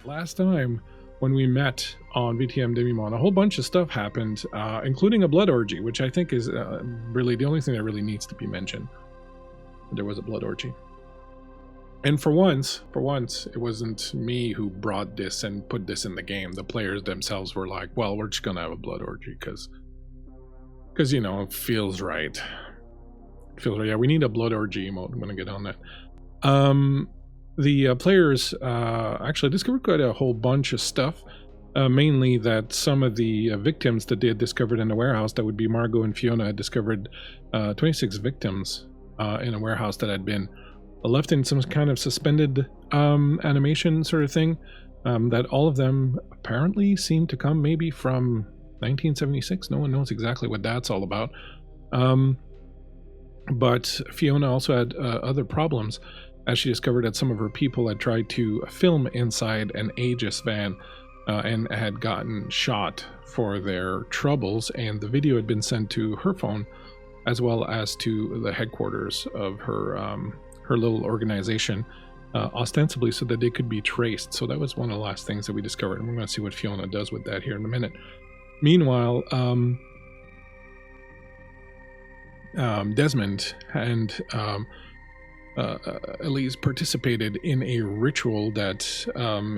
Last time when we met on VtM Demimonde, a whole bunch of stuff happened, including a blood orgy, which I think is really the only thing that really needs to be mentioned. There was a blood orgy. And for once, it wasn't me who brought this and put this in the game. The players themselves were like, well, we're just gonna have a blood orgy because you know, it feels right. It feels right. Yeah, we need a blood orgy emote. I'm gonna get on that. The players actually discovered quite a whole bunch of stuff. Mainly that some of the victims that they had discovered in the warehouse, that would be Margot and Fiona, had discovered 26 victims in a warehouse that had been left in some kind of suspended animation sort of thing. That all of them apparently seem to come maybe from 1976. No one knows exactly what that's all about. But Fiona also had other problems, as she discovered that some of her people had tried to film inside an Aegis van and had gotten shot for their troubles, and the video had been sent to her phone as well as to the headquarters of her her little organization, ostensibly so that they could be traced. So that was one of the last things that we discovered, and we're going to see what Fiona does with that here in a minute. Meanwhile, Desmond and Elise participated in a ritual that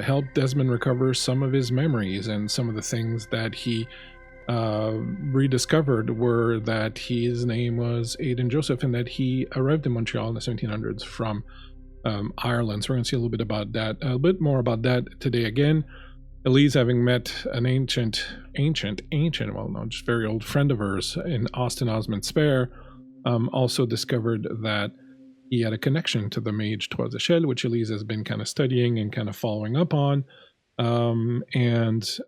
helped Desmond recover some of his memories, and some of the things that he rediscovered were that his name was Aidan Joseph and that he arrived in Montreal in the 1700s from Ireland. So we're going to see a little bit more about that today again. Elise, having met an ancient, well, no, just very old friend of hers in Austin Osmond Spare, also discovered that he had a connection to the mage Trois Echelles, which Elise has been kind of studying and kind of following up on, and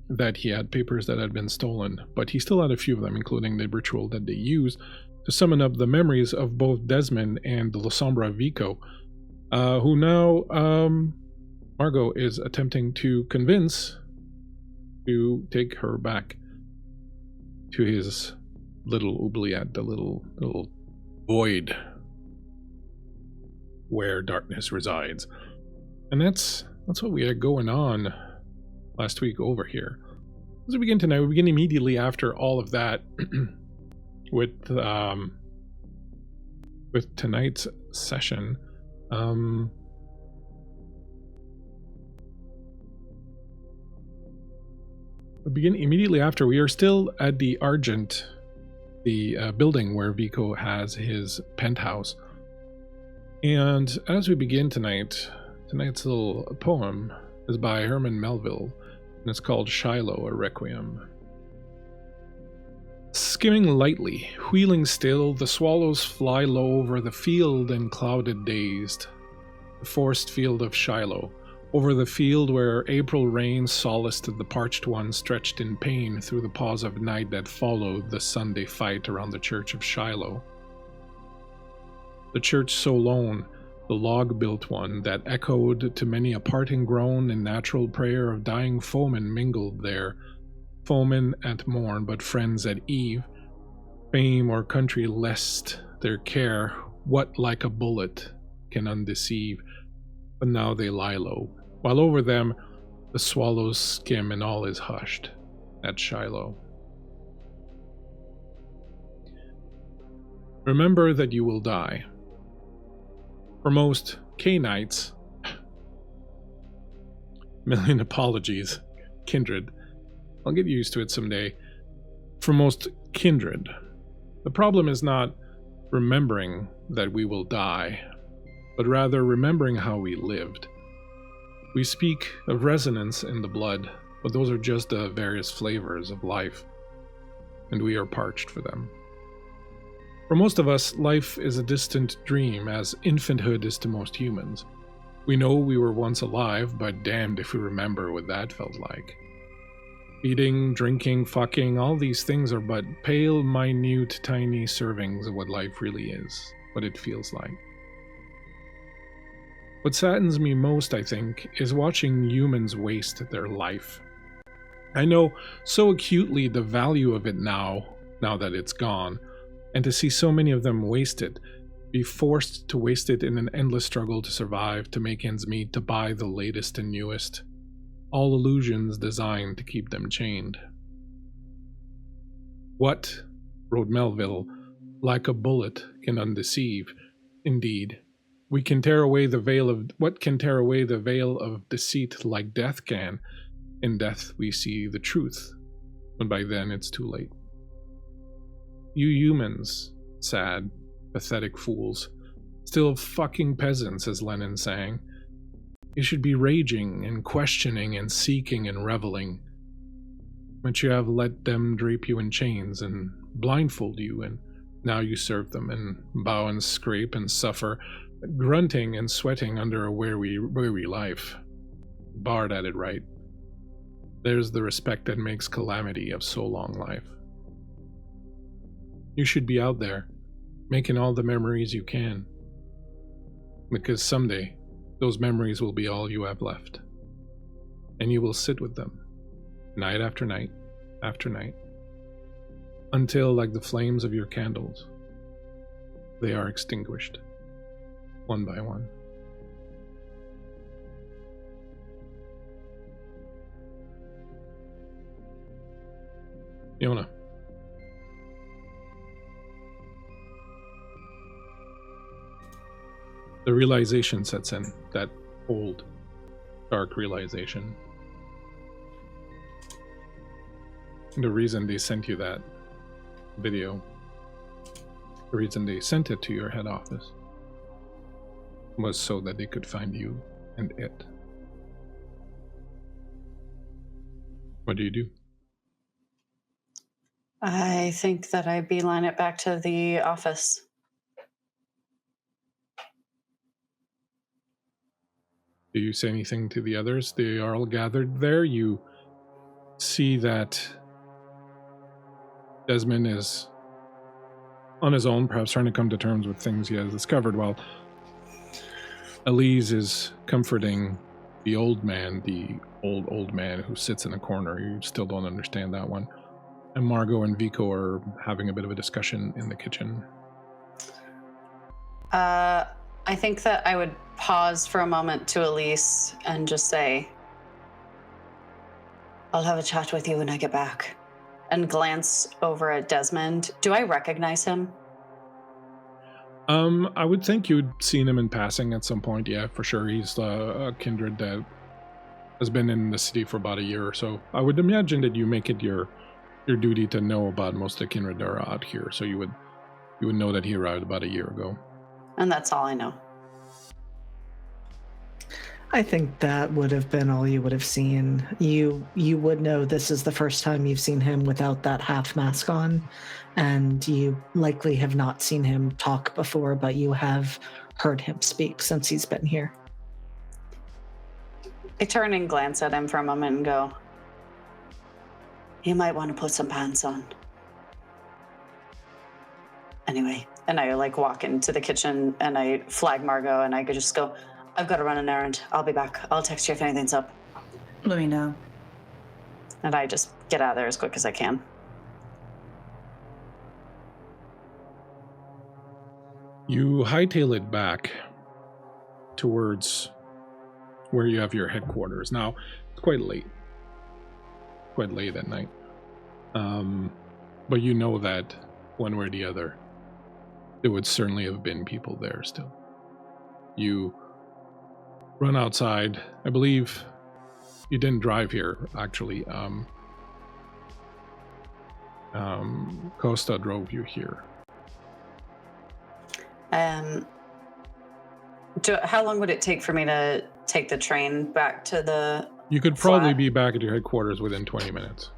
that he had papers that had been stolen. But he still had a few of them, including the ritual that they use to summon up the memories of both Desmond and the Losombra Vico, who now Margot is attempting to convince to take her back to his little oubliette, the little void where darkness resides. And that's what we had going on last week over here. As we begin tonight, we begin immediately after all of that with tonight's session. We begin immediately after. We are still at the Argent, the building where Vico has his penthouse. And as we begin tonight's little poem is by Herman Melville, and it's called Shiloh, a Requiem. Skimming lightly, wheeling still, the swallows fly low over the field and clouded dazed. The forest field of Shiloh, over the field where April rain solaced the parched one stretched in pain through the pause of night that followed the Sunday fight around the church of Shiloh. The church so lone, the log-built one that echoed to many a parting groan and natural prayer of dying foemen mingled there, foemen at morn but friends at eve, fame or country lest their care, what like a bullet can undeceive, but now they lie low, while over them the swallows skim and all is hushed at Shiloh. Remember that you will die. For most K-Nights, million apologies, kindred, I'll get used to it someday. For most kindred, the problem is not remembering that we will die, but rather remembering how we lived. We speak of resonance in the blood, but those are just the various flavors of life, and we are parched for them. For most of us, life is a distant dream, as infanthood is to most humans. We know we were once alive, but damned if we remember what that felt like. Eating, drinking, fucking, all these things are but pale, minute, tiny servings of what life really is, what it feels like. What saddens me most, I think, is watching humans waste their life. I know so acutely the value of it now that it's gone, and to see so many of them wasted be forced to waste it in an endless struggle to survive, to make ends meet, to buy the latest and newest. All illusions designed to keep them chained. What, wrote Melville, like a bullet can undeceive? Indeed, what can tear away the veil of deceit like death can? In death we see the truth, but by then it's too late. You humans, sad, pathetic fools, still fucking peasants, as Lenin sang. You should be raging and questioning and seeking and reveling. But you have let them drape you in chains and blindfold you, and now you serve them and bow and scrape and suffer, grunting and sweating under a weary life. Bard at it right. There's the respect that makes calamity of so long life. You should be out there, making all the memories you can. Because someday, those memories will be all you have left. And you will sit with them, night after night after night, until, like the flames of your candles, they are extinguished, one by one. Fiona. The realization sets in, that old, dark realization. The reason they sent you that video, the reason they sent it to your head office, was so that they could find you and it. What do you do? I think that I beeline it back to the office. Do you say anything to the others? They are all gathered there. You see that Desmond is on his own, perhaps trying to come to terms with things he has discovered, while Elise is comforting the old man, the old man who sits in a corner. You still don't understand that one. And Margot and Vico are having a bit of a discussion in the kitchen. I think that I would pause for a moment to Elise and just say, I'll have a chat with you when I get back. And glance over at Desmond. Do I recognize him? I would think you'd seen him in passing at some point, yeah, for sure. He's a kindred that has been in the city for about a year or so. I would imagine that you make it your duty to know about most of the kindred that are out here, so you would know that he arrived about a year ago. And that's all I know. I think that would have been all you would have seen. You would know this is the first time you've seen him without that half mask on, and you likely have not seen him talk before, but you have heard him speak since he's been here. I turn and glance at him for a moment and go, you might want to put some pants on. Anyway, and I walk into the kitchen and I flag Margot and I could just go, I've got to run an errand. I'll be back. I'll text you if anything's up. Let me know. And I just get out of there as quick as I can. You hightail it back towards where you have your headquarters. Now, it's quite late at night. But you know that one way or the other, there would certainly have been people there still. You run outside. I believe you didn't drive here, actually. Costa drove you here. How long would it take for me to take the train back to the You could probably be back at your headquarters within 20 minutes.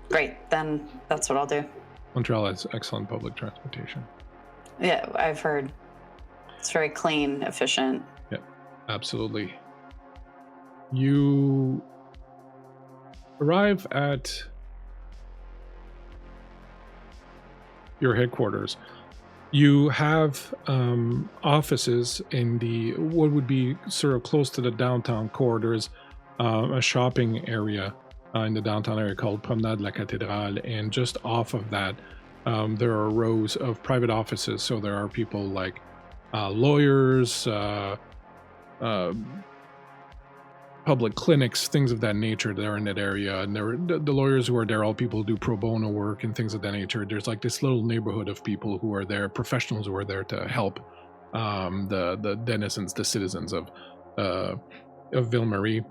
Great, then that's what I'll do. Montreal has excellent public transportation. Yeah, I've heard. It's very clean, efficient. Yeah, absolutely. You arrive at your headquarters. You have offices in the what would be sort of close to the downtown corridors, a shopping area in the downtown area called Promenade La Cathédrale, and just off of that, there are rows of private offices. So there are people like lawyers, public clinics, things of that nature that are in that area. And the lawyers who are there, all people who do pro bono work and things of that nature. There's like this little neighborhood of people who are there, professionals who are there to help the denizens, the citizens of Ville-Marie.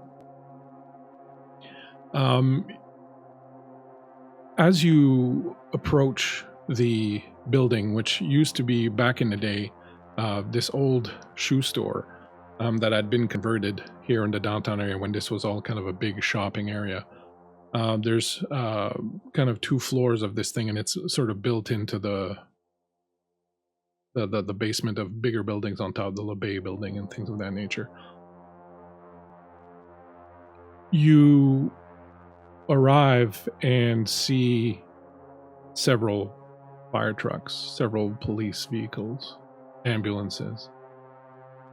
As you approach the building, which used to be back in the day this old shoe store that had been converted here in the downtown area when this was all kind of a big shopping area. There's kind of 2 floors of this thing, and it's sort of built into the basement of bigger buildings on top of the La Bay building and things of that nature. You arrive and see several fire trucks, several police vehicles, ambulances,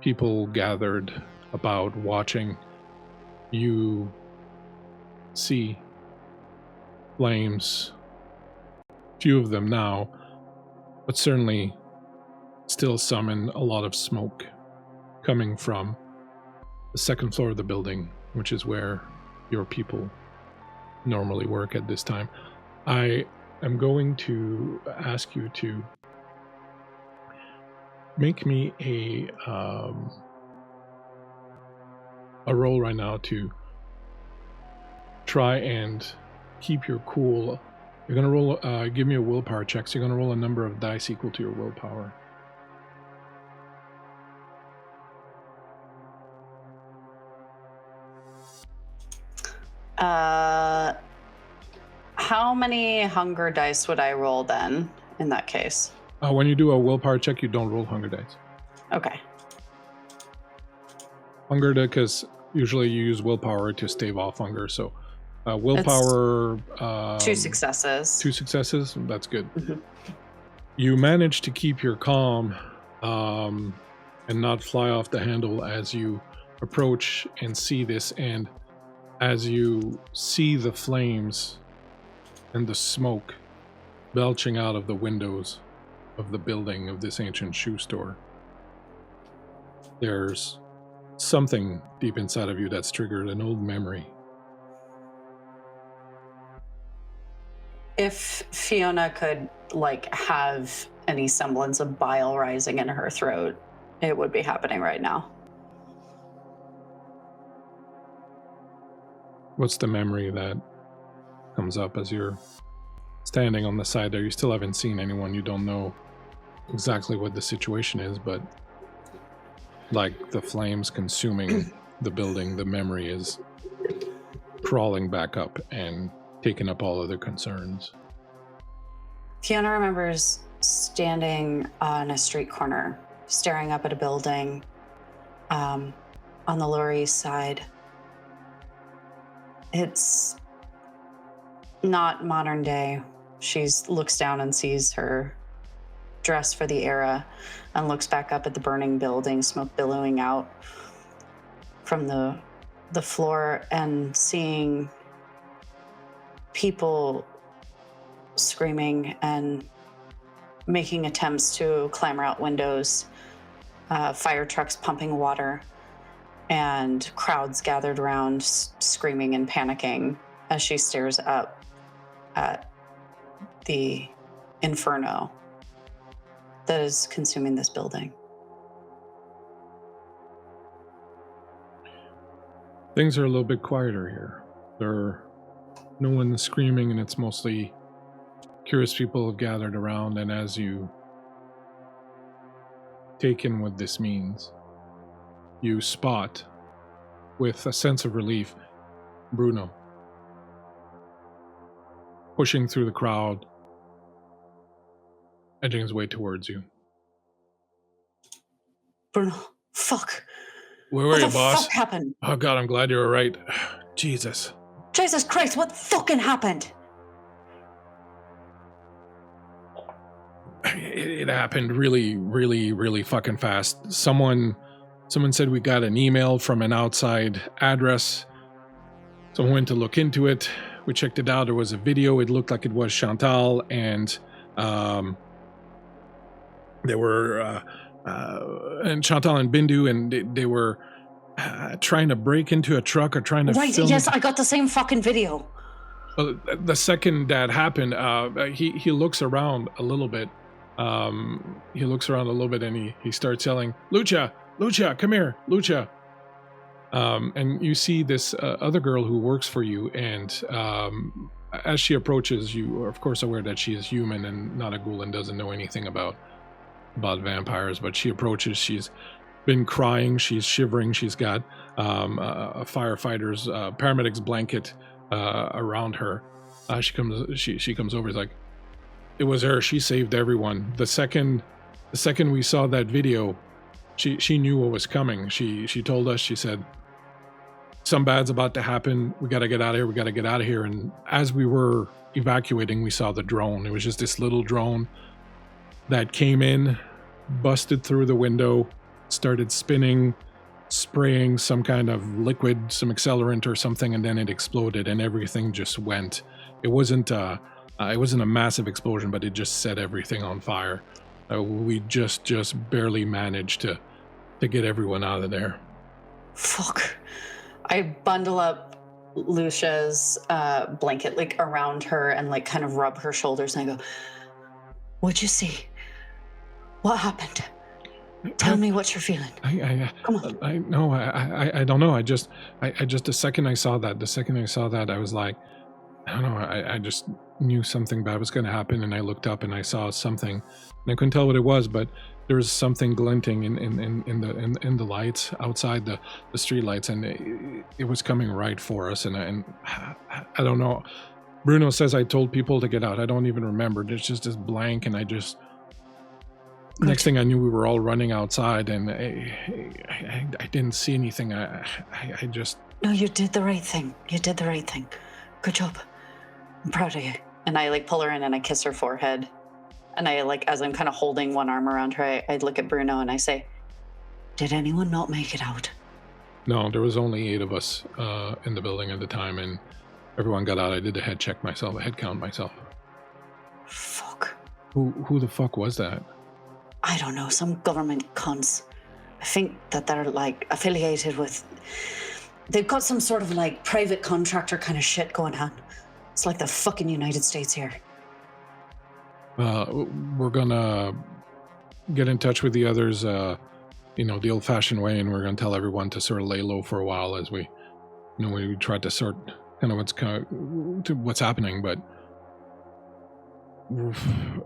people gathered about watching. You see flames, few of them now, but certainly still some, and a lot of smoke coming from the 2nd floor of the building, which is where your people normally work at this time. I am going to ask you to make me a roll right now to try and keep your cool. You're gonna roll. Give me a willpower check. So you're gonna roll a number of dice equal to your willpower. How many hunger dice would I roll then in that case? When you do a willpower check, you don't roll hunger dice. Okay. Hunger, because usually you use willpower to stave off hunger. So willpower. 2 successes. 2 successes. That's good. Mm-hmm. You manage to keep your calm and not fly off the handle as you approach and see this. And as you see the flames and the smoke belching out of the windows of the building of this ancient shoe store, there's something deep inside of you that's triggered an old memory. If Fiona could have any semblance of bile rising in her throat, it would be happening right now. What's the memory that comes up as you're standing on the side there? You still haven't seen anyone. You don't know exactly what the situation is, but like the flames consuming the building, the memory is crawling back up and taking up all other concerns. Fiona remembers standing on a street corner, staring up at a building on the Lower East Side. It's not modern day. She looks down and sees her dress for the era and looks back up at the burning building, smoke billowing out from the floor, and seeing people screaming and making attempts to clamber out windows, fire trucks pumping water, and crowds gathered around screaming and panicking as she stares up at the inferno that is consuming this building. Things are a little bit quieter here. No one screaming, and it's mostly curious people have gathered around. And as you take in what this means, you spot, with a sense of relief, Bruno pushing through the crowd, edging his way towards you. Bruno, fuck. Where were you, boss? What the fuck happened? Oh God, I'm glad you were right. Jesus Christ, what fucking happened? It happened really, really, really fucking fast. Someone said we got an email from an outside address. Someone went to look into it. We checked it out. There was a video. It looked like it was Chantal, and there were and Chantal and Bindu, and they were trying to break into a truck or trying to film yes, I got the same fucking video. Well, the second that happened, he looks around a little bit. He looks around a little bit and he starts yelling, Lucha, come here, Lucha. And you see this other girl who works for you, and as she approaches, you are of course aware that she is human and not a ghoul and doesn't know anything about vampires, but she approaches, she's been crying, she's shivering, she's got a firefighter's paramedic's blanket around her. She comes over, it's like, it was her, she saved everyone. The second we saw that video, she knew what was coming. She told us, she said, some bad's about to happen, we gotta get out of here, and as we were evacuating, we saw the drone. It was just this little drone that came in, busted through the window, started spinning, spraying some kind of liquid, some accelerant or something, and then it exploded and everything just went. It wasn't a massive explosion, but it just set everything on fire. We just barely managed to get everyone out of there. Fuck. I bundle up Lucia's blanket like around her and like kind of rub her shoulders, and I go, what'd you see? What happened? Tell me what you're feeling. Come on. I don't know. I just the second I saw that, I was like, I don't know. I just knew something bad was going to happen, and I looked up and I saw something, and I couldn't tell what it was, but there was something glinting in the lights outside the street lights, and it was coming right for us. And I don't know. Bruno says I told people to get out. I don't even remember. There's just this blank, and I just. Good. Next thing I knew, we were all running outside, and I didn't see anything. I just... No, you did the right thing. Good job. I'm proud of you. And I like pull her in and I kiss her forehead. And I like, as I'm kind of holding one arm around her, I look at Bruno and I say, did anyone not make it out? No, there was only 8 of us in the building at the time, and everyone got out. I did a head count myself. Fuck. Who the fuck was that? I don't know, some government cunts. I think that they're like affiliated with, they've got some sort of like private contractor kind of shit going on. It's like the fucking United States here. We're gonna get in touch with the others, the old-fashioned way, and we're gonna tell everyone to sort of lay low for a while as we try to sort kind of what's happening, but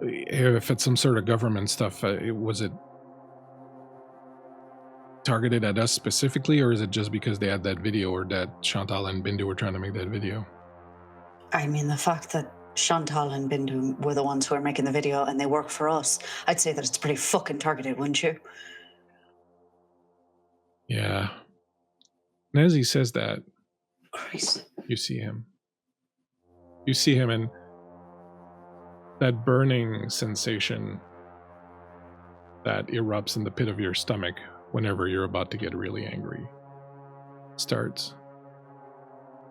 if it's some sort of government stuff, was it targeted at us specifically, or is it just because they had that video, or that Chantal and Bindu were trying to make that video? I mean, the fact that Chantal and Bindu were the ones who are making the video and they work for us, I'd say that it's pretty fucking targeted, wouldn't you? Yeah. And as he says that, Christ. You see him and that burning sensation that erupts in the pit of your stomach whenever you're about to get really angry starts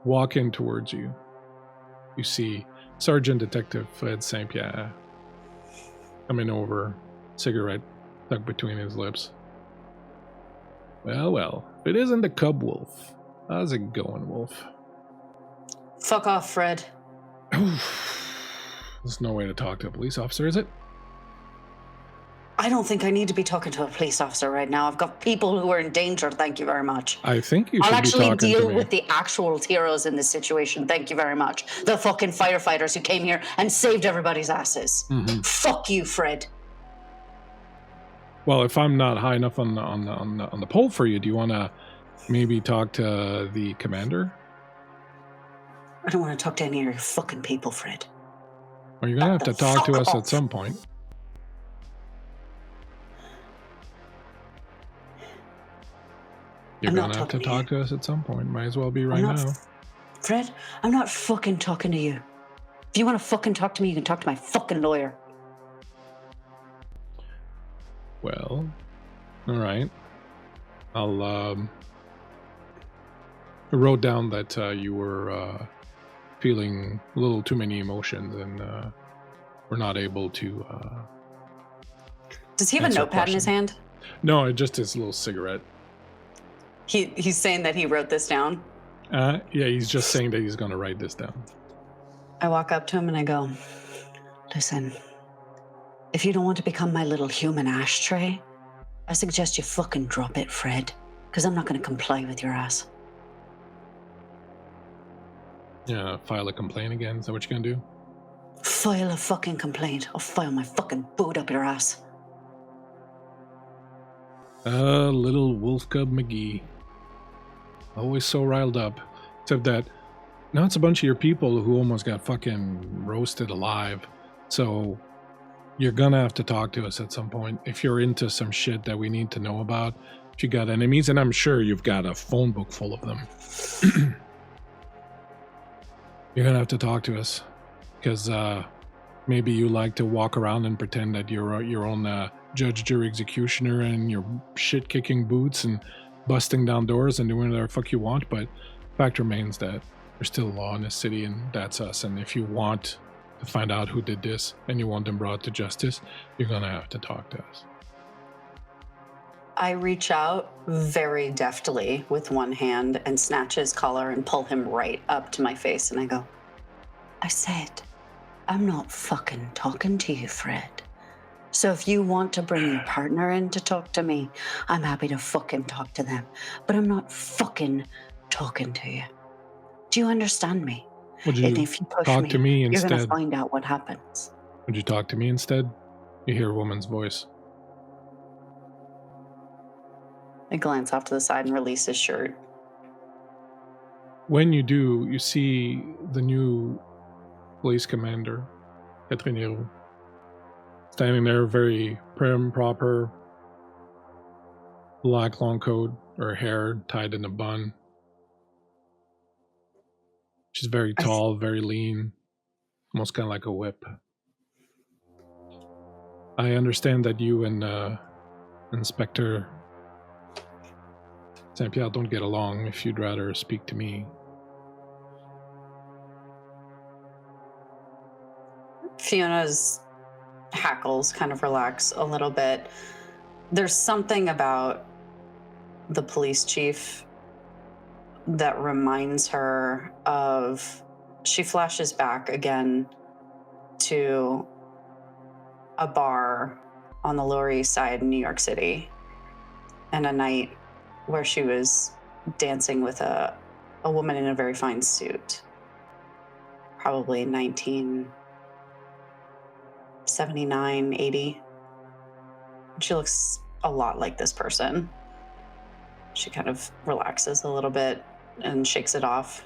walking towards you. You see Sergeant Detective Fred St. Pierre coming over, cigarette stuck between his lips. Well, if it isn't the Cub Wolf. How's it going, Wolf? Fuck off, Fred. There's no way to talk to a police officer, is it? I don't think I need to be talking to a police officer right now. I've got people who are in danger, thank you very much. I think you should I'll be talking to me. actually deal with the actual heroes in this situation, thank you very much. The fucking firefighters who came here and saved everybody's asses. Mm-hmm. Fuck you, Fred. Well, if I'm not high enough on the pole for you, do you want to maybe talk to the commander? I don't want to talk to any of your fucking people, Fred. Well, you're going to have to talk to us at some point. You're going to have to talk to us at some point. Might as well be right now. Fred, I'm not fucking talking to you. If you want to fucking talk to me, you can talk to my fucking lawyer. Well, all right. I wrote down that you were feeling a little too many emotions and were not able to... Does he have a notepad in his hand? No, just his little cigarette. He's saying that he wrote this down. Yeah, he's just saying that he's going to write this down. I walk up to him and I go, listen, if you don't want to become my little human ashtray, I suggest you fucking drop it, Fred, because I'm not going to comply with your ass. Yeah, file a complaint again. Is that what you're going to do? File a fucking complaint. I'll file my fucking boot up your ass. Little Wolf Cub McGee. Always so riled up. Except that now it's a bunch of your people who almost got fucking roasted alive. So you're gonna have to talk to us at some point if you're into some shit that we need to know about. If you got enemies, and I'm sure you've got a phone book full of them. You're gonna have to talk to us. Because maybe you like to walk around and pretend that you're your own judge, jury, executioner, and you're shit-kicking boots and busting down doors and doing whatever the fuck you want, but fact remains that there's still law in this city, and that's us. And if you want to find out who did this and you want them brought to justice, you're gonna have to talk to us. I reach out very deftly with one hand and snatch his collar and pull him right up to my face, and I go, I said, I'm not fucking talking to you, Fred. So if you want to bring your partner in to talk to me, I'm happy to fucking talk to them. But I'm not fucking talking to you. Do you understand me? Would you and if you push talk to me you're instead? going to find out what happens. Would you talk to me instead? You hear a woman's voice. I glance off to the side and release his shirt. When you do, you see the new police commander, Catherine Héroux, standing there, very prim, proper, black long coat, her hair tied in a bun. She's very tall, very lean, almost kind of like a whip. I understand that you and Inspector St. Pierre don't get along. If you'd rather speak to me. Fiona's hackles kind of relax a little bit. There's something about the police chief that reminds her of, she flashes back again to a bar on the Lower East Side in New York City, and a night where she was dancing with a woman in a very fine suit, probably 1979, 80. She looks a lot like this person. She kind of relaxes a little bit and shakes it off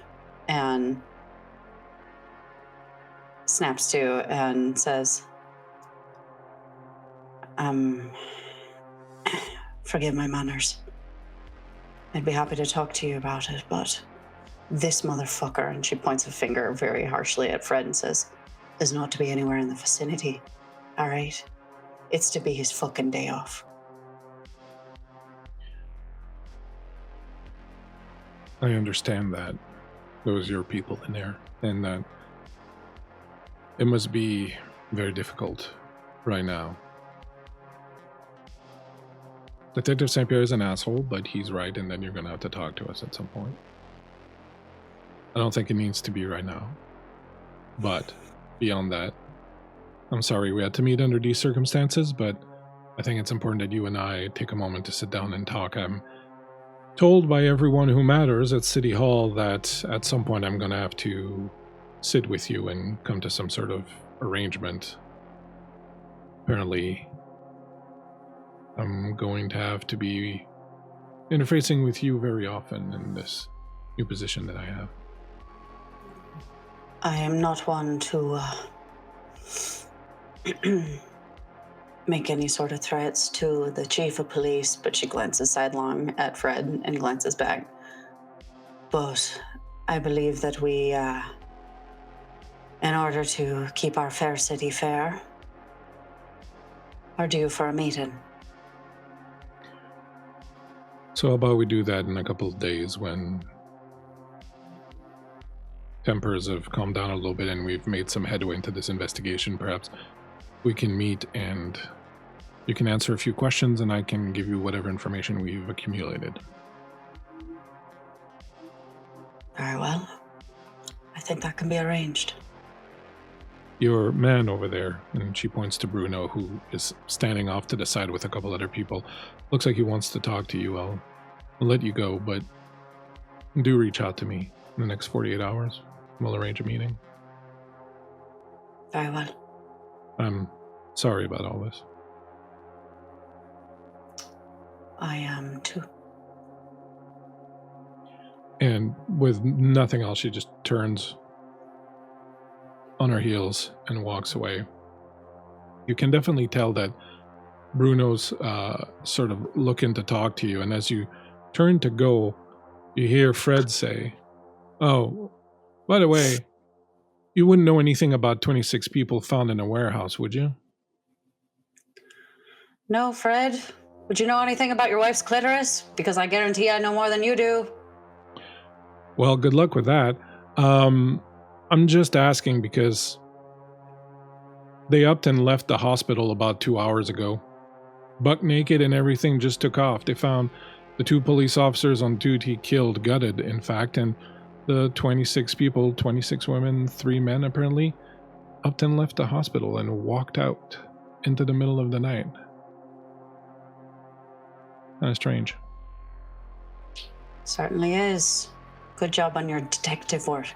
and snaps to and says, forgive my manners. I'd be happy to talk to you about it, but this motherfucker, and she points a finger very harshly at Fred and says, is not to be anywhere in the vicinity, all right? It's to be his fucking day off. I understand that. Those are your people in there, and that it must be very difficult right now. Detective St. Pierre is an asshole, but he's right, and then you're going to have to talk to us at some point. I don't think it needs to be right now. But beyond that, I'm sorry we had to meet under these circumstances, but I think it's important that you and I take a moment to sit down and talk. I'm told by everyone who matters at City Hall that at some point I'm going to have to sit with you and come to some sort of arrangement. Apparently, I'm going to have to be interfacing with you very often in this new position that I have. I am not one to make any sort of threats to the chief of police, but she glances sidelong at Fred and glances back. But I believe that we, in order to keep our fair city fair, are due for a meeting. So how about we do that in a couple of days when tempers have calmed down a little bit and we've made some headway into this investigation. Perhaps we can meet and You can answer a few questions and I can give you whatever information we've accumulated. Very well. I think that can be arranged. Your man over there, and she points to Bruno, who is standing off to the side with a couple other people, looks like he wants to talk to you. I'll let you go, but do reach out to me in the next 48 hours. We'll arrange a meeting. Very well. I'm sorry about all this. I am too. And with nothing else, she just turns on her heels and walks away. You can definitely tell that Bruno's sort of looking to talk to you, and as you turn to go, you hear Fred say, "Oh, by the way, you wouldn't know anything about 26 people found in a warehouse, would you?" No, Fred. Would you know anything about your wife's clitoris? Because I guarantee I know more than you do. Well, good luck with that. I'm just asking because they upped and left the hospital about 2 hours ago. Buck naked and everything just took off. They found the 2 police officers on duty killed, gutted, in fact, and the 26 people, 26 women, 3 men apparently, upped and left the hospital and walked out into the middle of the night. Kind of strange. Certainly is. Good job on your detective work.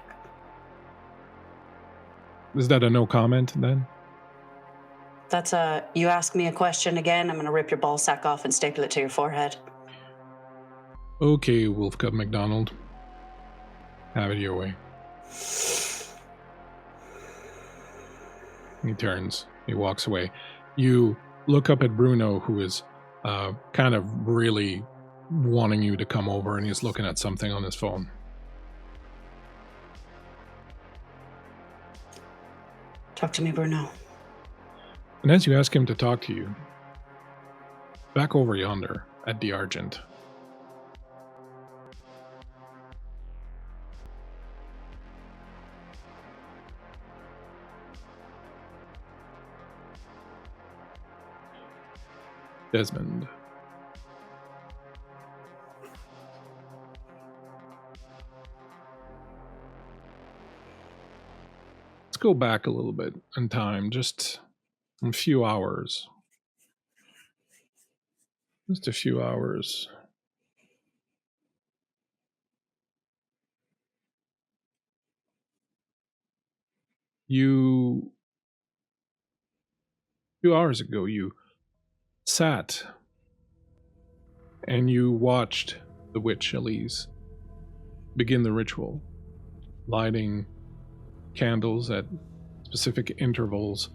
Is that a no comment then? That's you ask me a question again, I'm going to rip your ball sack off and staple it to your forehead. Okay, Wolf Cub McDonald. Have it your way. He turns. He walks away. You look up at Bruno, who is kind of really wanting you to come over, and he's looking at something on his phone. Talk to me, Bruno. And as you ask him to talk to you, back over yonder at the Argent, Desmond. Let's go back a little bit in time, just a few hours. Just a few hours. A few hours ago, you sat and you watched the witch Elise begin the ritual, lighting candles at specific intervals,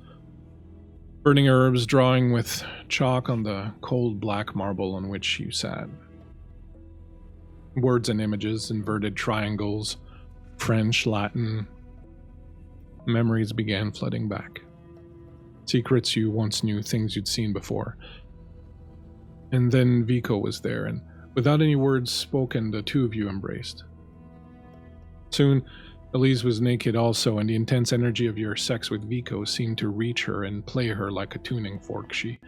burning herbs, drawing with chalk on the cold black marble on which you sat. Words and images, inverted triangles, French, Latin. Memories began flooding back. Secrets you once knew, things you'd seen before. And then Vico was there, and without any words spoken, the two of you embraced. Soon, Elise was naked also, and the intense energy of your sex with Vico seemed to reach her and play her like a tuning fork. She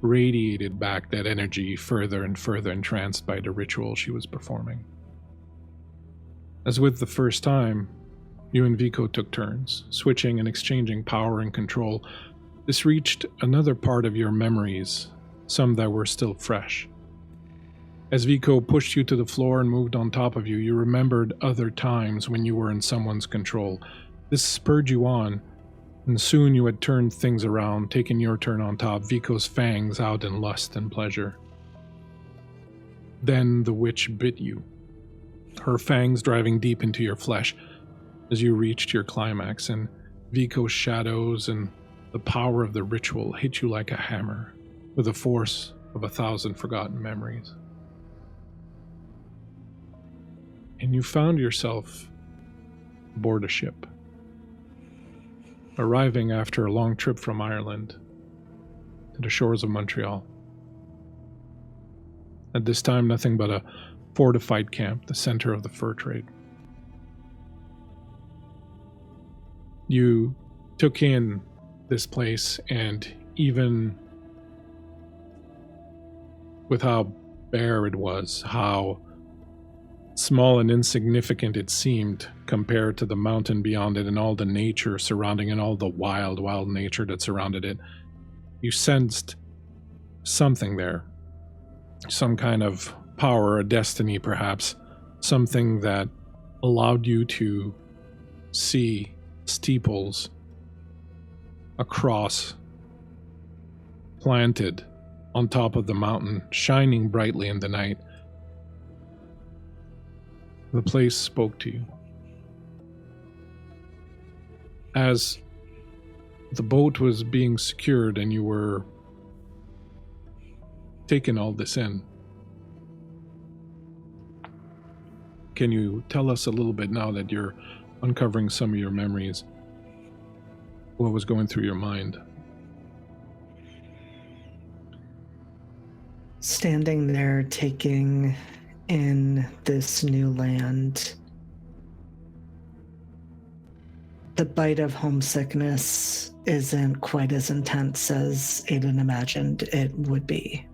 radiated back that energy further and further, entranced by the ritual she was performing. As with the first time, you and Vico took turns, switching and exchanging power and control. This reached another part of your memories, some that were still fresh. As Vico pushed you to the floor and moved on top of you, you remembered other times when you were in someone's control. This spurred you on, and soon you had turned things around, taken your turn on top, Vico's fangs out in lust and pleasure. Then the witch bit you, her fangs driving deep into your flesh as you reached your climax, and Vico's shadows and the power of the ritual hit you like a hammer, with the force of 1,000 forgotten memories. And you found yourself aboard a ship, arriving after a long trip from Ireland to the shores of Montreal. At this time, nothing but a fortified camp, the center of the fur trade. You took in this place, and even with how bare it was, how small and insignificant it seemed compared to the mountain beyond it and all the nature surrounding and all the wild, wild nature that surrounded it. You sensed something there, some kind of power, a destiny perhaps, something that allowed you to see steeples across, planted on top of the mountain, shining brightly in the night. The place spoke to you. As the boat was being secured and you were taking all this in, can you tell us a little bit, now that you're uncovering some of your memories, what was going through your mind? Standing there taking in this new land, the bite of homesickness isn't quite as intense as Aiden imagined it would be.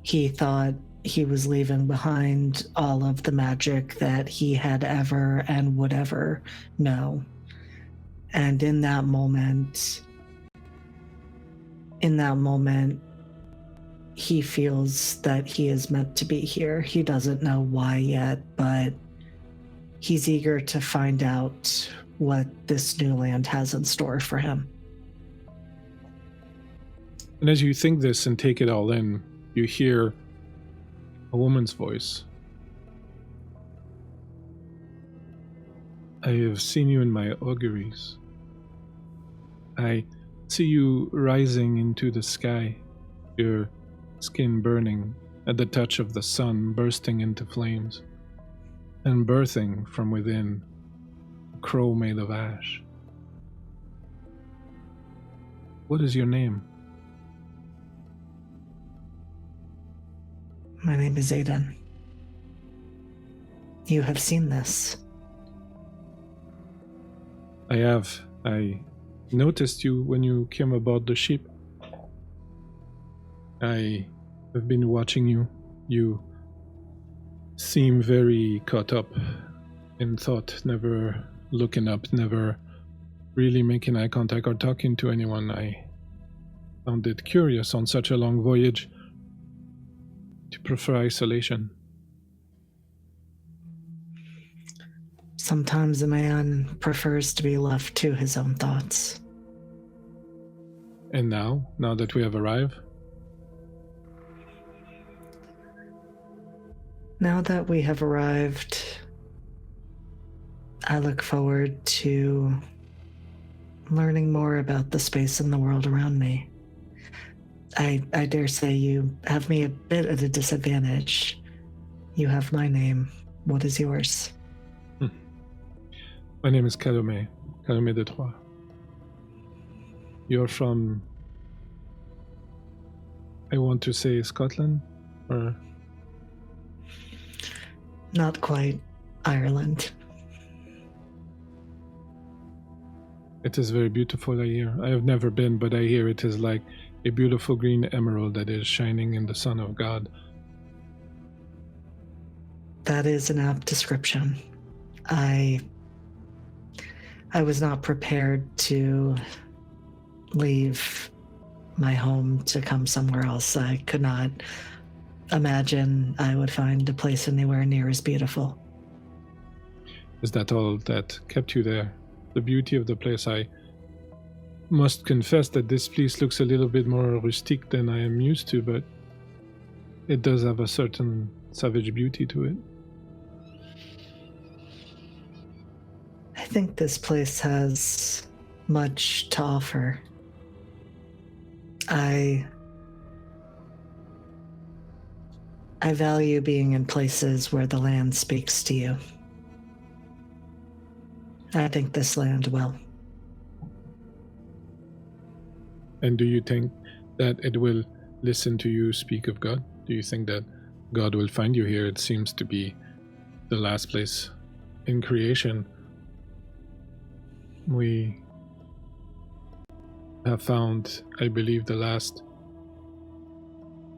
He thought he was leaving behind all of the magic that he had ever and would ever know. And in that moment, he feels that he is meant to be here. He doesn't know why yet, but he's eager to find out what this new land has in store for him. And as you think this and take it all in, you hear a woman's voice. I have seen you in my auguries. I see you rising into the sky, your skin burning at the touch of the sun, bursting into flames, and birthing from within a crow made of ash. What is your name? My name is Aiden. You have seen this. I have. I noticed you when you came aboard the ship. I have been watching you. You seem very caught up in thought, never looking up, never really making eye contact or talking to anyone. I found it curious on such a long voyage to prefer isolation. Sometimes a man prefers to be left to his own thoughts. And now that we have arrived? Now that we have arrived, I look forward to learning more about the space and the world around me. I dare say you have me a bit at a disadvantage. You have my name. What is yours? My name is Calome de Troyes. You're from, I want to say, Scotland? Or? Not quite. Ireland. It is very beautiful, I hear. I have never been, but I hear it is like a beautiful green emerald that is shining in the sun of God. That is an apt description. I was not prepared to leave my home to come somewhere else. I could not imagine I would find a place anywhere near as beautiful. Is that all that kept you there? The beauty of the place? I must confess that this place looks a little bit more rustic than I am used to, but it does have a certain savage beauty to it. I think this place has much to offer. I value being in places where the land speaks to you. I think this land will. And do you think that it will listen to you speak of God? Do you think that God will find you here? It seems to be the last place in creation. We have found, I believe, the last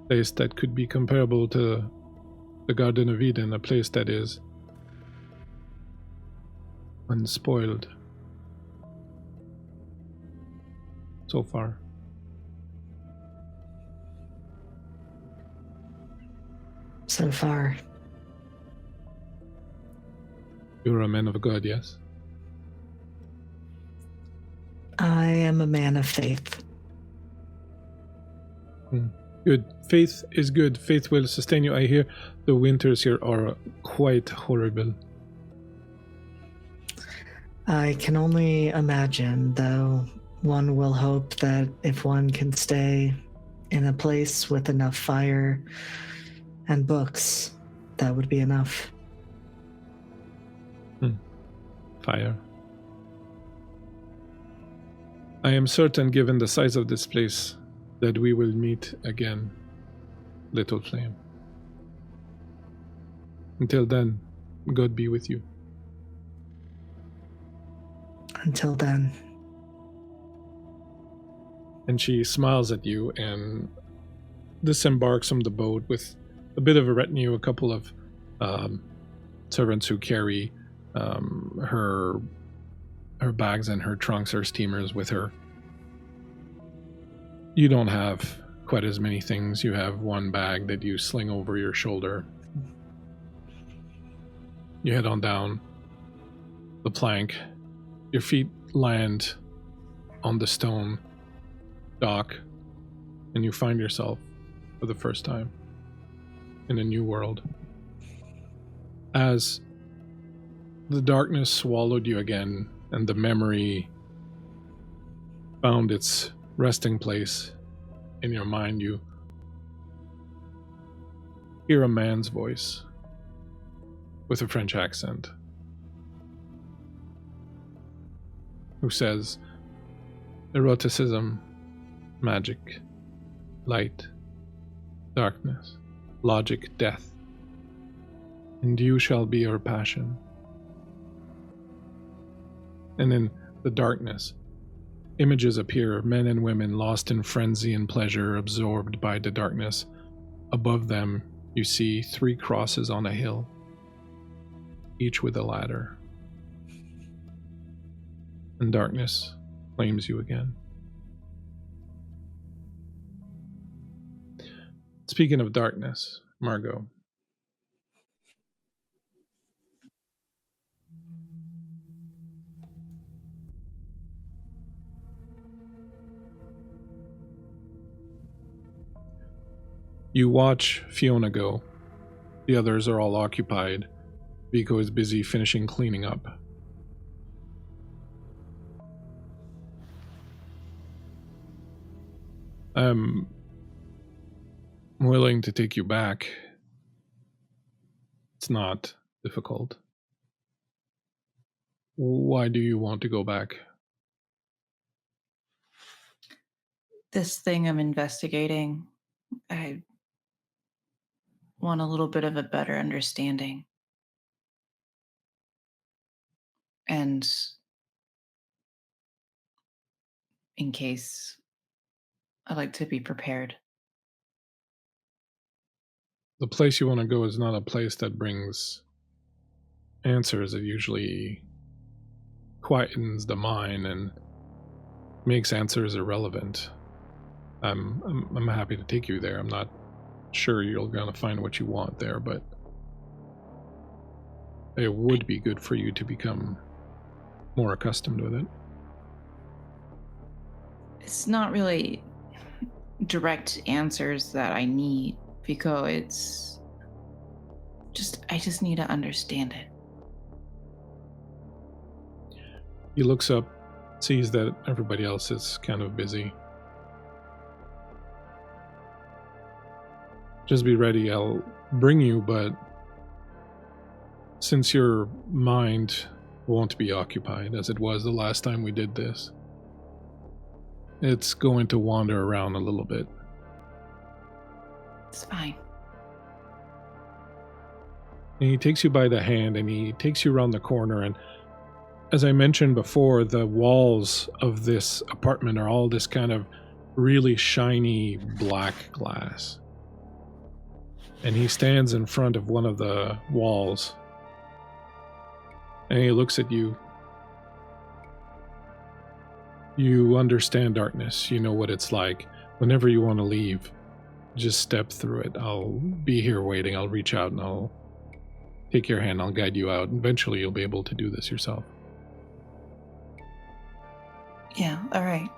place that could be comparable to the Garden of Eden, a place that is unspoiled so far. So far. You're a man of God, yes? I am a man of faith. Good. Faith is good. Faith will sustain you. I hear the winters here are quite horrible. I can only imagine, though. One will hope that if one can stay in a place with enough fire and books, that would be enough. Fire. I am certain, given the size of this place, that we will meet again, Little Flame. Until then, God be with you. Until then. And she smiles at you and disembarks from the boat with a bit of a retinue, a couple of servants who carry her bags and her trunks, her steamers with her. You don't have quite as many things. You have one bag that you sling over your shoulder. You head on down the plank. Your feet land on the stone dock, and you find yourself for the first time in a new world. As the darkness swallowed you again, and the memory found its resting place in your mind, you hear a man's voice with a French accent who says, eroticism, magic, light, darkness, logic, death, and you shall be your passion. And in the darkness, images appear of men and women lost in frenzy and pleasure, absorbed by the darkness. Above them, you see 3 crosses on a hill, each with a ladder. And darkness claims you again. Speaking of darkness, Margot. You watch Fiona go. The others are all occupied. Vico is busy finishing cleaning up. I'm willing to take you back. It's not difficult. Why do you want to go back? This thing I'm investigating, I want a little bit of a better understanding. And in case, I like to be prepared. The place you want to go is not a place that brings answers. It usually quietens the mind and makes answers irrelevant. I'm happy to take you there. I'm not sure you're going to find what you want there, but it would be good for you to become more accustomed with it. It's not really direct answers that I need, because it's just, I just need to understand it. He looks up, sees that everybody else is kind of busy. Just be ready, I'll bring you, but since your mind won't be occupied as it was the last time we did this, it's going to wander around a little bit. It's fine. And he takes you by the hand and he takes you around the corner, and as I mentioned before, the walls of this apartment are all this kind of really shiny black glass. And he stands in front of one of the walls. And he looks at you. You understand darkness. You know what it's like. Whenever you want to leave, just step through it. I'll be here waiting. I'll reach out and I'll take your hand. I'll guide you out. Eventually you'll be able to do this yourself. Yeah, all right.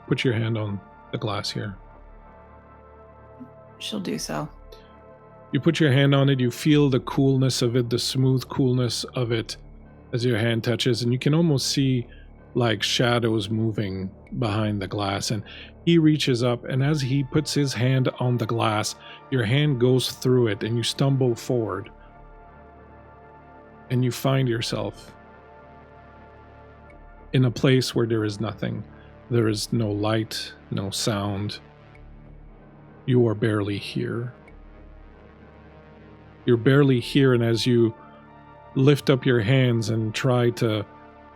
Put your hand on the glass here. She'll do so. You put your hand on it, you feel the coolness of it, the smooth coolness of it as your hand touches, and you can almost see like shadows moving behind the glass. And he reaches up, and as he puts his hand on the glass, your hand goes through it and you stumble forward. And you find yourself in a place where there is nothing. There is no light, no sound. You are barely here. You're barely here, and as you lift up your hands and try to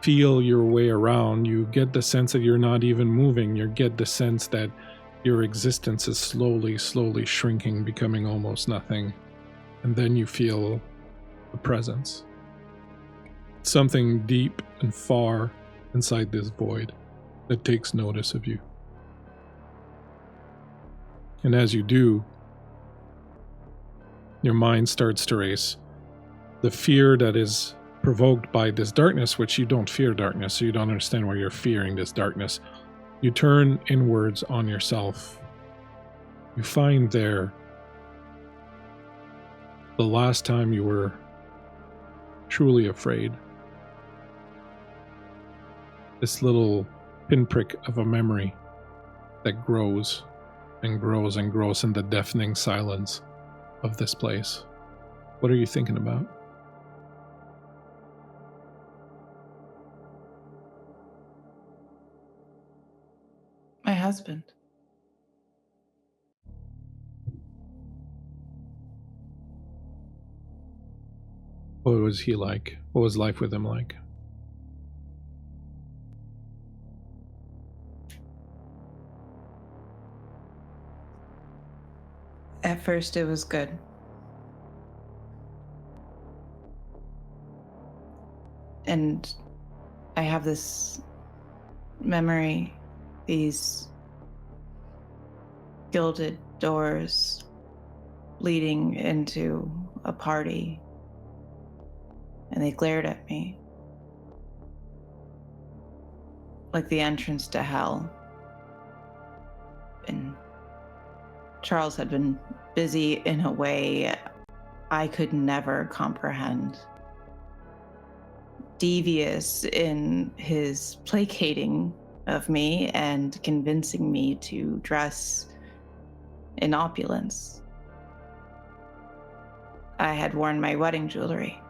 feel your way around, you get the sense that you're not even moving. You get the sense that your existence is slowly, slowly shrinking, becoming almost nothing. And then you feel a presence. Something deep and far inside this void that takes notice of you. And as you do, your mind starts to race. The fear that is provoked by this darkness, which you don't fear darkness, so you don't understand why you're fearing this darkness. You turn inwards on yourself. You find there the last time you were truly afraid. This little pinprick of a memory that grows and grows and grows in the deafening silence of this place. What are you thinking about? My husband. What was he like? What was life with him like? At first, it was good. And I have this memory, these gilded doors leading into a party, and they glared at me like the entrance to hell. And Charles had been busy in a way I could never comprehend. Devious in his placating of me and convincing me to dress in opulence. I had worn my wedding jewelry,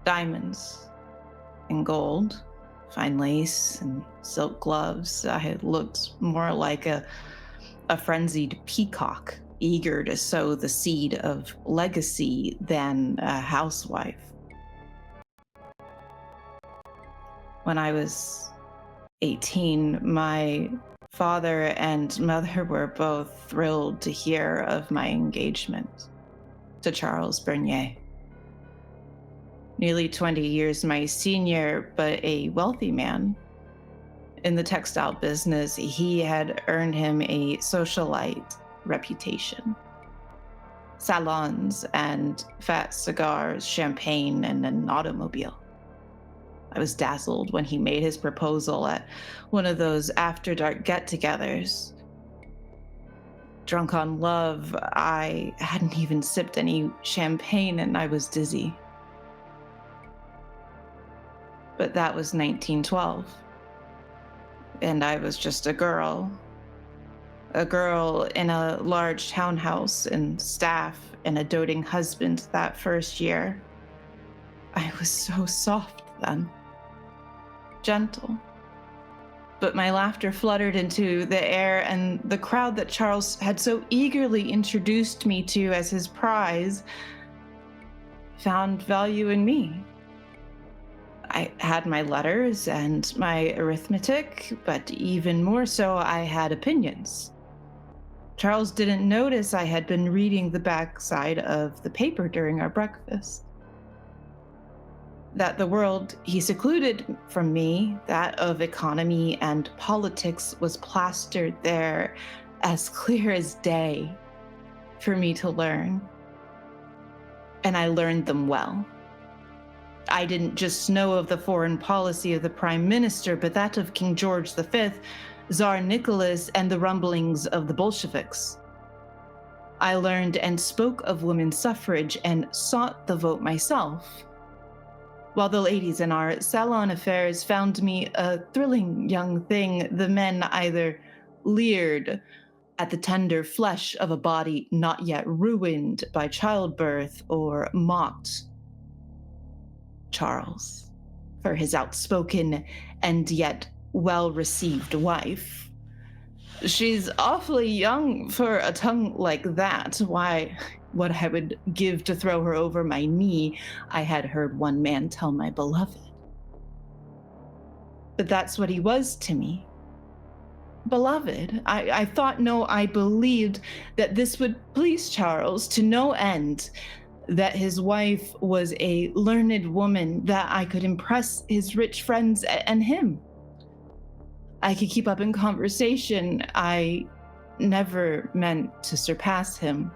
diamonds and gold, fine lace and silk gloves. I had looked more like a frenzied peacock, eager to sow the seed of legacy than a housewife. When I was 18, my father and mother were both thrilled to hear of my engagement to Charles Bernier. Nearly 20 years my senior, but a wealthy man. In the textile business, he had earned him a socialite reputation. Salons and fat cigars, champagne, and an automobile. I was dazzled when he made his proposal at one of those after-dark get-togethers. Drunk on love, I hadn't even sipped any champagne and I was dizzy. But that was 1912. And I was just a girl in a large townhouse and staff and a doting husband that first year. I was so soft then, gentle. But my laughter fluttered into the air, and the crowd that Charles had so eagerly introduced me to as his prize found value in me. I had my letters and my arithmetic, but even more so, I had opinions. Charles didn't notice I had been reading the backside of the paper during our breakfast. That the world he secluded from me, that of economy and politics, was plastered there as clear as day for me to learn. And I learned them well. I didn't just know of the foreign policy of the Prime Minister, but that of King George V, Tsar Nicholas, and the rumblings of the Bolsheviks. I learned and spoke of women's suffrage and sought the vote myself, while the ladies in our salon affairs found me a thrilling young thing. The men either leered at the tender flesh of a body not yet ruined by childbirth, or mocked Charles for his outspoken and yet well-received wife. She's awfully young for a tongue like that. Why, what I would give to throw her over my knee, I had heard one man tell my beloved. But that's what he was to me. Beloved. I thought, no, I believed that this would please Charles to no end, that his wife was a learned woman, that I could impress his rich friends and him. I could keep up in conversation. I never meant to surpass him.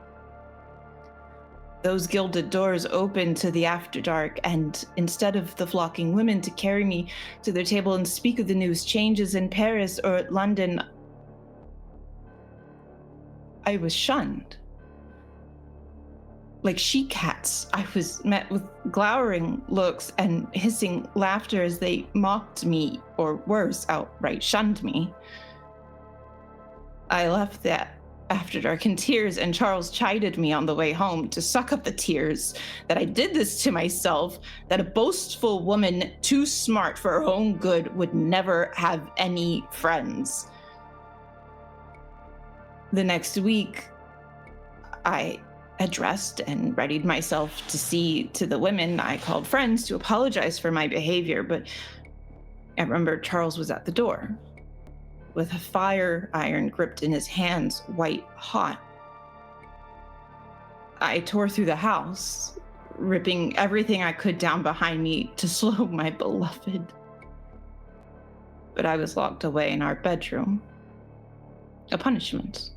Those gilded doors opened to the after dark, and instead of the flocking women to carry me to their table and speak of the news changes in Paris or London, I was shunned. Like she-cats, I was met with glowering looks and hissing laughter as they mocked me, or worse, outright shunned me. I left that after dark in tears, and Charles chided me on the way home to suck up the tears, that I did this to myself, that a boastful woman too smart for her own good would never have any friends. The next week, I had dressed and readied myself to see to the women I called friends to apologize for my behavior, but I remember Charles was at the door with a fire iron gripped in his hands, white hot. I tore through the house, ripping everything I could down behind me to slow my beloved. But I was locked away in our bedroom. A punishment.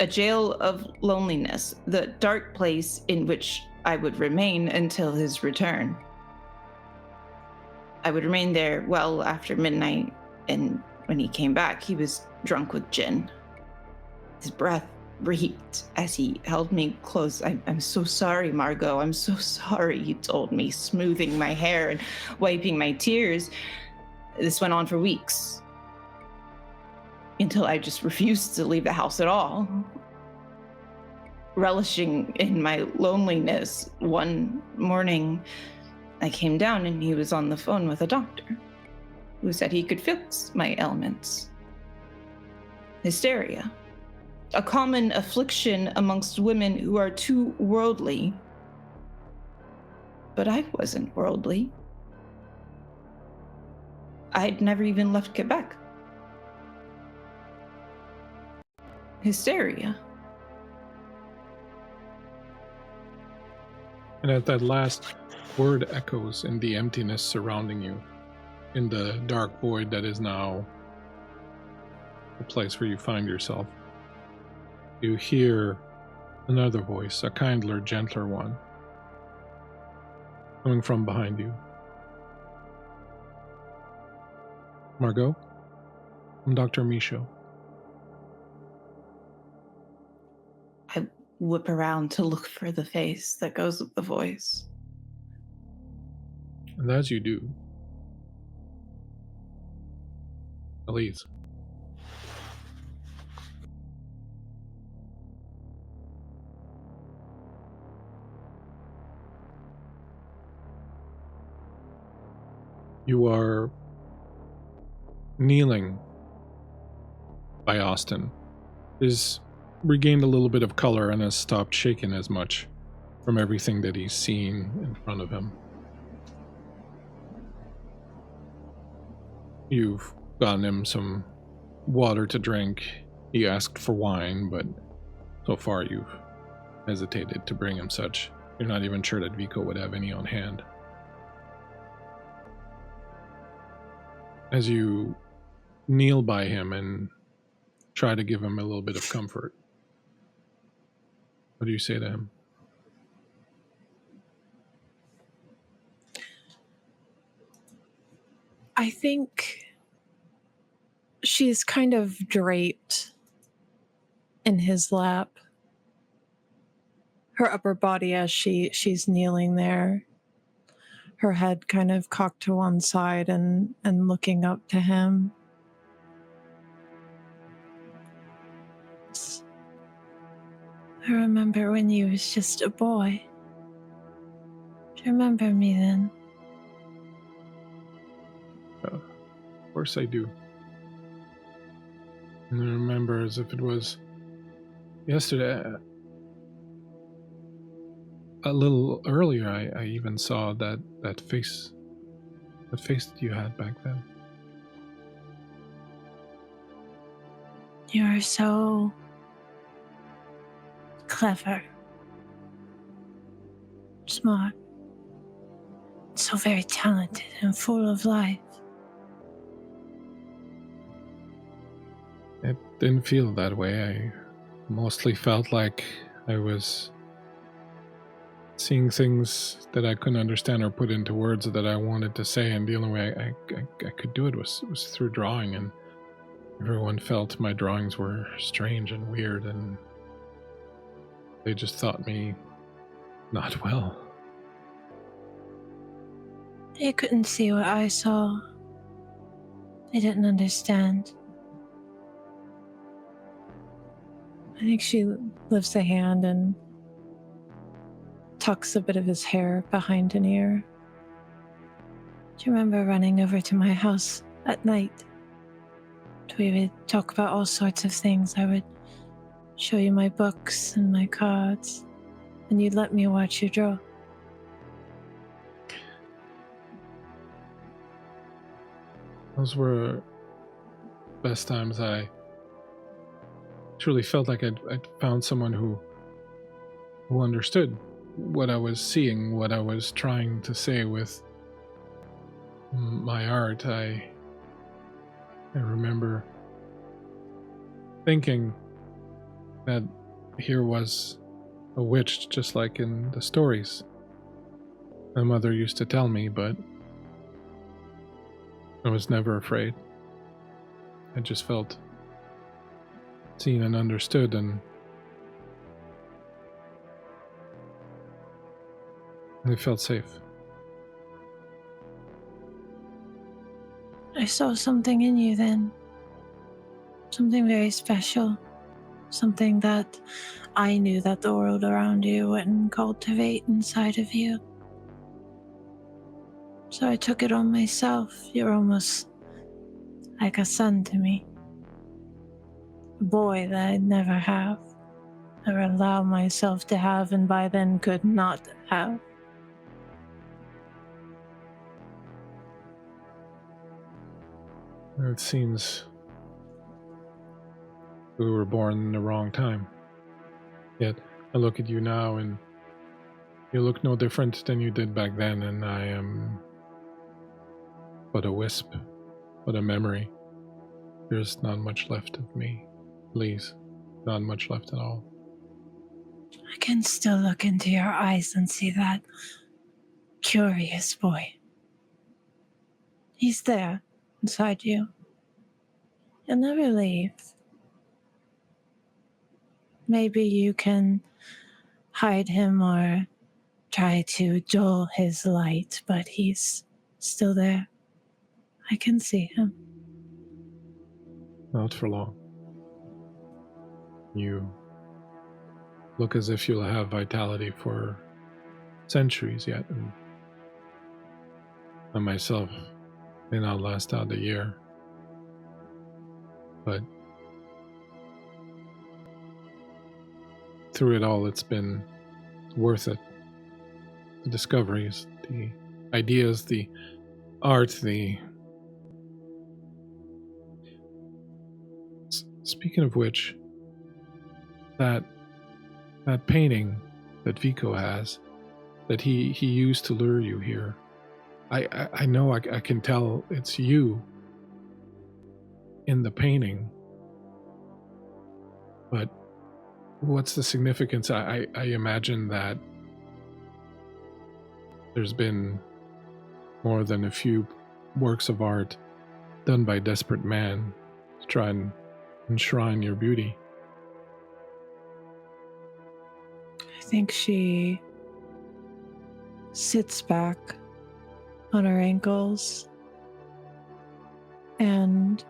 A jail of loneliness, the dark place in which I would remain until his return. I would remain there well after midnight, and when he came back, he was drunk with gin. His breath reeked as he held me close. I'm so sorry, Margot. I'm so sorry, he told me, smoothing my hair and wiping my tears. This went on for weeks, until I just refused to leave the house at all. Relishing in my loneliness, one morning I came down and he was on the phone with a doctor who said he could fix my ailments. Hysteria, a common affliction amongst women who are too worldly. But I wasn't worldly. I'd never even left Quebec. Hysteria. And as that last word echoes in the emptiness surrounding you, in the dark void that is now the place where you find yourself, you hear another voice, a kindler, gentler one, coming from behind you. Margot, I'm Dr. Michaud. I whip around to look for the face that goes with the voice. And as you do, Elise. You are kneeling by Austin. He's regained a little bit of color and has stopped shaking as much from everything that he's seen in front of him. You've gotten him some water to drink. He asked for wine, but so far you've hesitated to bring him such. You're not even sure that Vico would have any on hand. As you kneel by him and try to give him a little bit of comfort, what do you say to him? I think she's kind of draped in his lap. Her upper body as she's kneeling there. Her head kind of cocked to one side and looking up to him. I remember when you was just a boy. Do you remember me then? Of course I do. And I remember as if it was yesterday. A little earlier, I even saw that face that you had back then. You are so clever, smart, so very talented and full of life. It didn't feel that way. I mostly felt like I was seeing things that I couldn't understand or put into words that I wanted to say, and the only way I could do it was through drawing, and everyone felt my drawings were strange and weird, and they just thought me not well. They couldn't see what I saw. They didn't understand. I think she lifts a hand and tucks a bit of his hair behind an ear. Do you remember running over to my house at night? We would talk about all sorts of things. I would show you my books and my cards, and you'd let me watch you draw. Those were best times. I truly felt like I'd found someone who understood what I was seeing, what I was trying to say with my art. I remember thinking that here was a witch, just like in the stories my mother used to tell me, but I was never afraid. I just felt seen and understood, and I felt safe. I saw something in you then. Something very special. Something that I knew that the world around you wouldn't cultivate inside of you. So I took it on myself. You're almost like a son to me. A boy that I'd never have. Never allow myself to have, and by then could not have. It seems we were born in the wrong time. Yet I look at you now and you look no different than you did back then, and I am but a wisp, but a memory. There's not much left of me, Elise. Not much left at all. I can still look into your eyes and see that curious boy. He's there inside you. He'll never leave. Maybe you can hide him or try to dull his light, but he's still there. I can see him. Not for long. You look as if you'll have vitality for centuries yet, and I myself may not last out a year. But through it all, it's been worth it. The discoveries, the ideas, the art, the speaking of which, that painting that Vico has, that he used to lure you here, I know I can tell it's you in the painting, but what's the significance? I imagine that there's been more than a few works of art done by desperate man to try and enshrine your beauty. I think she sits back on her ankles, and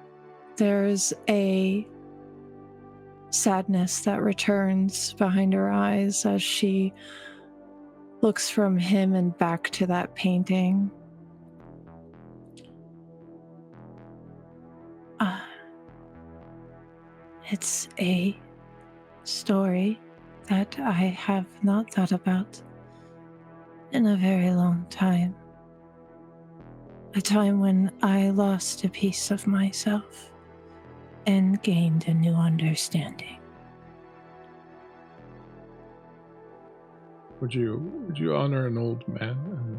there's a sadness that returns behind her eyes as she looks from him and back to that painting. It's a story that I have not thought about in a very long time. A time when I lost a piece of myself and gained a new understanding. Would you honor an old man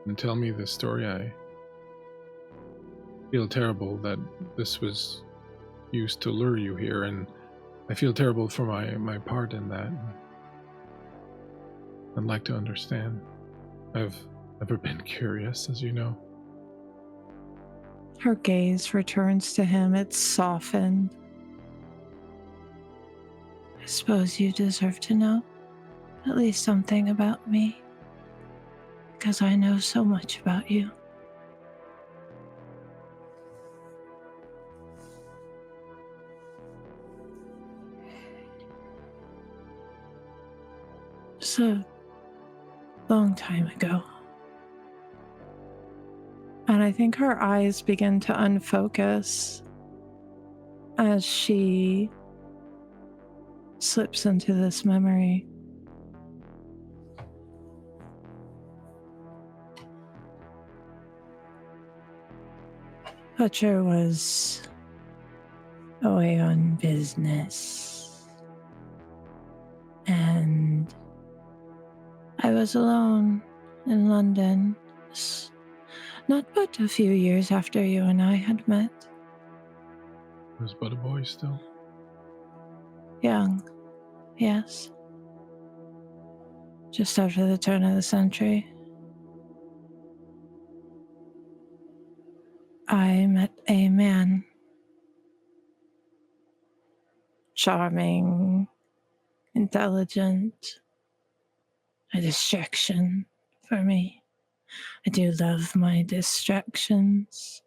and tell me this story? I feel terrible that this was used to lure you here, and I feel terrible for my part in that. I'd like to understand. I've never been curious, as you know. Her gaze returns to him. It's softened. I suppose you deserve to know at least something about me, because I know so much about you. It's a long time ago. And I think her eyes begin to unfocus as she slips into this memory. Butcher was away on business, and I was alone in London, not but a few years after you and I had met. I was but a boy still. Young, yes. Just after the turn of the century. I met a man. Charming, intelligent, a distraction for me. I do love my distractions.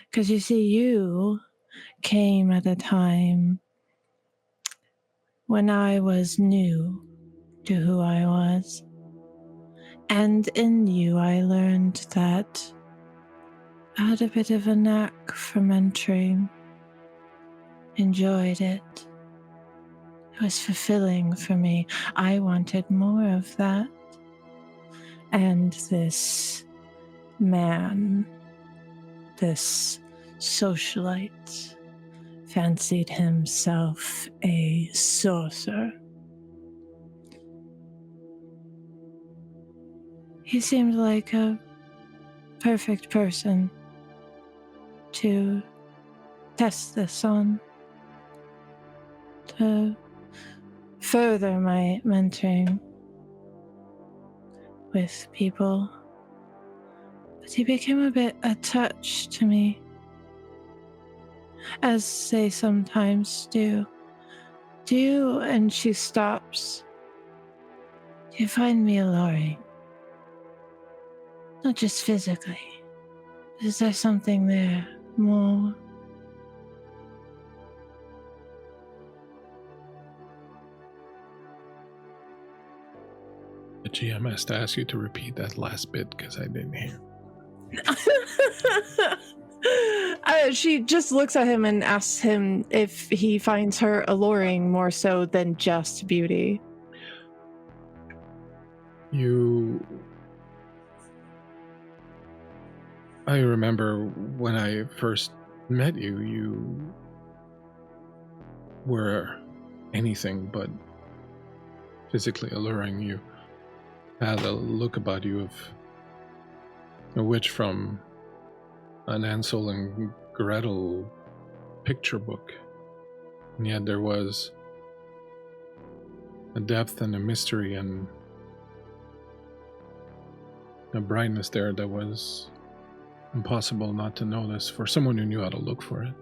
Because you see, you came at a time when I was new to who I was. And in you, I learned that I had a bit of a knack for mentoring. Enjoyed it. It was fulfilling for me. I wanted more of that. And this man, this socialite, fancied himself a sorcerer. He seemed like a perfect person to test this on, to further my mentoring with people. But he became a bit attached to me, as they sometimes do. Do you, and she stops, do you find me alluring? Not just physically. Is there something there more? The GM has to ask you to repeat that last bit because I didn't hear. She just looks at him and asks him if he finds her alluring more so than just beauty. I remember when I first met you, were anything but physically alluring. You had a look about you of a witch from an Hansel and Gretel picture book, and yet there was a depth and a mystery and a brightness there that was impossible not to notice for someone who knew how to look for it.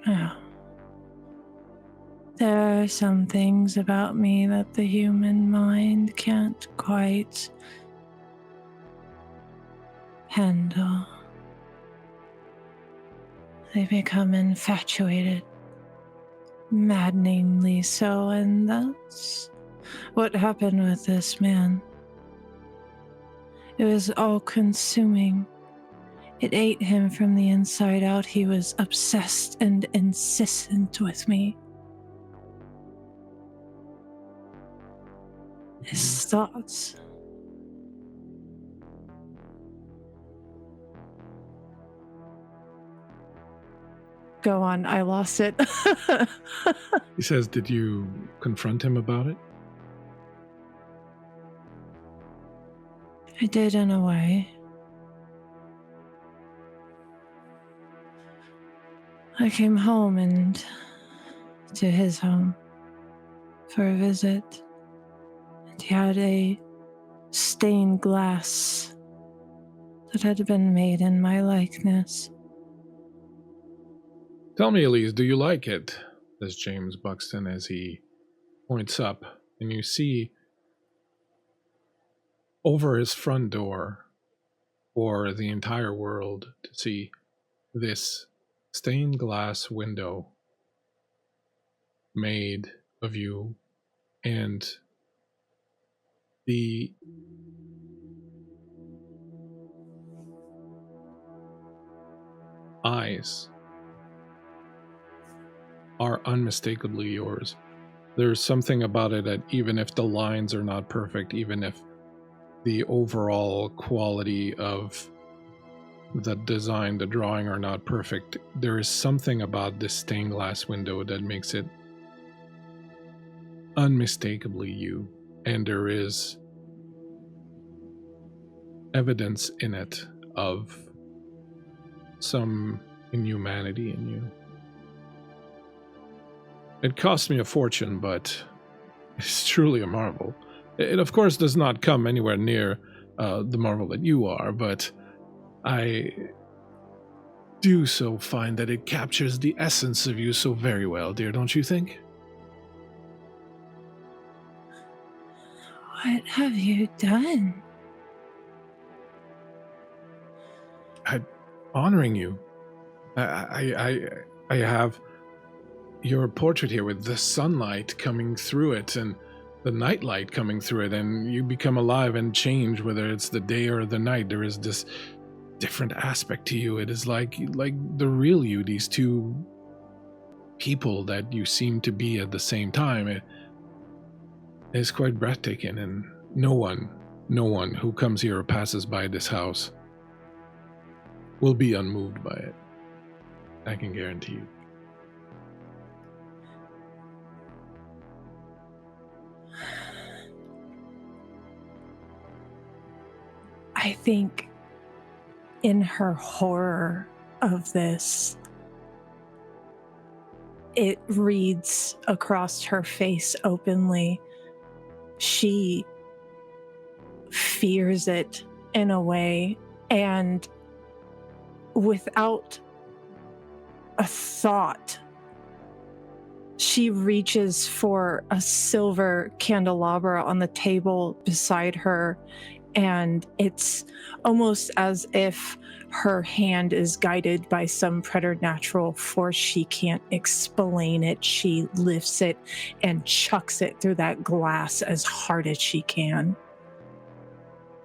Oh. There are some things about me that the human mind can't quite handle. They become infatuated, maddeningly so, and that's what happened with this man. It was all-consuming. It ate him from the inside out. He was obsessed and insistent with me. His thoughts. Go on, I lost it. He says, did you confront him about it? I did in a way. I came home and to his home for a visit. And he had a stained glass that had been made in my likeness. Tell me, Elise, do you like it? Says James Buxton as he points up, and you see over his front door, for the entire world to see, this stained glass window made of you, and the eyes are unmistakably yours. There's something about it that even if the lines are not perfect, even if the overall quality of the design, the drawing are not perfect, there is something about this stained glass window that makes it unmistakably you, and there is evidence in it of some inhumanity in you. It cost me a fortune, but it's truly a marvel. It of course does not come anywhere near the marvel that you are, but I do so find that it captures the essence of you so very well, dear, don't you think? What have you done? I'm honoring you. I have your portrait here with the sunlight coming through it and the nightlight coming through it, and you become alive and change whether it's the day or the night. There is this different aspect to you. It is like the real you, these two people that you seem to be at the same time. It is quite breathtaking, and no one who comes here or passes by this house will be unmoved by it. I can guarantee you. I think in her horror of this, it reads across her face openly. She fears it in a way, and without a thought, she reaches for a silver candelabra on the table beside her, and it's almost as if her hand is guided by some preternatural force. She can't explain it. She lifts it and chucks it through that glass as hard as she can.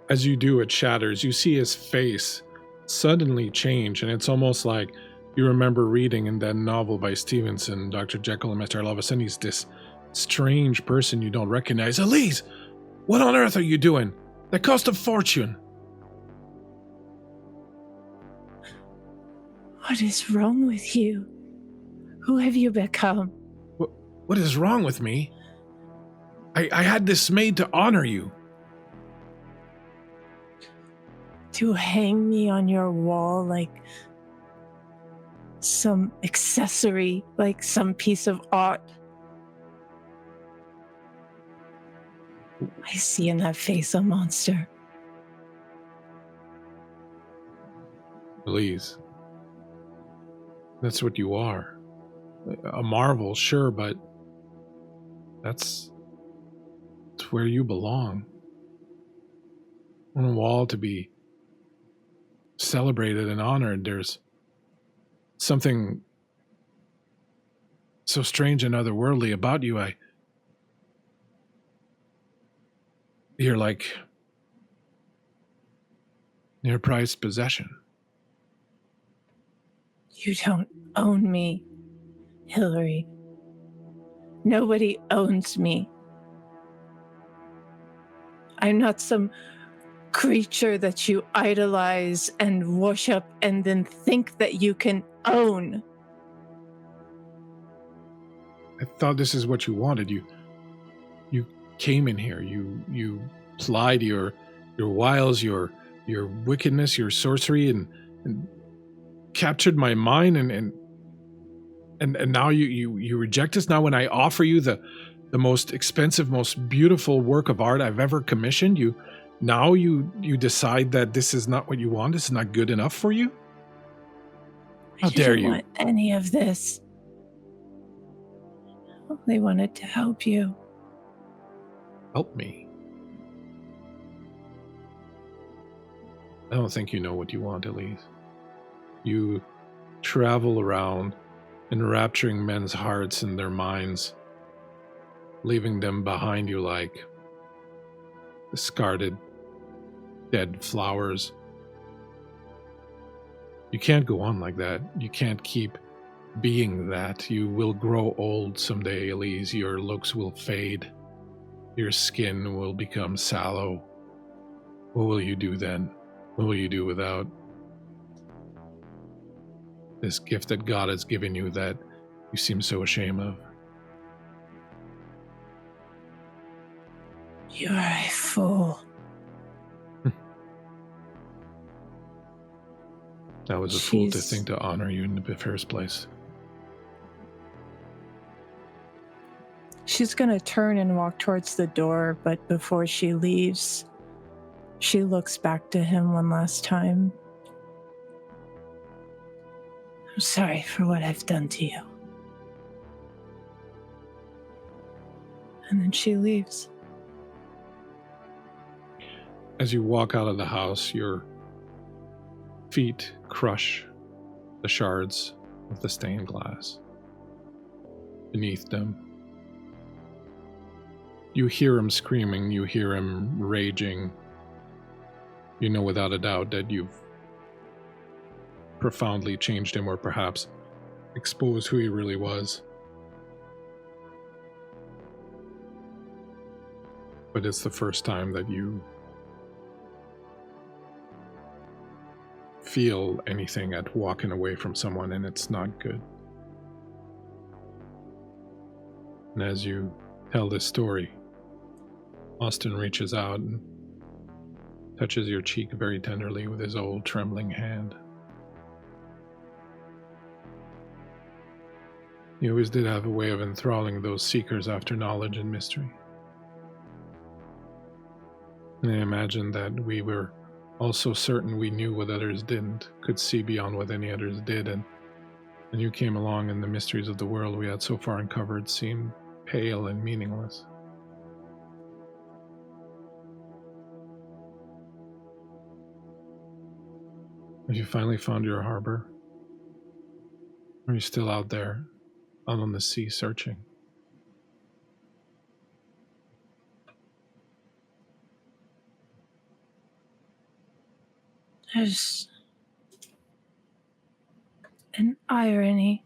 As you do, it shatters. You see his face suddenly change, and it's almost like you remember reading in that novel by Stevenson, Dr. Jekyll and Mr. Hyde. All of a sudden, he's this strange person you don't recognize. Elise, what on earth are you doing? That cost a fortune. What is wrong with you? Who have you become? What is wrong with me? I had this made to honor you. To hang me on your wall like some accessory, like some piece of art. I see in that face a monster. Elise, that's what you are. A marvel, sure, but that's where you belong. On a wall to be celebrated and honored, there's something so strange and otherworldly about you. You're like your prized possession. You don't own me, Hillary. Nobody owns me. I'm not some creature that you idolize and worship and then think that you can own. I thought this is what you wanted. You came in here. You plied your wiles, your wickedness, your sorcery, and captured my mind, and now you reject us. Now when I offer you the most expensive, most beautiful work of art I've ever commissioned, you decide that this is not what you want. This is not good enough for you. How dare you? I didn't want any of this. I only wanted to help you. Help me? I don't think you know what you want, Elise. You travel around enrapturing men's hearts and their minds, leaving them behind you like discarded, dead flowers. You can't go on like that. You can't keep being that. You will grow old someday, Elise. Your looks will fade. Your skin will become sallow. What will you do then? What will you do without this gift that God has given you that you seem so ashamed of? You're a fool. I was a fool to think to honor you in the first place. She's gonna turn and walk towards the door, but before she leaves, she looks back to him one last time. I'm sorry for what I've done to you. And then she leaves. As you walk out of the house, your feet crush the shards of the stained glass. Beneath them, you hear him screaming, you hear him raging. You know without a doubt that you've profoundly changed him, or perhaps exposed who he really was. But it's the first time that you feel anything at walking away from someone, and it's not good. And as you tell this story, Austin reaches out and touches your cheek very tenderly with his old trembling hand. He always did have a way of enthralling those seekers after knowledge and mystery. And I imagine that we were also certain we knew what others didn't, could see beyond what any others did, and when you came along and the mysteries of the world we had so far uncovered seemed pale and meaningless. Have you finally found your harbor? Or are you still out there, out on the sea searching? There's an irony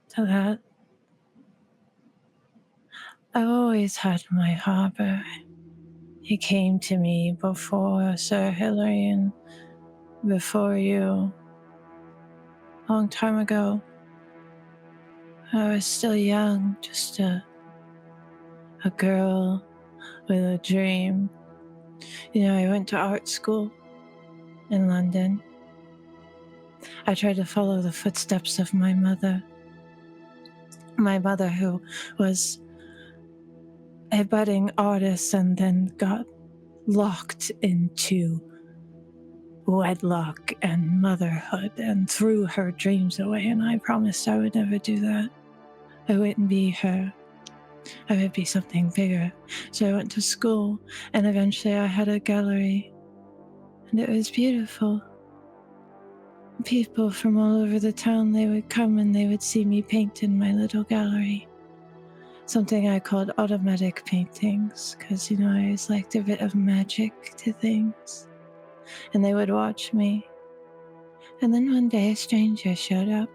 to that. I've always had my harbor. He came to me before Sir Hilary and before you. long time ago. I was still young, just a girl with a dream. I went to art school in London. I tried to follow the footsteps of my mother. My mother, who was a budding artist and then got locked into wedlock and motherhood and threw her dreams away, and I promised I would never do that. I wouldn't be her. I would be something bigger. So I went to school, and eventually I had a gallery, and it was beautiful. People from all over the town, they would come and they would see me paint in my little gallery. Something I called automatic paintings, because, I always liked a bit of magic to things. And they would watch me. And then one day a stranger showed up.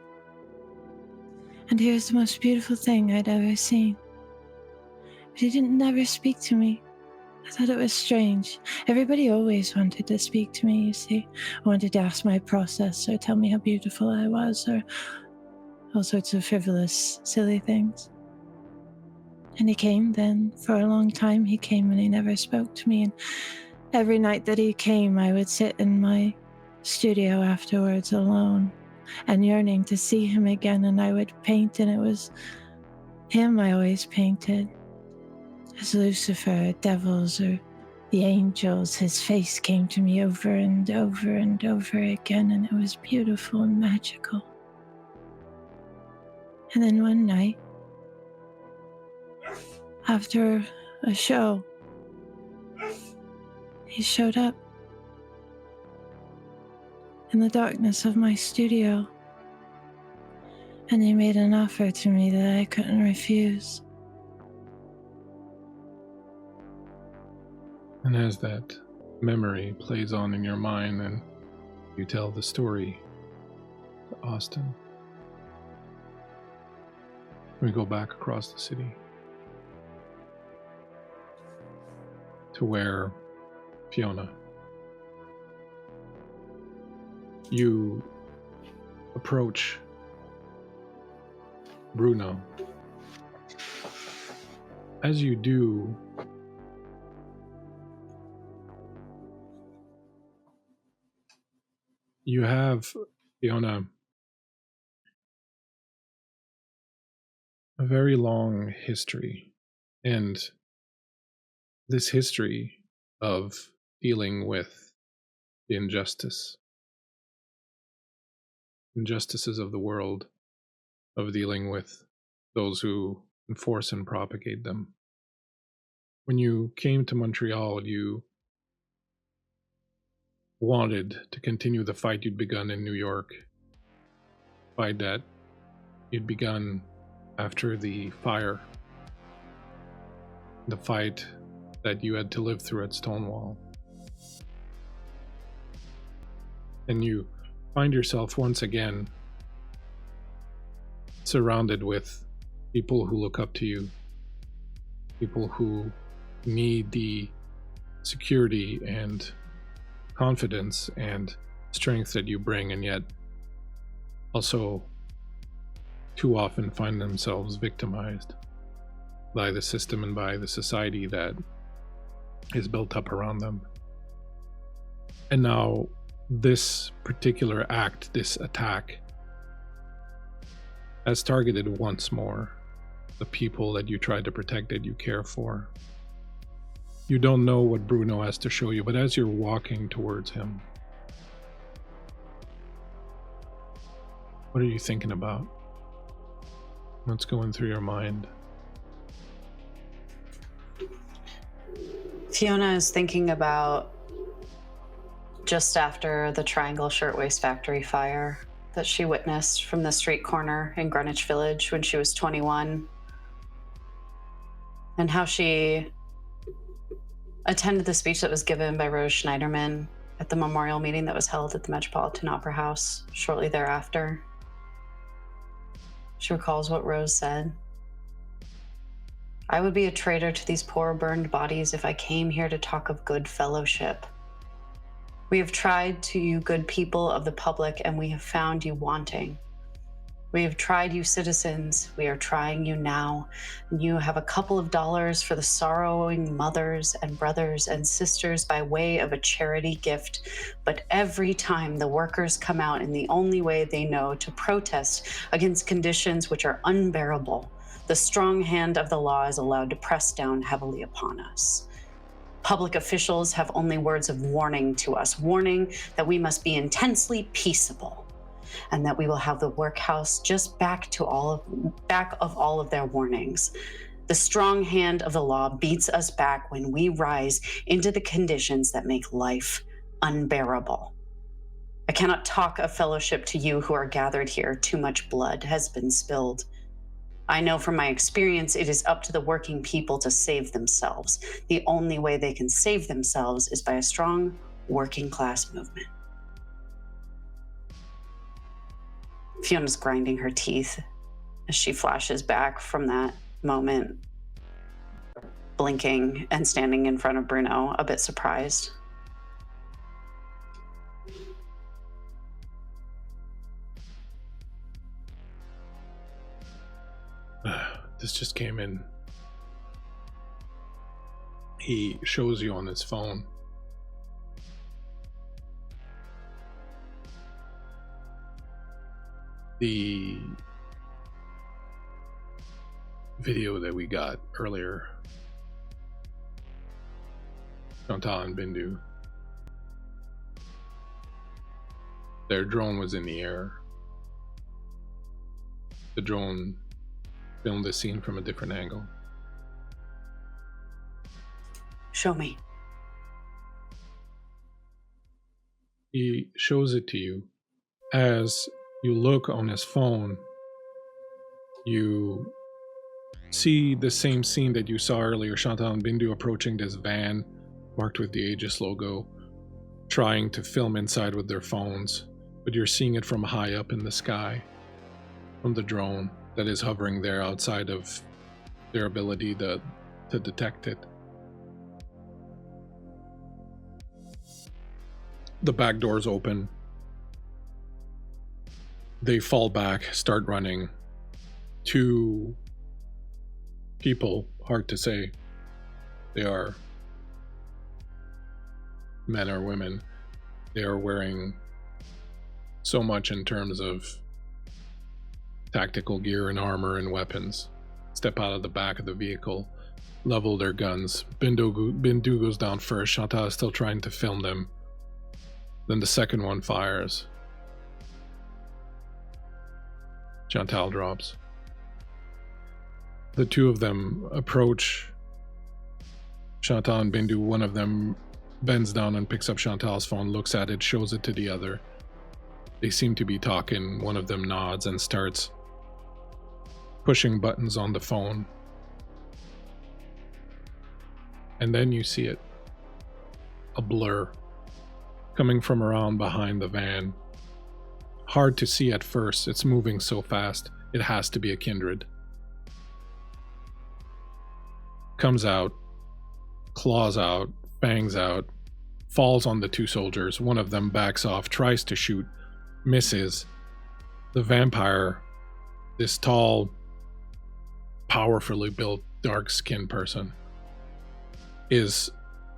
And he was the most beautiful thing I'd ever seen. But he didn't never speak to me. I thought it was strange. Everybody always wanted to speak to me, you see. Wanted to ask my process or tell me how beautiful I was or all sorts of frivolous, silly things. And he came then. For a long time he came and he never spoke to me. And every night that he came, I would sit in my studio afterwards alone and yearning to see him again. And I would paint, and it was him I always painted. As Lucifer, devils, or the angels, his face came to me over and over and over again, and it was beautiful and magical. And then one night, after a show, he showed up in the darkness of my studio, and he made an offer to me that I couldn't refuse. And as that memory plays on in your mind, and you tell the story to Austin, we go back across the city to where Fiona, you approach Bruno. As you do, you have, Fiona, a very long history, and this history of dealing with the injustices of the world, of dealing with those who enforce and propagate them. When you came to Montreal, you wanted to continue the fight you'd begun in New York, fight that you'd begun after the fire, the fight that you had to live through at Stonewall. And you find yourself once again surrounded with people who look up to you, people who need the security and confidence and strength that you bring, and yet also too often find themselves victimized by the system and by the society that is built up around them. And now this particular act, this attack, has targeted once more the people that you tried to protect, that you care for. You don't know what Bruno has to show you, but as you're walking towards him, what are you thinking about? What's going through your mind? Fiona is thinking about just after the Triangle Shirtwaist Factory fire that she witnessed from the street corner in Greenwich Village when she was 21, and how she attended the speech that was given by Rose Schneiderman at the memorial meeting that was held at the Metropolitan Opera House shortly thereafter. She recalls what Rose said. "I would be a traitor to these poor burned bodies if I came here to talk of good fellowship. We have tried to you good people of the public, and we have found you wanting. We have tried you citizens. We are trying you now. You have a couple of dollars for the sorrowing mothers and brothers and sisters by way of a charity gift. But every time the workers come out in the only way they know to protest against conditions which are unbearable, the strong hand of the law is allowed to press down heavily upon us. Public officials have only words of warning to us, warning that we must be intensely peaceable, and that we will have the workhouse just back of all of their warnings. The strong hand of the law beats us back when we rise into the conditions that make life unbearable. I cannot talk of fellowship to you who are gathered here. Too much blood has been spilled. I know from my experience it is up to the working people to save themselves. The only way they can save themselves is by a strong working class movement. Fiona's grinding her teeth as she flashes back from that moment, blinking and standing in front of Bruno, a bit surprised. This just came in. He shows you on his phone. The video that we got earlier. Chantal and Bindu. Their drone was in the air. The drone filmed the scene from a different angle. Show me. He shows it to you. As you look on his phone, you see the same scene that you saw earlier. Chantal and Bindu approaching this van marked with the Aegis logo, trying to film inside with their phones, but you're seeing it from high up in the sky, from the drone that is hovering there outside of their ability to detect it. The back doors open. They fall back, start running. Two people, hard to say. They are men or women. They are wearing so much in terms of tactical gear and armor and weapons. Step out of the back of the vehicle, level their guns. Bindu goes down first. Chantal is still trying to film them. Then the second one fires. Chantal drops. The two of them approach Chantal and Bindu. One of them bends down and picks up Chantal's phone, looks at it, shows it to the other. They seem to be talking. One of them nods and starts pushing buttons on the phone. And then you see it. A blur coming from around behind the van. Hard to see at first. It's moving so fast. It has to be a kindred. Comes out, claws out, fangs out, falls on the two soldiers. One of them backs off, tries to shoot, misses. The vampire, this tall, powerfully built, dark-skinned person, is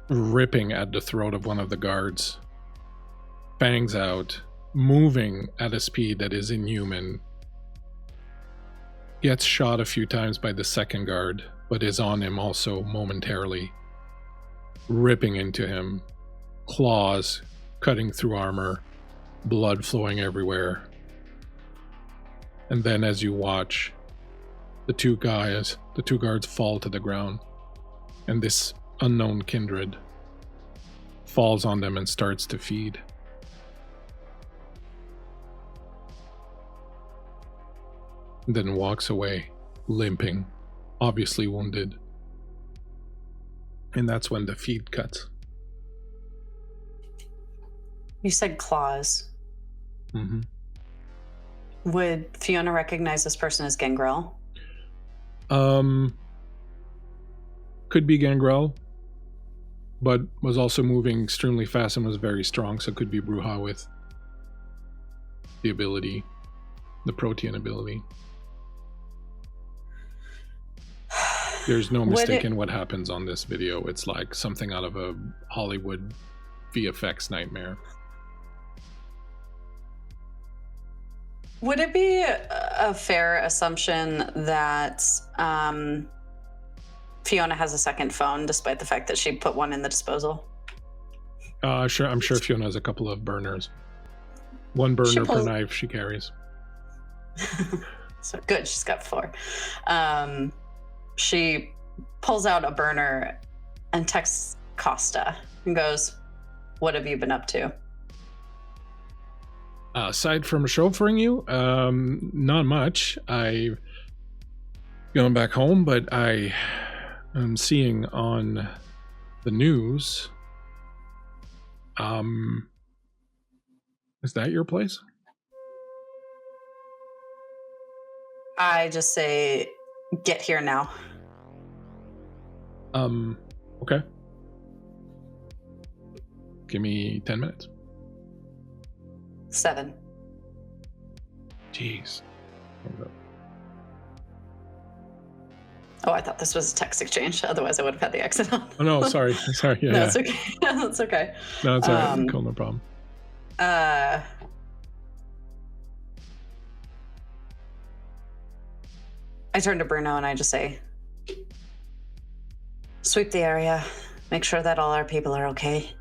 ripping at the throat of one of the guards. Fangs out, moving at a speed that is inhuman. Gets shot a few times by the second guard, but is on him also momentarily. Ripping into him. Claws cutting through armor. Blood flowing everywhere. And then as you watch, the two guards fall to the ground. And this unknown kindred falls on them and starts to feed. Then walks away, limping, obviously wounded. And that's when the feed cuts. You said claws. Mm-hmm. Would Fiona recognize this person as Gangrel? Could be Gangrel, but was also moving extremely fast and was very strong, so it could be Bruja with the ability, the protean ability. There's no mistaking what happens on this video. It's like something out of a Hollywood VFX nightmare. Would it be a fair assumption that Fiona has a second phone, despite the fact that she put one in the disposal? Sure. I'm sure Fiona has a couple of burners. One burner per knife she carries. So good, she's got 4. She pulls out a burner and texts Costa and goes, "What have you been up to?" Aside from chauffeuring you, not much. I've gone back home, but I am seeing on the news. Is that your place? I just say, "Get here now." Okay. Give me 10 minutes. 7. Jeez. Oh, I thought this was a text exchange. Otherwise, I would have had the exit on. Oh no, sorry. Sorry. Yeah, No, it's okay. That's okay. No, it's all right. Cool, no problem. I turn to Bruno and I just say, "Sweep the area. Make sure that all our people are okay.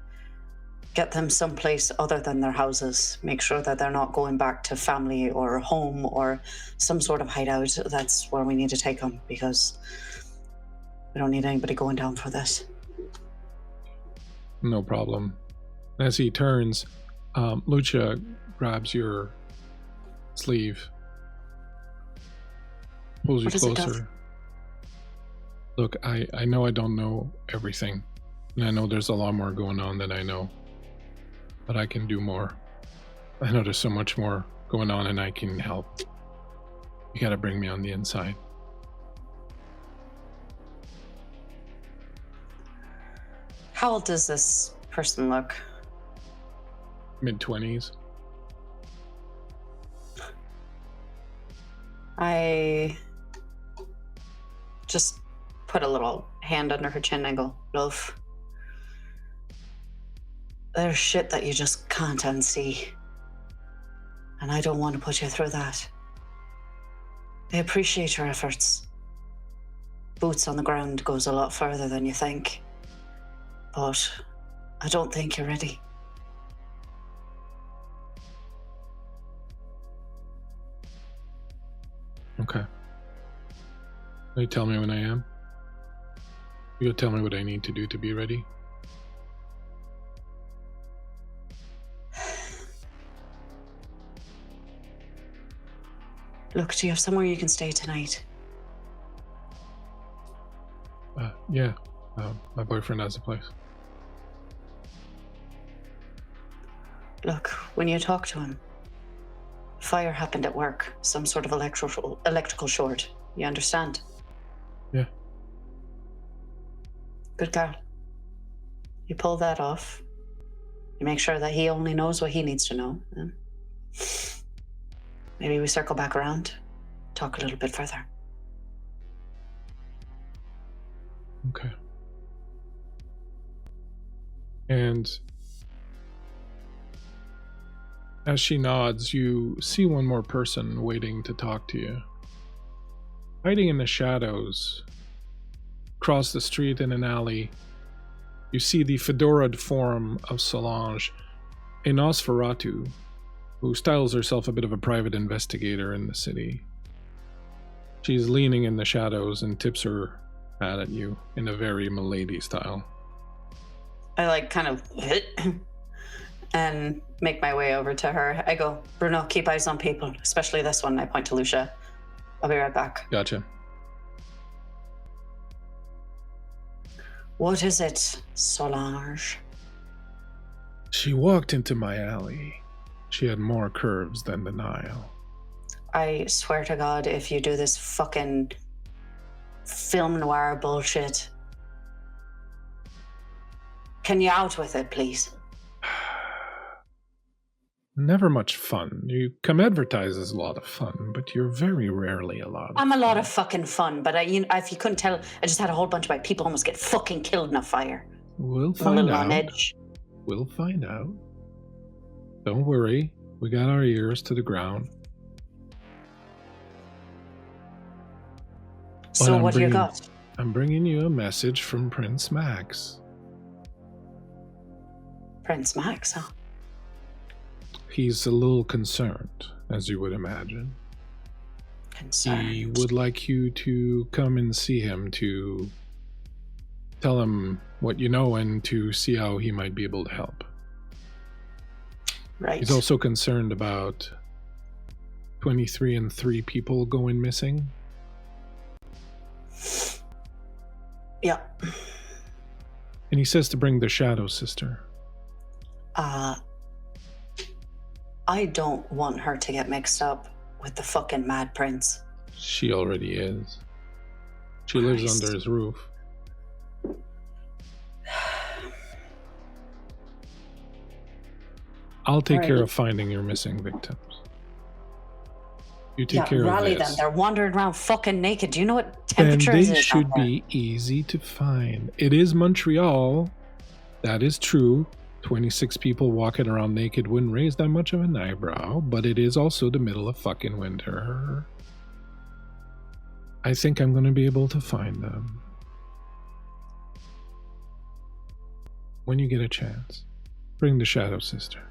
Get them someplace other than their houses. Make sure that they're not going back to family or home or some sort of hideout. That's where we need to take them, because we don't need anybody going down for this." No problem. As he turns, Lucia grabs your sleeve, pulls you What does it do? closer. Look, I know I don't know everything, and I know there's a lot more going on than I know, but I can do more. I know there's so much more going on, and I can help. You gotta bring me on the inside. How old does this person look? Mid-20s. I just put a little hand under her chin and go, "Love, there's shit that you just can't unsee. And I don't want to put you through that. I appreciate your efforts. Boots on the ground goes a lot further than you think. But I don't think you're ready." Okay. You tell me when I am. You'll tell me what I need to do to be ready. Look, do you have somewhere you can stay tonight? Yeah. My boyfriend has a place. Look, when you talk to him, fire happened at work, some sort of electrical short. You understand? Yeah. Good girl. You pull that off. You make sure that he only knows what he needs to know. And maybe we circle back around, talk a little bit further. Okay. And as she nods, you see one more person waiting to talk to you. Hiding in the shadows, across the street in an alley, you see the fedoraed form of Solange, a Nosferatu, who styles herself a bit of a private investigator in the city. She's leaning in the shadows and tips her hat at you in a very milady style. I kind of and make my way over to her. I go, "Bruno, keep eyes on people, especially this one." I point to Lucia. I'll be right back. Gotcha. What is it, Solange? She walked into my alley. She had more curves than the Nile. I swear to God, if you do this fucking film noir bullshit, Can you out with it, please? Never much fun. You come advertised as a lot of fun, but you're very rarely a lot of I'm a fun. lot of fucking fun, but if you couldn't tell, I just had a whole bunch of my people almost get fucking killed in a fire. We'll I'm a find little out. on edge. We'll find out. Don't worry. We got our ears to the ground. So what do you got? I'm bringing you a message from Prince Max. Prince Max, huh? He's a little concerned, as you would imagine. Concerned. He would like you to come and see him to tell him what you know and to see how he might be able to help. Right. He's also concerned about 23 and 3 people going missing. Yeah. And he says to bring the Shadow Sister. I don't want her to get mixed up with the fucking Mad Prince. She already is. She lives Christ. under his roof. I'll take care Right. of finding your missing victims. You take care of rally this. them. They're wandering around fucking naked. Do you know what And temperature they is out should there? be easy to find. It is Montreal. That is true. 26 people walking around naked wouldn't raise that much of an eyebrow, but it is also the middle of fucking winter. I think I'm going to be able to find them. When you get a chance, bring the Shadow Sister.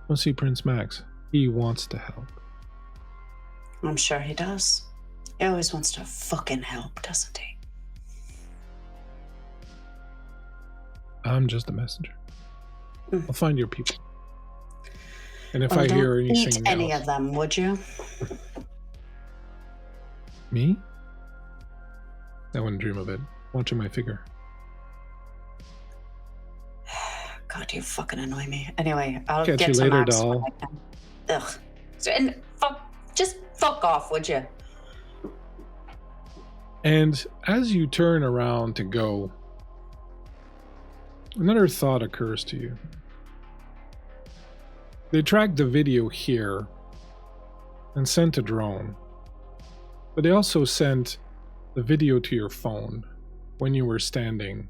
Go see Prince Max. He wants to help. I'm sure he does. He always wants to fucking help, doesn't he? I'm just a messenger. Mm. I'll find your people. And if Well, I don't hear eat anything any else, of them, would you? me? I wouldn't dream of it. Watching my figure. God, you fucking annoy me. Anyway, I'll Catch get you to later, Max doll. when I can. Ugh. And just fuck off, would you? And as you turn around to go, another thought occurs to you. They tracked the video here and sent a drone, but they also sent the video to your phone when you were standing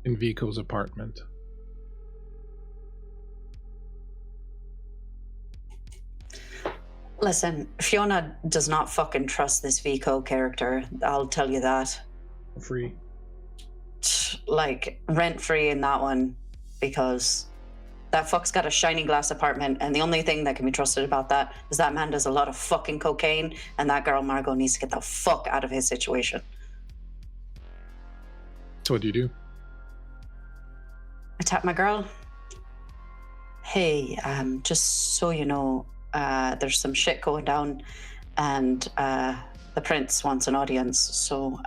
in Vico's apartment. Listen, Fiona does not fucking trust this Vico character. I'll tell you that. Free. Like, rent-free in that one, because that fuck's got a shiny glass apartment, and the only thing that can be trusted about that is that man does a lot of fucking cocaine, and that girl Margot needs to get the fuck out of his situation. So what do you do? I tap my girl. Hey, just so you know, there's some shit going down, and the prince wants an audience, so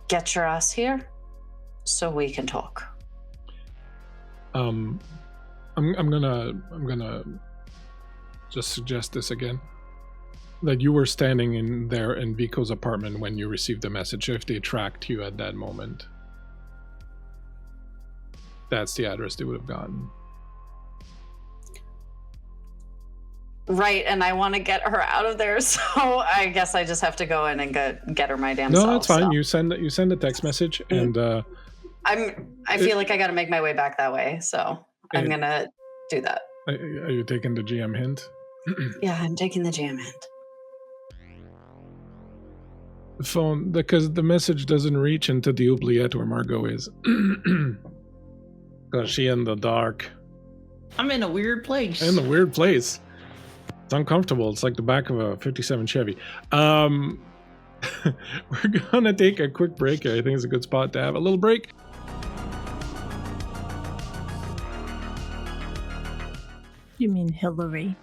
get your ass here so we can talk. I'm gonna just suggest this again. That you were standing in there in Vico's apartment when you received the message. If they tracked you at that moment, that's the address they would have gotten. Right, and I want to get her out of there, so I guess I just have to go in and get her my damn self. No, that's fine. So. You send a text message, and I feel like I got to make my way back that way, so I'm gonna do that. Are you taking the GM hint? Yeah, I'm taking the GM hint. The phone, because the message doesn't reach into the oubliette where Margot is. Because she in the dark. I'm in a weird place. In the weird place. It's uncomfortable. It's like the back of a 57 Chevy. We're gonna take a quick break. I think it's a good spot to have a little break. You mean Hillary?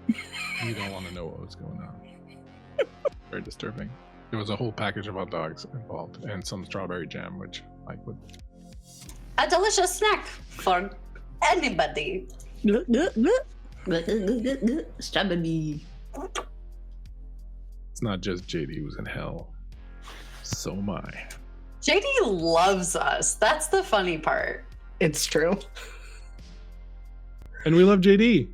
You don't want to know what was going on. Very disturbing. There was a whole package of hot dogs involved and some strawberry jam, which Mike would. A delicious snack for anybody. Strawberry. It's not just JD who's in hell. So am I. JD loves us. That's the funny part. It's true. And we love JD.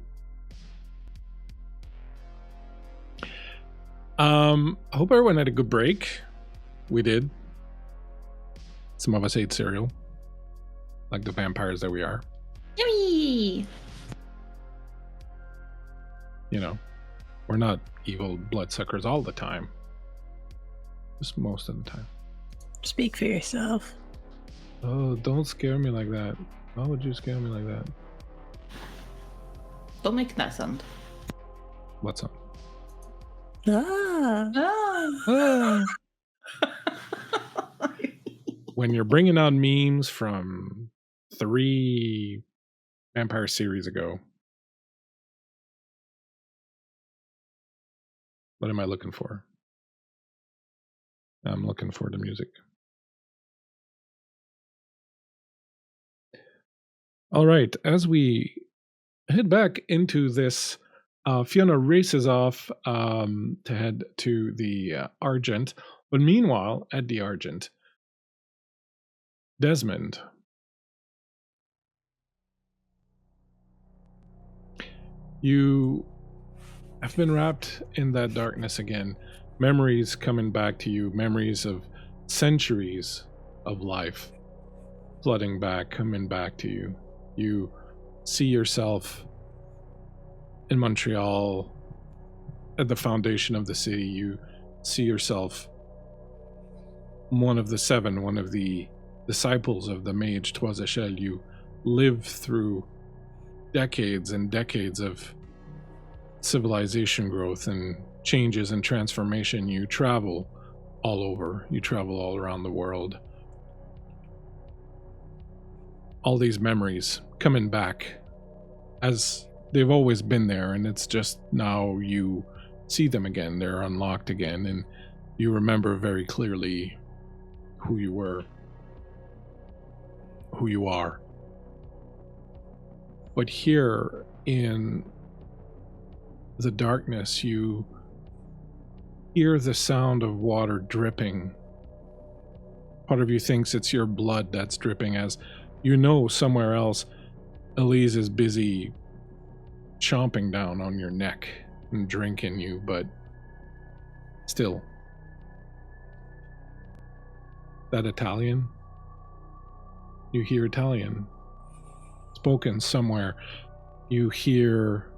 I hope everyone had a good break. We did. Some of us ate cereal, like the vampires that we are. Yummy! You know, we're not evil bloodsuckers all the time. Just most of the time. Speak for yourself. Oh, don't scare me like that. Why would you scare me like that? Don't make that sound. What's up? Ah. Ah. When you're bringing out memes from 3 vampire series ago, what am I looking for? I'm looking for the music. All right, as we head back into this, Fiona races off to head to the Argent. But meanwhile, at the Argent, Desmond. You have been wrapped in that darkness again. Memories coming back to you, memories of centuries of life flooding back, coming back to you. You see yourself in Montreal at the foundation of the city. You see yourself one of the 7, one of the disciples of the mage Trois Echelles. You live through decades and decades of civilization growth and changes and transformation. You travel all over. You travel all around the world. All these memories coming back as they've always been there, and it's just now you see them again. They're unlocked again, and you remember very clearly who you were, who you are. But here in the darkness, you hear the sound of water dripping. Part of you thinks it's your blood that's dripping, as you know somewhere else Elise is busy chomping down on your neck and drinking you, but still. That Italian? You hear Italian spoken somewhere. You hear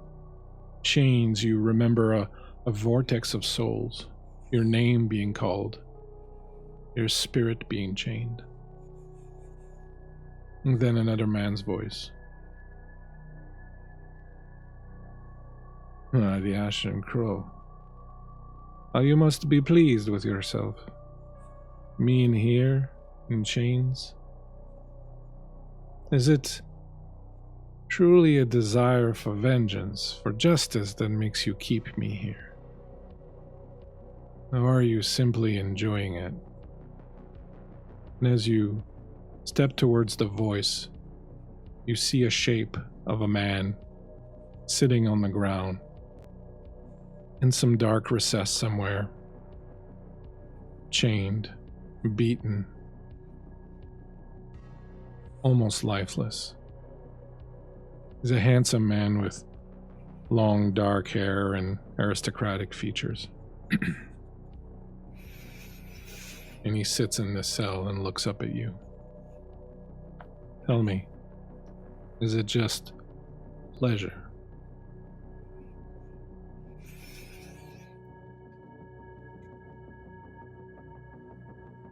chains. You remember a vortex of souls, your name being called, your spirit being chained. And then another man's voice. Ah, the Ashen Crow. Oh, you must be pleased with yourself. Me in here, in chains. Is it truly a desire for vengeance, for justice, that makes you keep me here? Or are you simply enjoying it? And as you step towards the voice, you see a shape of a man sitting on the ground in some dark recess somewhere, chained, beaten, almost lifeless. He's a handsome man with long dark hair and aristocratic features. And he sits in this cell and looks up at you. Tell me, is it just pleasure?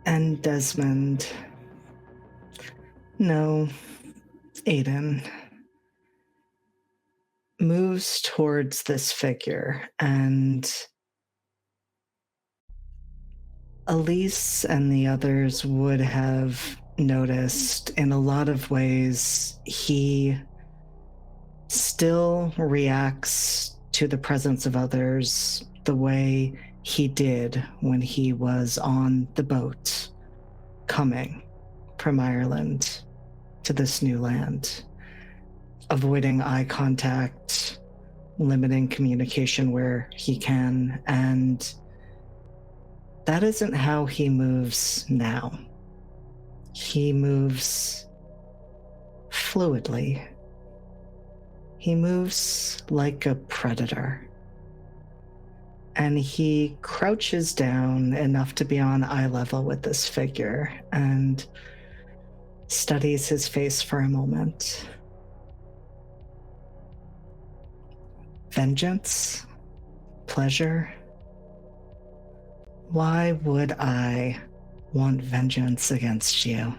And Desmond. No, Aiden moves towards this figure, and Elise and the others would have noticed in a lot of ways he still reacts to the presence of others the way he did when he was on the boat coming from Ireland to this new land, avoiding eye contact, limiting communication where he can, and that isn't how he moves now. He moves fluidly. He moves like a predator. And he crouches down enough to be on eye level with this figure and studies his face for a moment. Vengeance? Pleasure? Why would I want vengeance against you?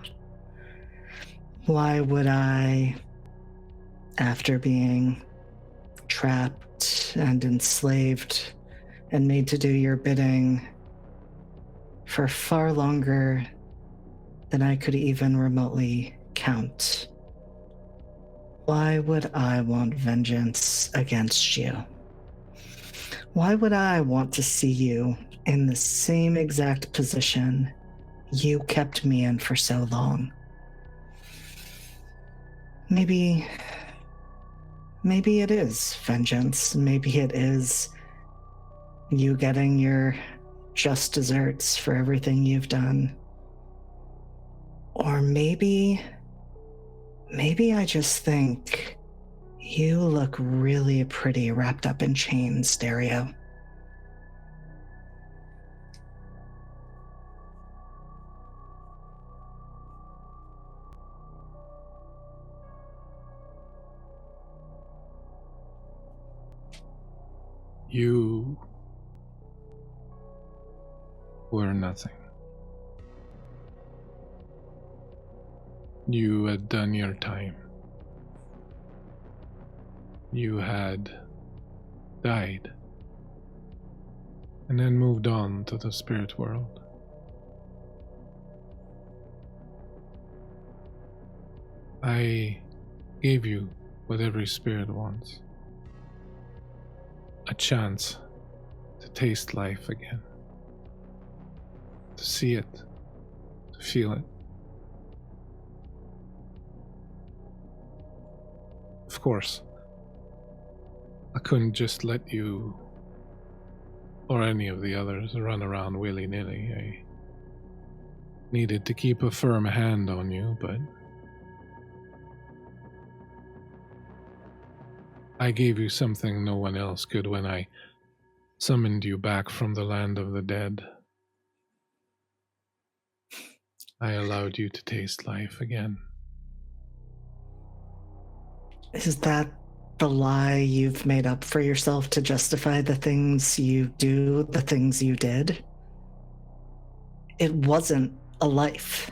Why would I, after being trapped and enslaved and made to do your bidding for far longer than I could even remotely count, why would I want vengeance against you? Why would I want to see you in the same exact position you kept me in for so long? Maybe it is vengeance. Maybe it is you getting your just desserts for everything you've done. Or maybe I just think you look really pretty wrapped up in chains, Dario. You were nothing. You had done your time. You had died and then moved on to the spirit world. I gave you what every spirit wants. A chance to taste life again. To see it. To feel it. Of course, I couldn't just let you or any of the others run around willy-nilly. I needed to keep a firm hand on you, but I gave you something no one else could when I summoned you back from the land of the dead. I allowed you to taste life again. Is that the lie you've made up for yourself to justify the things you do, the things you did? It wasn't a life.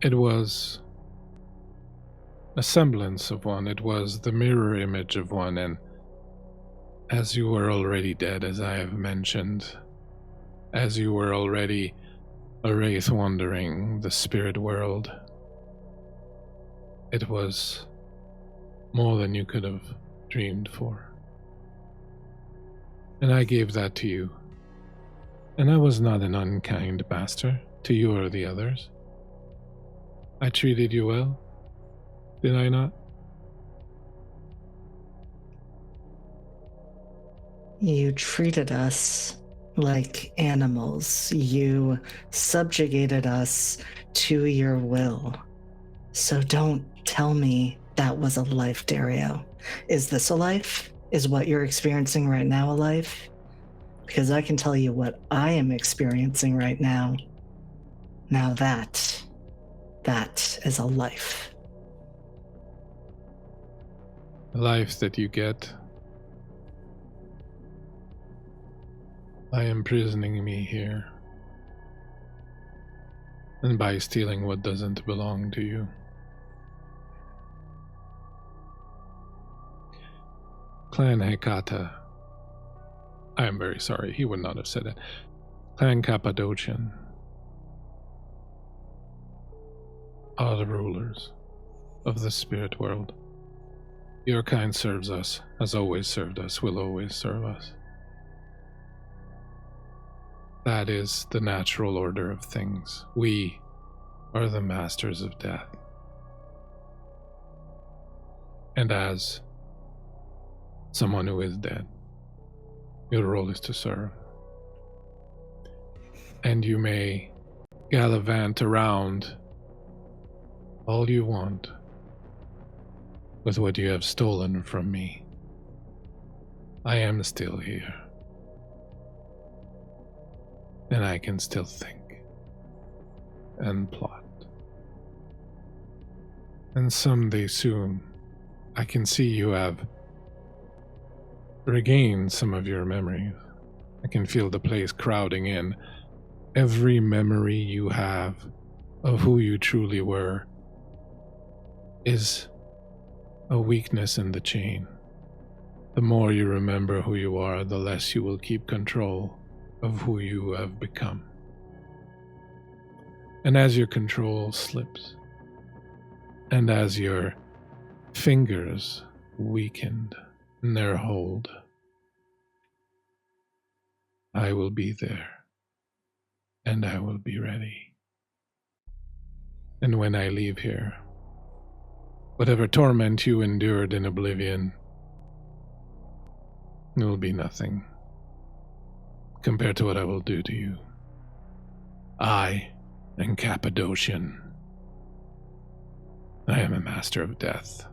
It was a semblance of one. It was the mirror image of one, and as you were already dead, as I have mentioned, as you were already a wraith wandering the spirit world, it was more than you could have dreamed for. And I gave that to you. And I was not an unkind bastard to you or the others. I treated you well, did I not? You treated us like animals. You subjugated us to your will. So don't tell me that was a life, Dario. Is this a life? Is what you're experiencing right now a life? Because I can tell you what I am experiencing right now. Now that is a life. The life that you get by imprisoning me here, and by stealing what doesn't belong to you. Clan Hecata, I am very sorry, he would not have said it. Clan Cappadocian are the rulers of the spirit world. Your kind serves us, has always served us, will always serve us. That is the natural order of things. We are the masters of death. And as someone who is dead, your role is to serve. And you may gallivant around all you want with what you have stolen from me. I am still here. And I can still think and plot. And someday soon, I can see you have regained some of your memories. I can feel the place crowding in. Every memory you have of who you truly were is a weakness in the chain. The more you remember who you are, the less you will keep control of who you have become. And as your control slips, and as your fingers weakened in their hold, I will be there, and I will be ready. And when I leave here, whatever torment you endured in oblivion will be nothing compared to what I will do to you. I am Cappadocian. I am a master of death.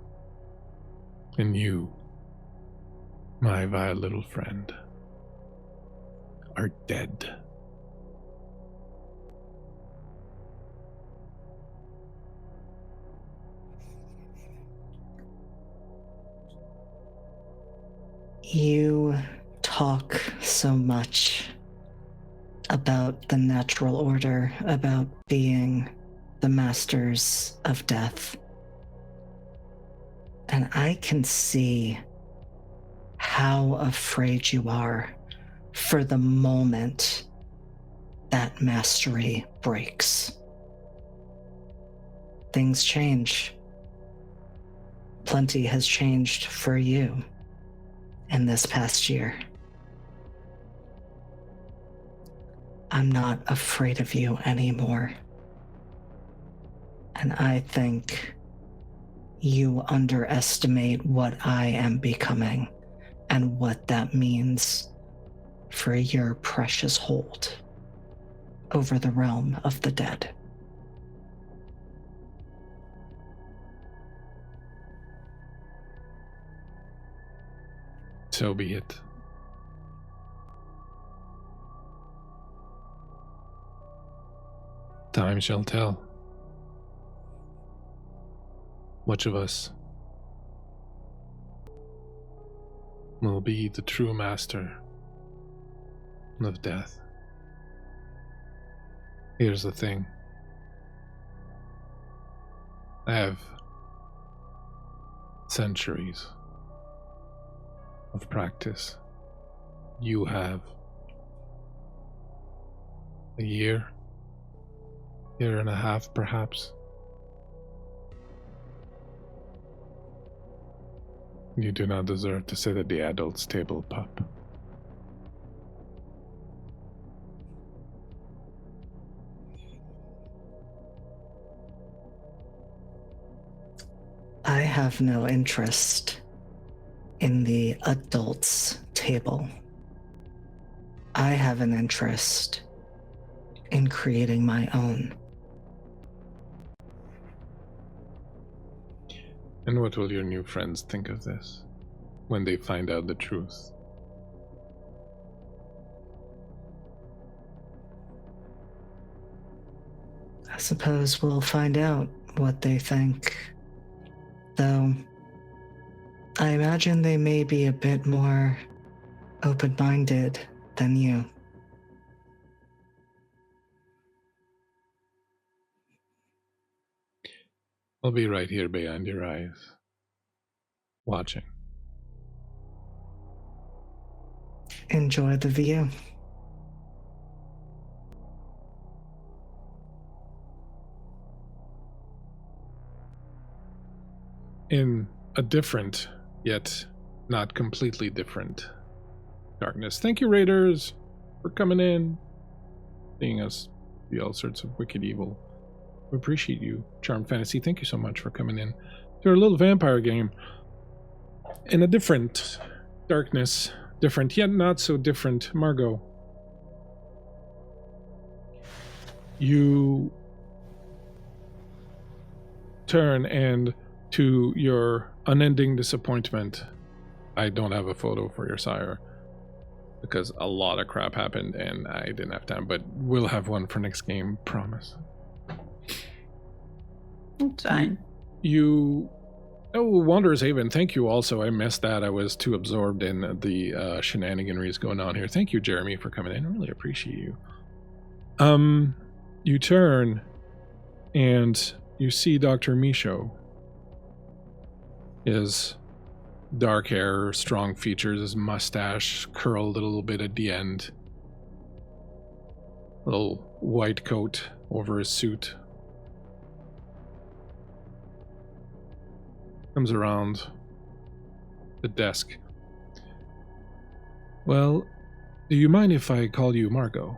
And you, my vile little friend, are dead. You talk so much about the natural order, about being the masters of death. And I can see how afraid you are for the moment that mastery breaks. Things change. Plenty has changed for you in this past year. I'm not afraid of you anymore. And I think you underestimate what I am becoming and what that means for your precious hold over the realm of the dead. So be it. Time shall tell. Which of us will be the true master of death? Here's the thing. I have centuries of practice. You have a year and a half, perhaps. You do not deserve to sit at the adult's table, pup. I have no interest in the adults' table. I have an interest in creating my own. And what will your new friends think of this when they find out the truth? I suppose we'll find out what they think. Though, I imagine they may be a bit more open-minded than you. I'll be right here behind your eyes, watching. Enjoy the view. In a different, yet not completely different darkness. Thank you, Raiders, for coming in, seeing us be all sorts of wicked evil. We appreciate you. Charm Fantasy, thank you so much for coming in to our little vampire game. In a different darkness, different yet not so different, Margot. You turn, and to your unending disappointment, I don't have a photo for your sire because a lot of crap happened and I didn't have time, but we'll have one for next game, promise. It's fine. Oh, Wanderer's Haven, thank you also. I missed that. I was too absorbed in the shenaniganries going on here. Thank you, Jeremy, for coming in. I really appreciate you. You turn and you see Dr. Michaud. His dark hair, strong features, his mustache curled a little bit at the end. Little white coat over his suit. Comes around the desk. Well, do you mind if I call you Margot?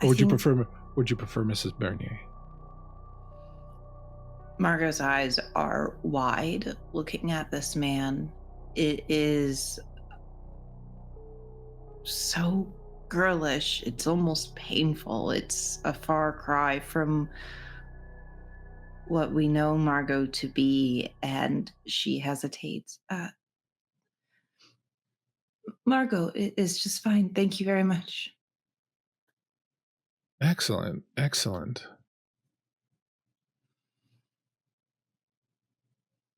Or would you prefer Mrs. Bernier? Margot's eyes are wide looking at this man. It is so girlish. It's almost painful. It's a far cry from what we know Margot to be, and she hesitates. Margot is just fine. Thank you very much. Excellent, excellent.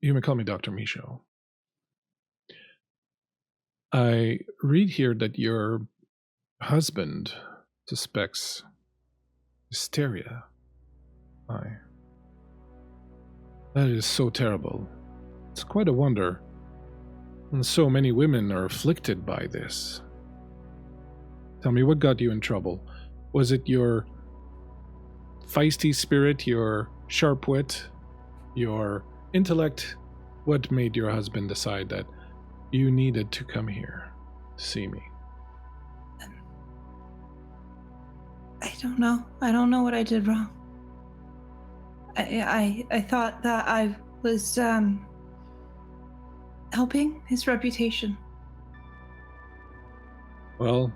You may call me Dr. Michaud. I read here that your husband suspects hysteria. That is so terrible. It's quite a wonder. And so many women are afflicted by this. Tell me, what got you in trouble? Was it your feisty spirit, your sharp wit, your intellect? What made your husband decide that you needed to come here to see me? I don't know. I don't know what I did wrong. I thought that I was helping his reputation. Well,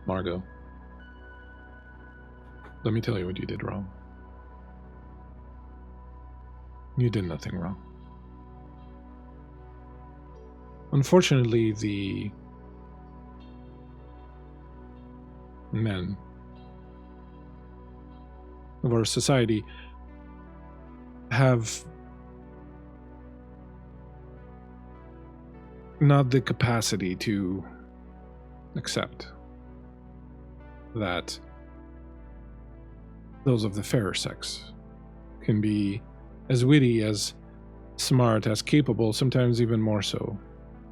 Margot, let me tell you what you did wrong. You did nothing wrong. Unfortunately, the men of our society have not the capacity to accept that those of the fairer sex can be as witty, as smart, as capable, sometimes even more so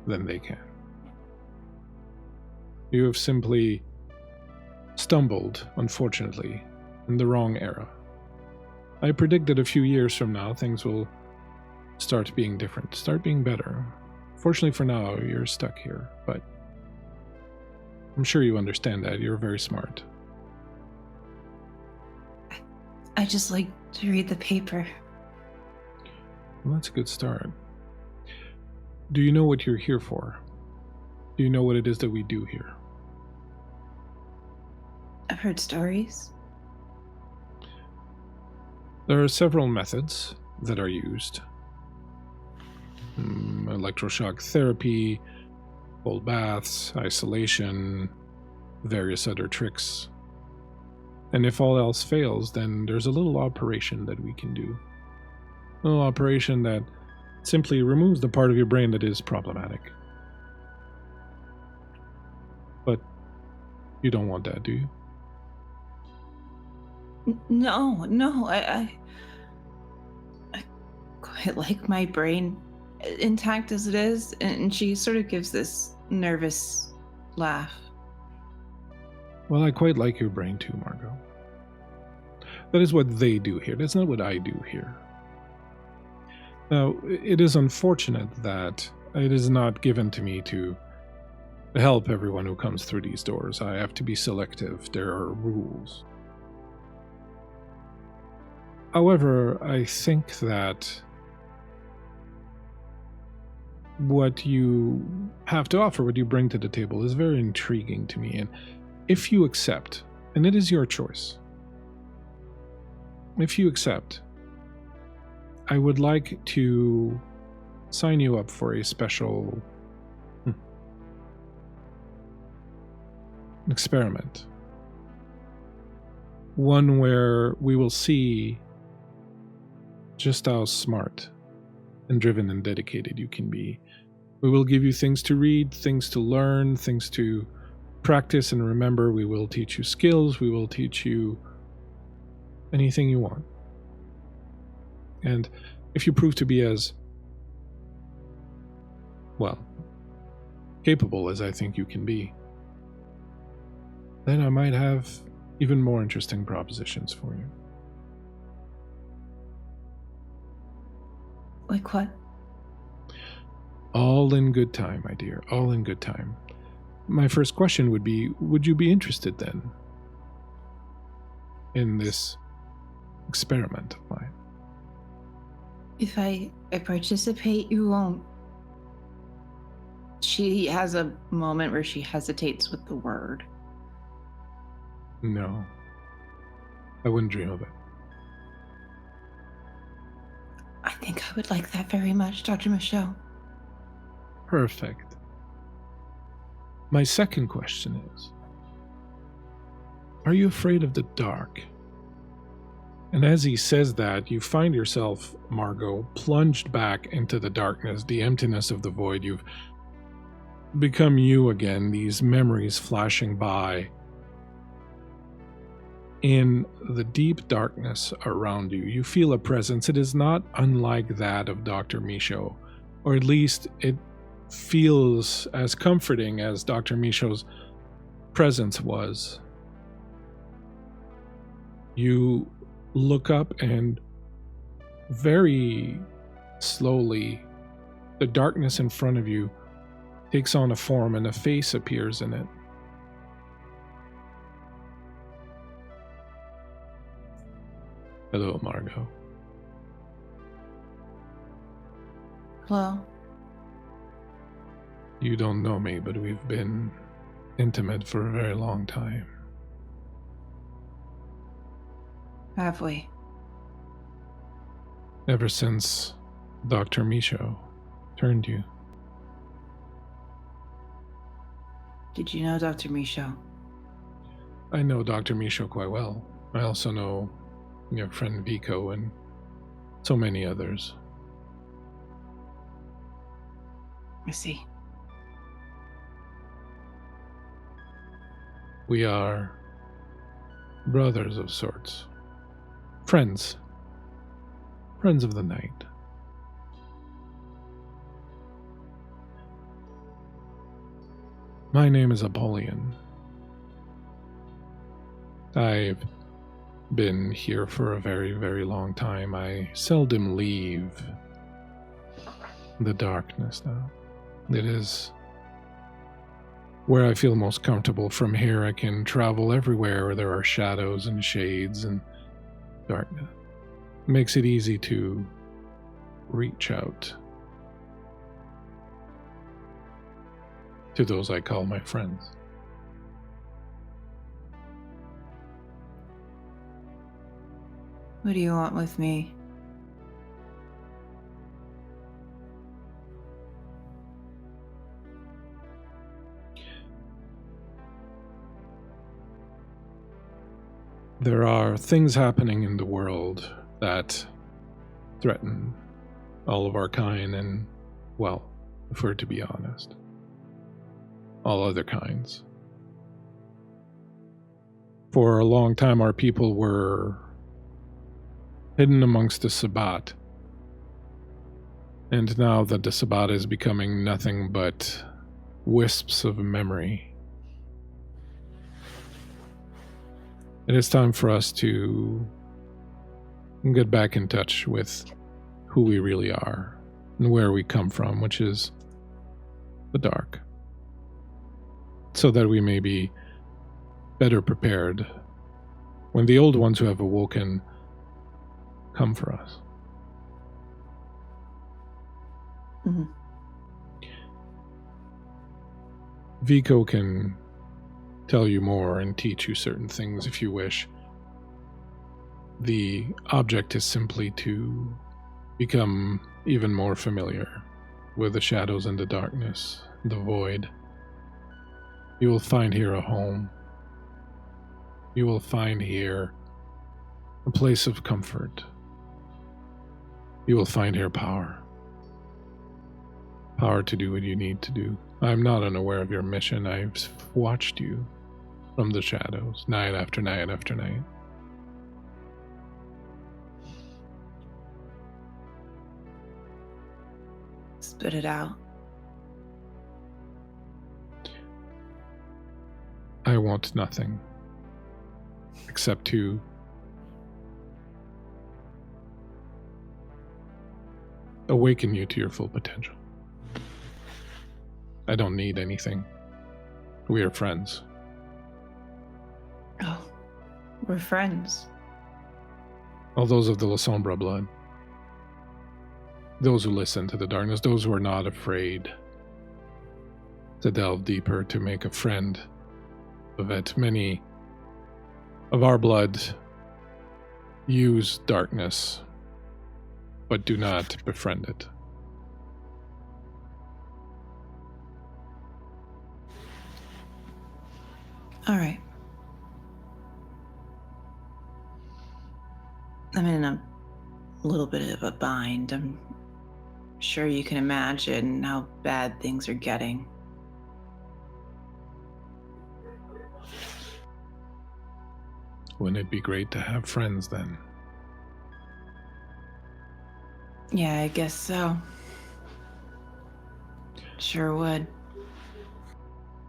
than they can. You have simply stumbled, unfortunately, in the wrong era. I predict that a few years from now, things will start being different, start being better. Fortunately for now, you're stuck here, but I'm sure you understand that. You're very smart. I just like to read the paper. Well, that's a good start. Do you know what you're here for? Do you know what it is that we do here? I've heard stories. There are several methods that are used. Electroshock therapy, cold baths, isolation, various other tricks. And if all else fails, then there's a little operation that we can do. A little operation that simply removes the part of your brain that is problematic. But you don't want that, do you? No, I quite like my brain intact as it is, and she sort of gives this nervous laugh. Well, I quite like your brain too, Margot. That is what they do here. That's not what I do here. Now, it is unfortunate that it is not given to me to help everyone who comes through these doors. I have to be selective. There are rules. However, I think that what you have to offer, what you bring to the table, is very intriguing to me. And if you accept, and it is your choice, if you accept, I would like to sign you up for a special experiment. One where we will see just how smart and driven and dedicated you can be. We will give you things to read, things to learn, things to practice and remember. We will teach you skills. We will teach you anything you want. And if you prove to be as, well, capable as I think you can be, then I might have even more interesting propositions for you. Like what? All in good time, my dear. All in good time. My first question would be, would you be interested then in this experiment of mine? If I participate, you won't. She has a moment where she hesitates with the word. No. I wouldn't dream of it. I think I would like that very much, Dr. Michaud. Perfect. My second question is, are you afraid of the dark? And as he says that, you find yourself, Margot, plunged back into the darkness, the emptiness of the void. You've become you again, these memories flashing by. In the deep darkness around you, you feel a presence. It is not unlike that of Dr. Michaud, or at least it feels as comforting as Dr. Michaud's presence was. You look up and very slowly, the darkness in front of you takes on a form and a face appears in it. Hello, Margot. Hello. You don't know me, but we've been intimate for a very long time. Have we? Ever since Dr. Michaud turned you. Did you know Dr. Michaud? I know Dr. Michaud quite well. I also know your friend Vico and so many others. I see. We are brothers of sorts. Friends. Friends of the night. My name is Apollyon. I've been here for a very, very long time. I seldom leave the darkness now. It is where I feel most comfortable. From here I can travel everywhere where there are shadows and shades and darkness. It makes it easy to reach out to those I call my friends. What do you want with me? There are things happening in the world that threaten all of our kind and, well, if we're to be honest, all other kinds. For a long time, our people were hidden amongst the Sabbat. And now that the Sabbat is becoming nothing but wisps of memory, it is time for us to get back in touch with who we really are and where we come from, which is the dark, so that we may be better prepared when the old ones who have awoken come for us. Mm-hmm. Vico can tell you more and teach you certain things if you wish. The object is simply to become even more familiar with the shadows and the darkness, the void. You will find here a home. You will find here a place of comfort. You will find here power. Power to do what you need to do. I'm not unaware of your mission. I've watched you from the shadows, night after night after night. Spit it out. I want nothing except to awaken you to your full potential. I don't need anything. We are friends. Oh, we're friends. All those of the La Sombra blood. Those who listen to the darkness, those who are not afraid to delve deeper, to make a friend of it. Many of our blood use darkness, but do not befriend it. All right. I'm in a little bit of a bind. I'm sure you can imagine how bad things are getting. Wouldn't it be great to have friends then? Yeah, I guess so. Sure would.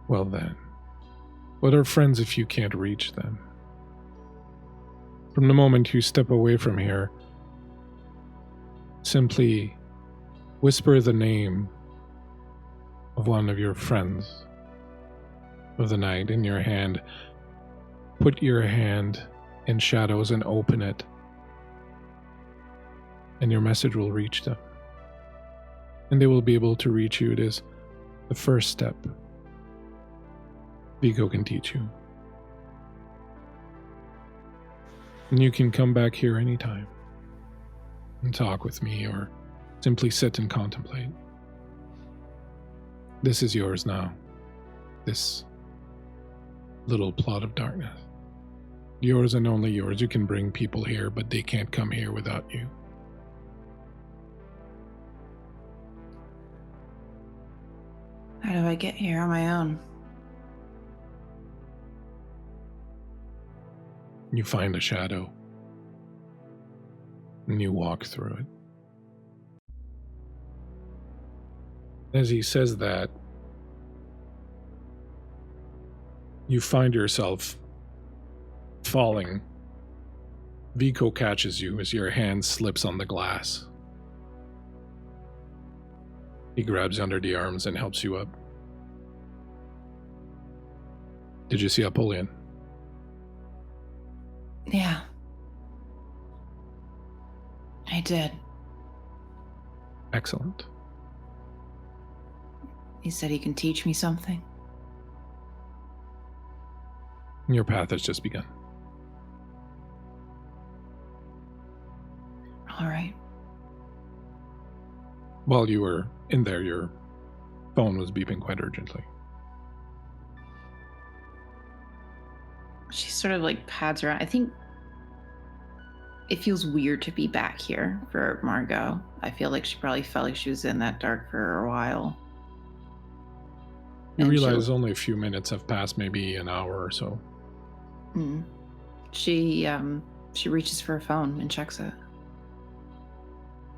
Well then, what are friends if you can't reach them? From the moment you step away from here, simply whisper the name of one of your friends of the night in your hand. Put your hand in shadows and open it, and your message will reach them. And they will be able to reach you. It is the first step Vigo can teach you. And you can come back here anytime and talk with me or simply sit and contemplate. This is yours now. This little plot of darkness. Yours and only yours. You can bring people here, but they can't come here without you. How do I get here on my own? You find a shadow, and you walk through it. As he says that, you find yourself falling. Vico catches you as your hand slips on the glass. He grabs you under the arms and helps you up. Did you see Apollyon? Yeah. I did. Excellent. He said he can teach me something. Your path has just begun. All right. While you were in there, your phone was beeping quite urgently. She sort of like pads around. I think it feels weird to be back here for Margot. I feel like she probably felt like she was in that dark for a while. You And realize only a few minutes have passed, maybe an hour or so. She reaches for her phone and checks it.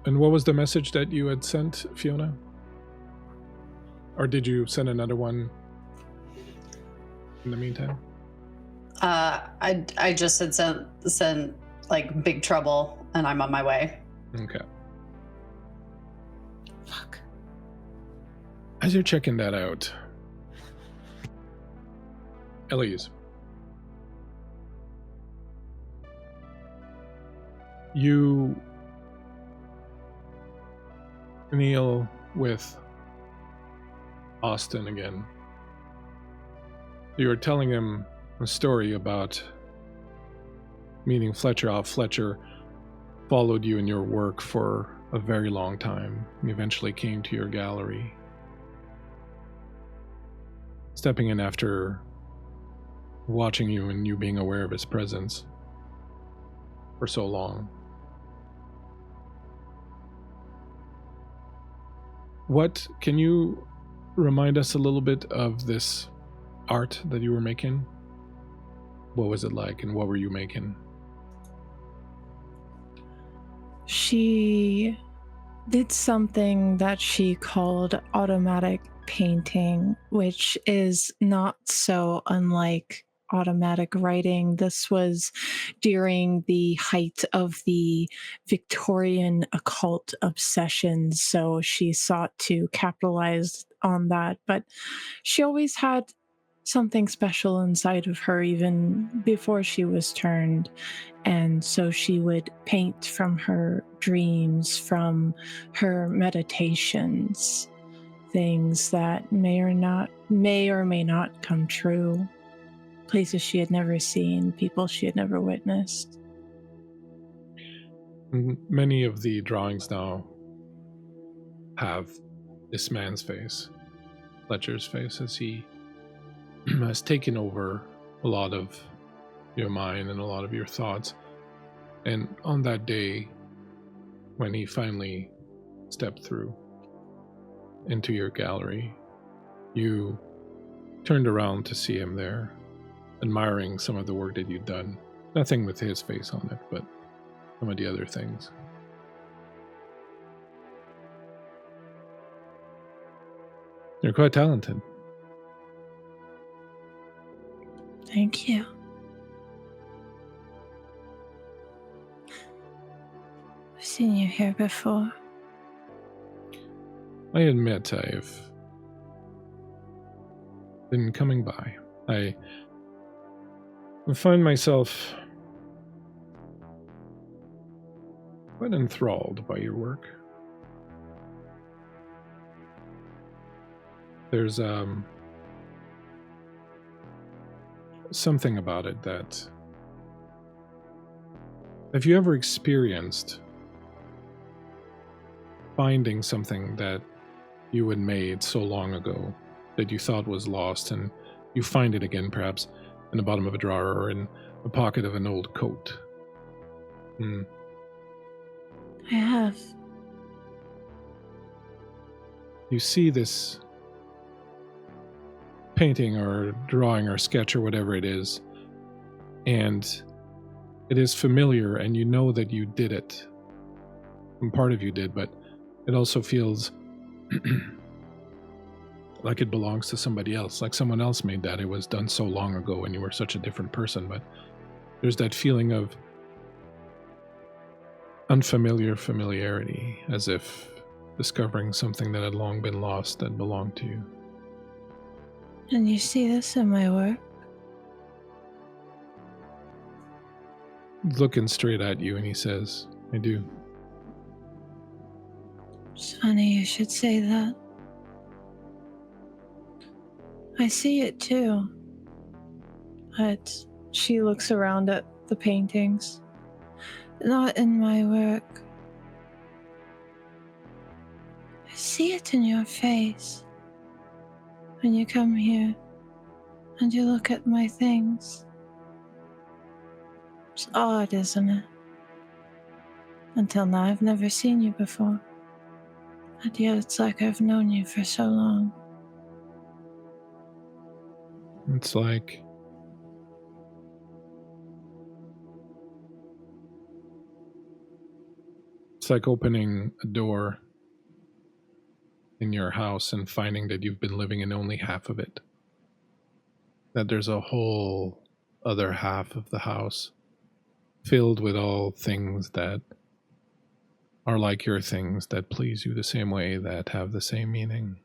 And what was the message that you had sent, Fiona? Or did you send another one in the meantime? I just had sent like big trouble, and I'm on my way. Okay. Fuck. As you're checking that out, Elise, You kneel with Austin again. You were telling him a story about meeting Fletcher. How Fletcher followed you in your work for a very long time and eventually came to your gallery, stepping in after watching you and you being aware of his presence for so long. What can you remind us a little bit of this art that you were making? What was it like and what were you making? She did something that she called automatic painting, which is not so unlike automatic writing. This was during the height of the Victorian occult obsessions, so she sought to capitalize on that. But she always had something special inside of her even before she was turned. And so she would paint from her dreams, from her meditations, things that may or may not come true, places she had never seen, people she had never witnessed. Many of the drawings now have this man's face, Fletcher's face, as he has taken over a lot of your mind and a lot of your thoughts. And on that day, when he finally stepped through into your gallery, you turned around to see him there, admiring some of the work that you'd done. Nothing with his face on it, but some of the other things. You're quite talented. Thank you. I've seen you here before. I admit I've been coming by. I find myself quite enthralled by your work. There's something about it that... Have you ever experienced finding something that you had made so long ago that you thought was lost, and you find it again, perhaps in the bottom of a drawer or in the pocket of an old coat? I have. You see this painting or drawing or sketch or whatever it is, and it is familiar, and you know that you did it. And part of you did, but it also feels like it belongs to somebody else, like someone else made that. It was done so long ago and you were such a different person, but there's that feeling of unfamiliar familiarity, as if discovering something that had long been lost that belonged to you. And you see this in my work? Looking straight at you, and he says, I do. It's funny you should say that. I see it too. But she looks around at the paintings. Not in my work. I see it in your face. When you come here and you look at my things. It's odd, isn't it? Until now, I've never seen you before. And yet it's like I've known you for so long. It's like opening a door in your house and finding that you've been living in only half of it. That there's a whole other half of the house filled with all things that are like your things, that please you the same way, that have the same meaning.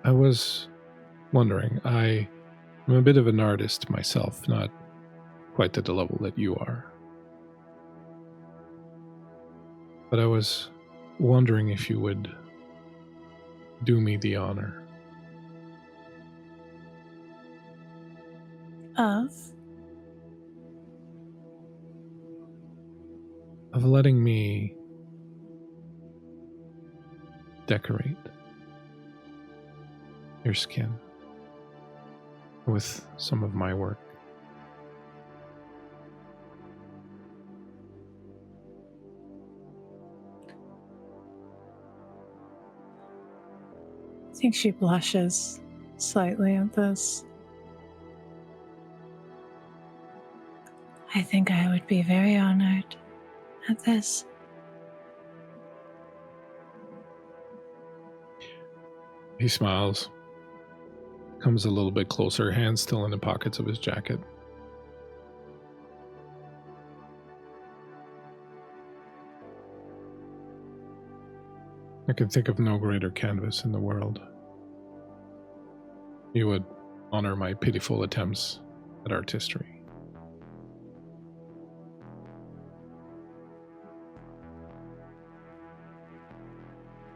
I was wondering, I'm a bit of an artist myself, not quite at the level that you are. But I was wondering if you would do me the honor of letting me decorate your skin with some of my work. I think she blushes slightly at this. I think I would be very honored at this. He smiles, comes a little bit closer, hands still in the pockets of his jacket. I can think of no greater canvas in the world. You would honor my pitiful attempts at artistry.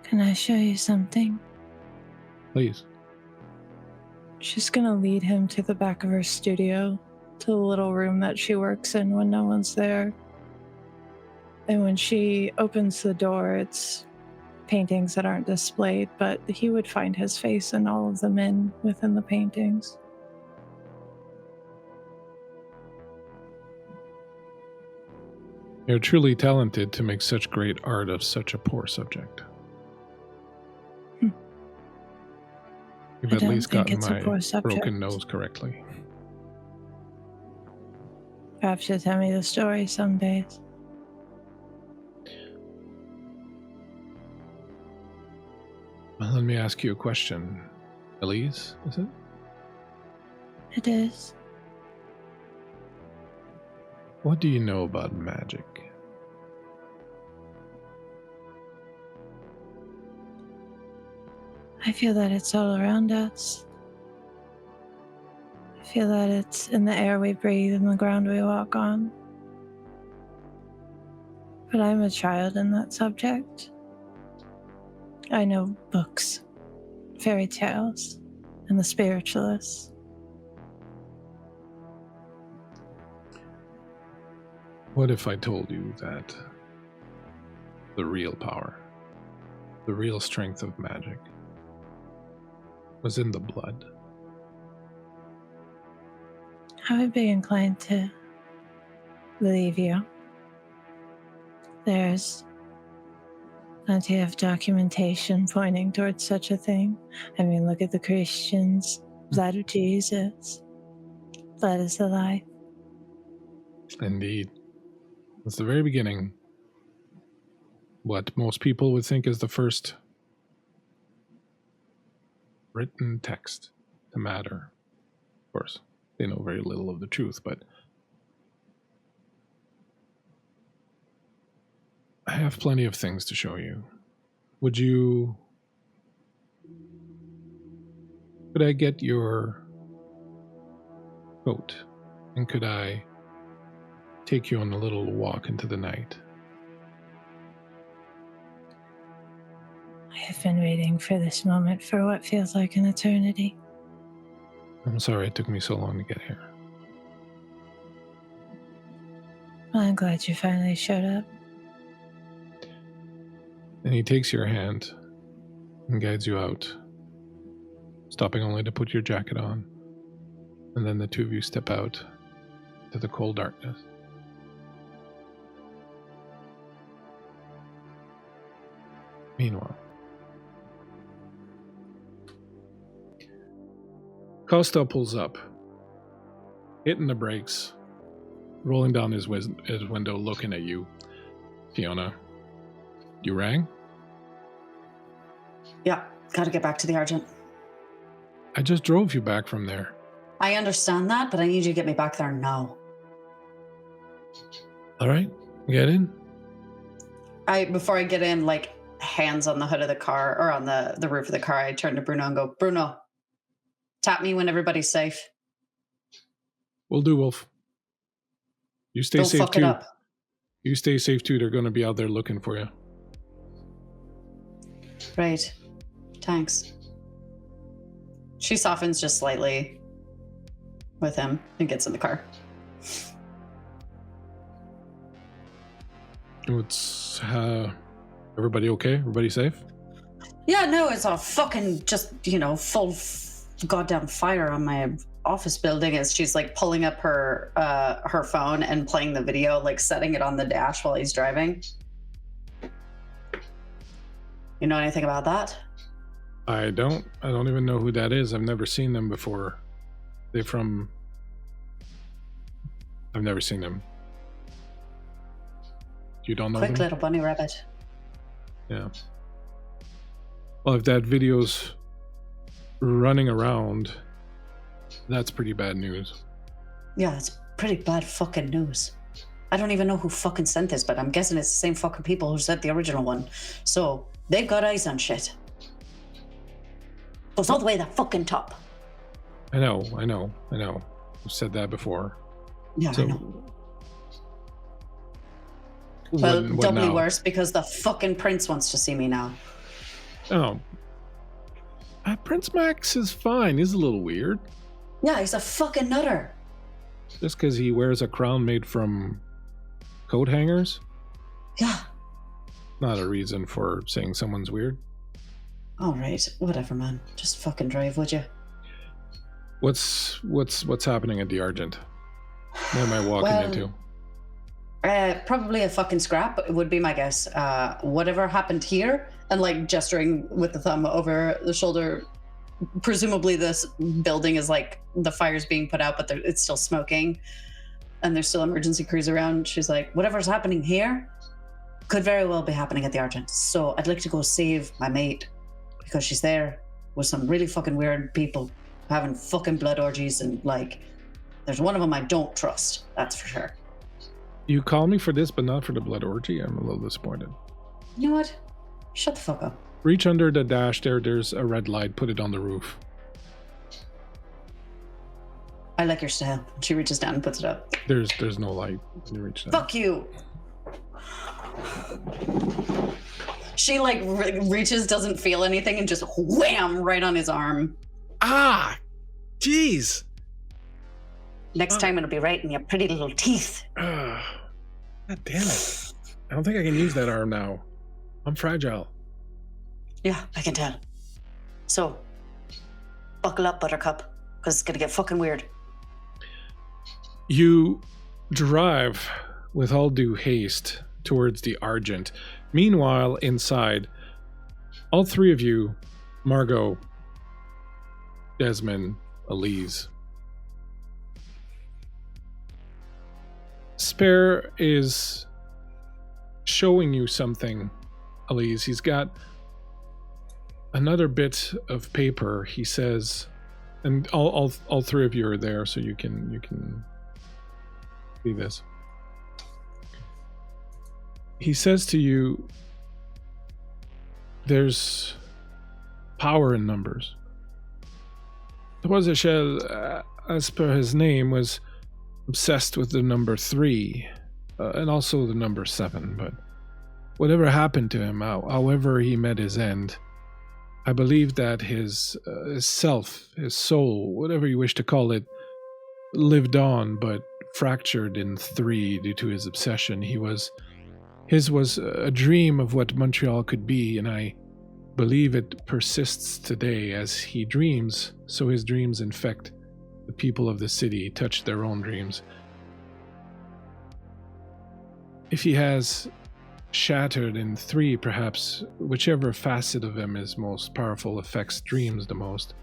Can I show you something? Please. She's gonna lead him to the back of her studio, to the little room that she works in when no one's there. And when she opens the door, it's paintings that aren't displayed, but he would find his face in all of the men within the paintings. You're truly talented to make such great art of such a poor subject. You've at least gotten my broken nose correctly. Perhaps you'll tell me the story some days. Well, let me ask you a question. Elise, is it? It is. What do you know about magic? I feel that it's all around us. I feel that it's in the air we breathe and the ground we walk on. But I'm a child in that subject. I know books, fairy tales, and the spiritualists. What if I told you that the real power, the real strength of magic was in the blood? I would be inclined to believe you. There's plenty of documentation pointing towards such a thing. I mean, look at the Christians. Blood of Jesus. Blood is the life. Indeed. It's the very beginning. What most people would think is the first written text to matter. Of course, they know very little of the truth, but I have plenty of things to show you. Could I get your coat? And could I take you on a little walk into the night? I have been waiting for this moment for what feels like an eternity. I'm sorry it took me so long to get here. Well, I'm glad you finally showed up. And he takes your hand and guides you out, stopping only to put your jacket on. And then the two of you step out to the cold darkness. Meanwhile, Costa pulls up, hitting the brakes, rolling down his window, looking at you. Fiona, you rang? Yeah, gotta get back to the Argent. I just drove you back from there. I understand that, but I need you to get me back there now. All right, get in. Before I get in, like, hands on the hood of the car, or on the roof of the car, I turn to Bruno and go, Bruno, tap me when everybody's safe. Will do, Wolf. You stay Don't safe fuck too. it up. You stay safe too. They're going to be out there looking for you. Right. Thanks. She softens just slightly with him and gets in the car. What's everybody okay? Everybody safe? Yeah, no, it's a fucking just, full goddamn fire on my office building as she's like pulling up her phone and playing the video, like setting it on the dash while he's driving. You know anything about that? I don't even know who that is. I've never seen them before. I've never seen them. You don't know Quick them? little bunny rabbit. Yeah. Well, if that video's running around, that's pretty bad news. Yeah, it's pretty bad fucking news. I don't even know who fucking sent this, but I'm guessing it's the same fucking people who sent the original one. So they've got eyes on shit. Goes all the way to the fucking top. I know. I've said that before. Yeah, So, I know. what- Well, what doubly now? worse because the fucking prince wants to see me now. Oh. Prince Max is fine. He's a little weird. Yeah, he's a fucking nutter. Just because he wears a crown made from coat hangers? Yeah. Not a reason for saying someone's weird. All right, whatever, man. Just fucking drive, would you? What's happening at the Argent? What am I walking into? Probably a fucking scrap would be my guess. Whatever happened here, and like gesturing with the thumb over the shoulder. Presumably, this building is like the fire's being put out, but it's still smoking, and there's still emergency crews around. She's like, whatever's happening here could very well be happening at the Argent. So I'd like to go save my mate because she's there with some really fucking weird people having fucking blood orgies, and like, there's one of them I don't trust. That's for sure. You call me for this, but not for the blood orgy? I'm a little disappointed. You know what? Shut the fuck up. Reach under the dash there. There's a red light. Put it on the roof. I like your style. She reaches down and puts it up. There's no light when you reach down. Fuck you. She like reaches, doesn't feel anything, and just wham right on his arm. Ah! Jeez! Next time it'll be right in your pretty little teeth. God damn it. I don't think I can use that arm now. I'm fragile. Yeah, I can tell. So, buckle up, Buttercup, because it's gonna get fucking weird. You drive with all due haste towards the Argent. Meanwhile, inside, all three of you, Margot, Desmond, Elise, Spare is showing you something, Elise. He's got another bit of paper. He says, and all three of you are there, so you can see this. He says to you, there's power in numbers. Shell, as per his name, was obsessed with the number 3, and also the number 7, but whatever happened to him, however he met his end, I believe that his self, his soul, whatever you wish to call it, lived on, but fractured in 3 due to his obsession. His was a dream of what Montreal could be, and I believe it persists today. As he dreams, so his dreams infect the people of the city, touch their own dreams. If he has shattered in 3, perhaps whichever facet of him is most powerful affects dreams the most.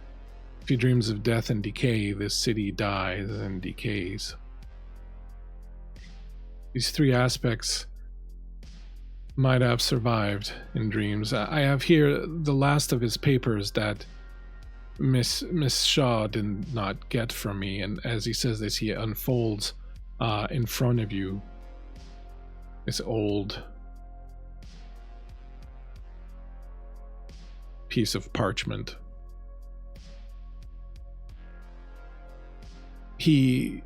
If he dreams of death and decay, this city dies and decays. These 3 aspects might have survived in dreams. I have here the last of his papers that Miss Shaw did not get from me, and as he says this, he unfolds in front of you this old piece of parchment. He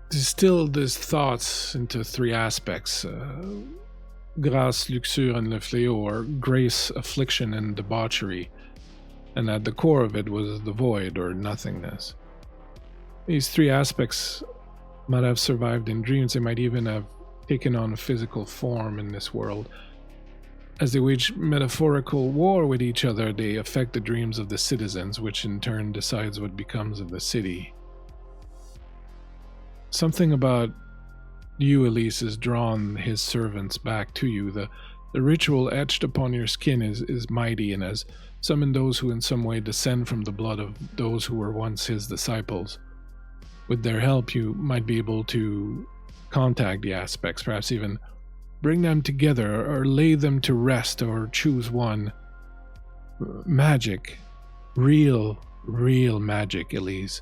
distilled his thoughts into three aspects: grâce, luxure, and le fléau, or grace, affliction, and debauchery. And at the core of it was the void, or nothingness. These three aspects might have survived in dreams. They might even have taken on a physical form in this world. As they wage metaphorical war with each other, they affect the dreams of the citizens, which in turn decides what becomes of the city. Something about you, Elise, has drawn his servants back to you. The ritual etched upon your skin is mighty and has summoned those who in some way descend from the blood of those who were once his disciples. With their help, you might be able to contact the aspects, perhaps even bring them together or lay them to rest or choose one. Magic, real magic, Elise,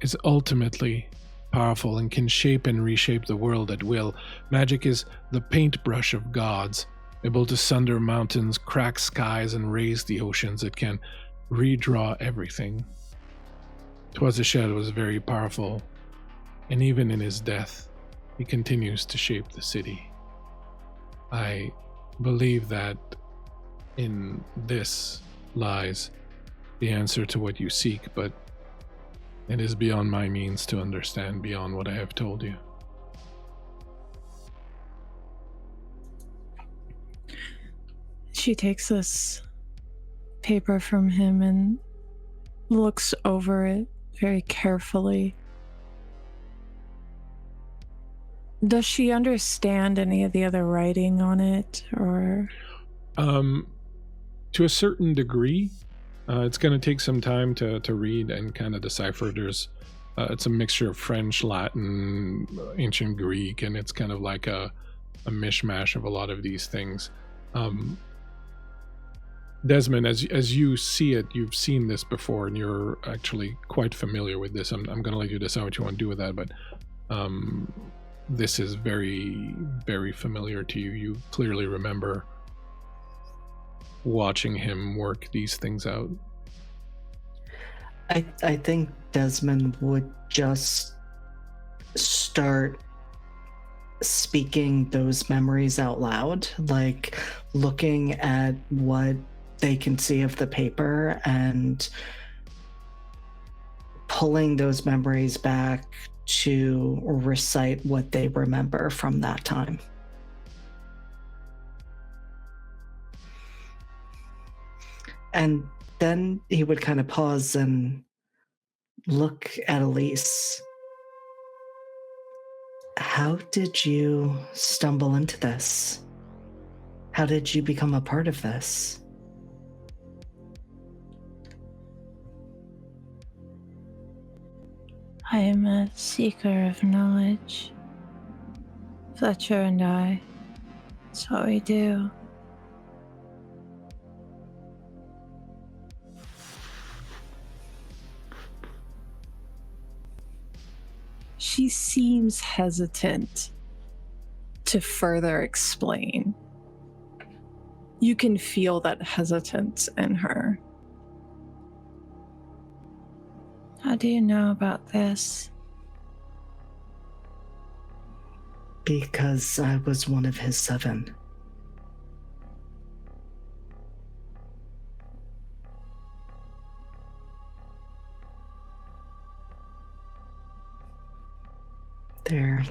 is ultimately powerful and can shape and reshape the world at will. Magic is the paintbrush of gods, able to sunder mountains, crack skies, and raise the oceans. It can redraw everything. Toisechel was very powerful, and even in his death, he continues to shape the city. I believe that in this lies the answer to what you seek, but it is beyond my means to understand, beyond what I have told you. She takes this paper from him and looks over it very carefully. Does she understand any of the other writing on it, or? To a certain degree. It's going to take some time to read and kind of decipher. It's a mixture of French, Latin, ancient Greek, and it's kind of like a mishmash of a lot of these things. Desmond, as you see it, you've seen this before, and you're actually quite familiar with this. I'm going to let you decide what you want to do with that, but this is very, very familiar to you. You clearly remember watching him work these things out. I think Desmond would just start speaking those memories out loud, like looking at what they can see of the paper and pulling those memories back to recite what they remember from that time. And then he would kind of pause and look at Elise. How did you stumble into this? How did you become a part of this? I am a seeker of knowledge. Fletcher and I. That's what we do. She seems hesitant to further explain. You can feel that hesitance in her. How do you know about this? Because I was one of his 7.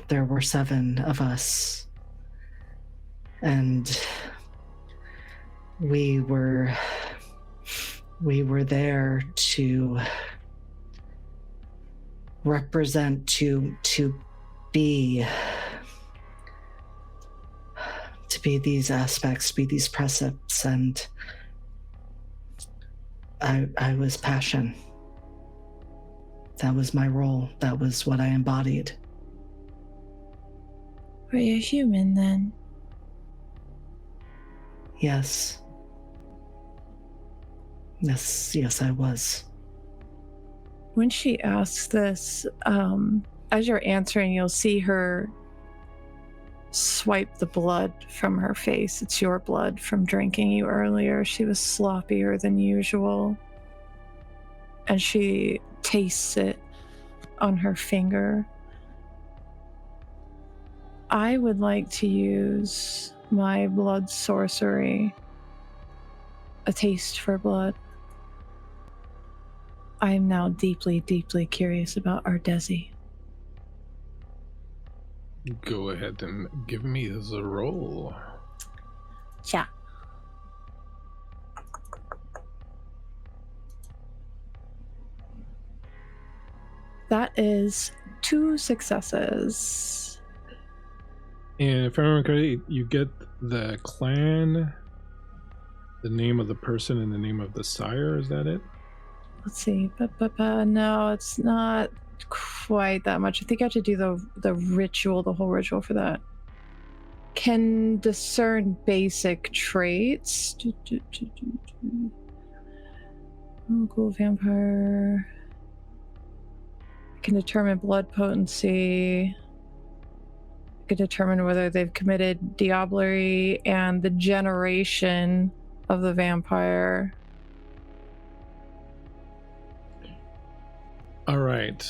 There were 7 of us, and we were there to represent, to be these aspects, to be these precepts, and I was passion. That was my role. That was what I embodied. Were you human then? Yes. Yes, I was. When she asks this, as you're answering, you'll see her swipe the blood from her face. It's your blood from drinking you earlier. She was sloppier than usual. And she tastes it on her finger. I would like to use my blood sorcery, a taste for blood. I am now deeply, deeply curious about our Desi. Go ahead and give me the roll. Yeah. That is 2 successes. And if I remember correctly, you get the clan, the name of the person, and the name of the sire. Is that it? Let's see. No, it's not quite that much. I think I have to do the ritual, the whole ritual for that. Can discern basic traits. Oh, cool, vampire. Can determine blood potency. Can determine whether they've committed diablerie and the generation of the vampire. All right.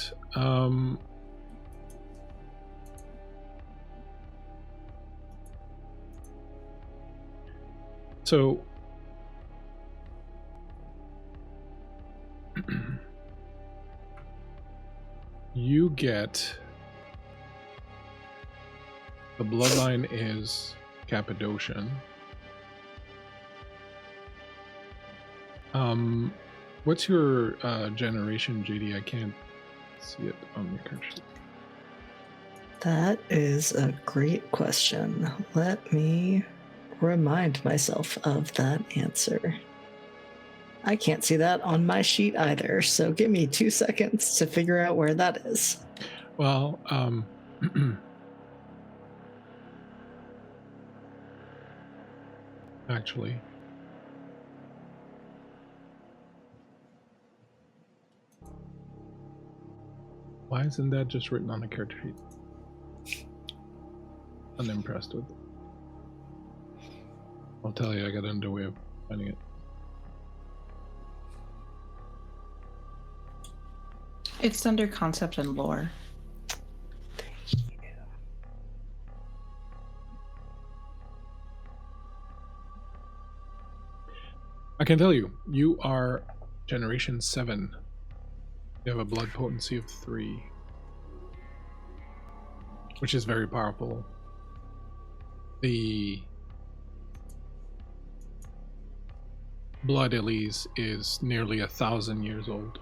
So you get the bloodline is Cappadocian. What's your generation, JD? I can't see it on your card sheet. That is a great question. Let me remind myself of that answer. I can't see that on my sheet either, so give me 2 seconds to figure out where that is. Well, actually, why isn't that just written on the character sheet? Unimpressed with it. I'll tell you, I got another way of finding it. It's under concept and lore. Thank you. I can tell you, you are generation 7. You have a blood potency of 3, which is very powerful. The blood Elise is nearly 1,000 years old.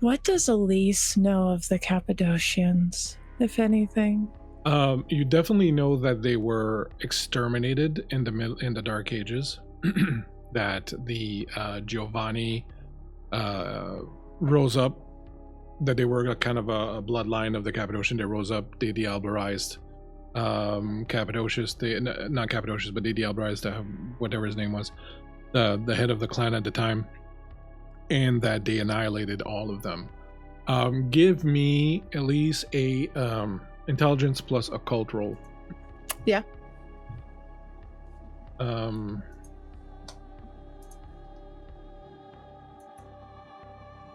What does Elise know of the Cappadocians, if anything? You definitely know that they were exterminated in the Dark Ages. That the Giovanni rose up. That they were kind of a bloodline of the Cappadocian. They rose up. They diablerized Cappadocius. Not Cappadocius, but they diablerized whatever his name was, the head of the clan at the time, and that they annihilated all of them. Give me at least a intelligence plus occult roll. Yeah.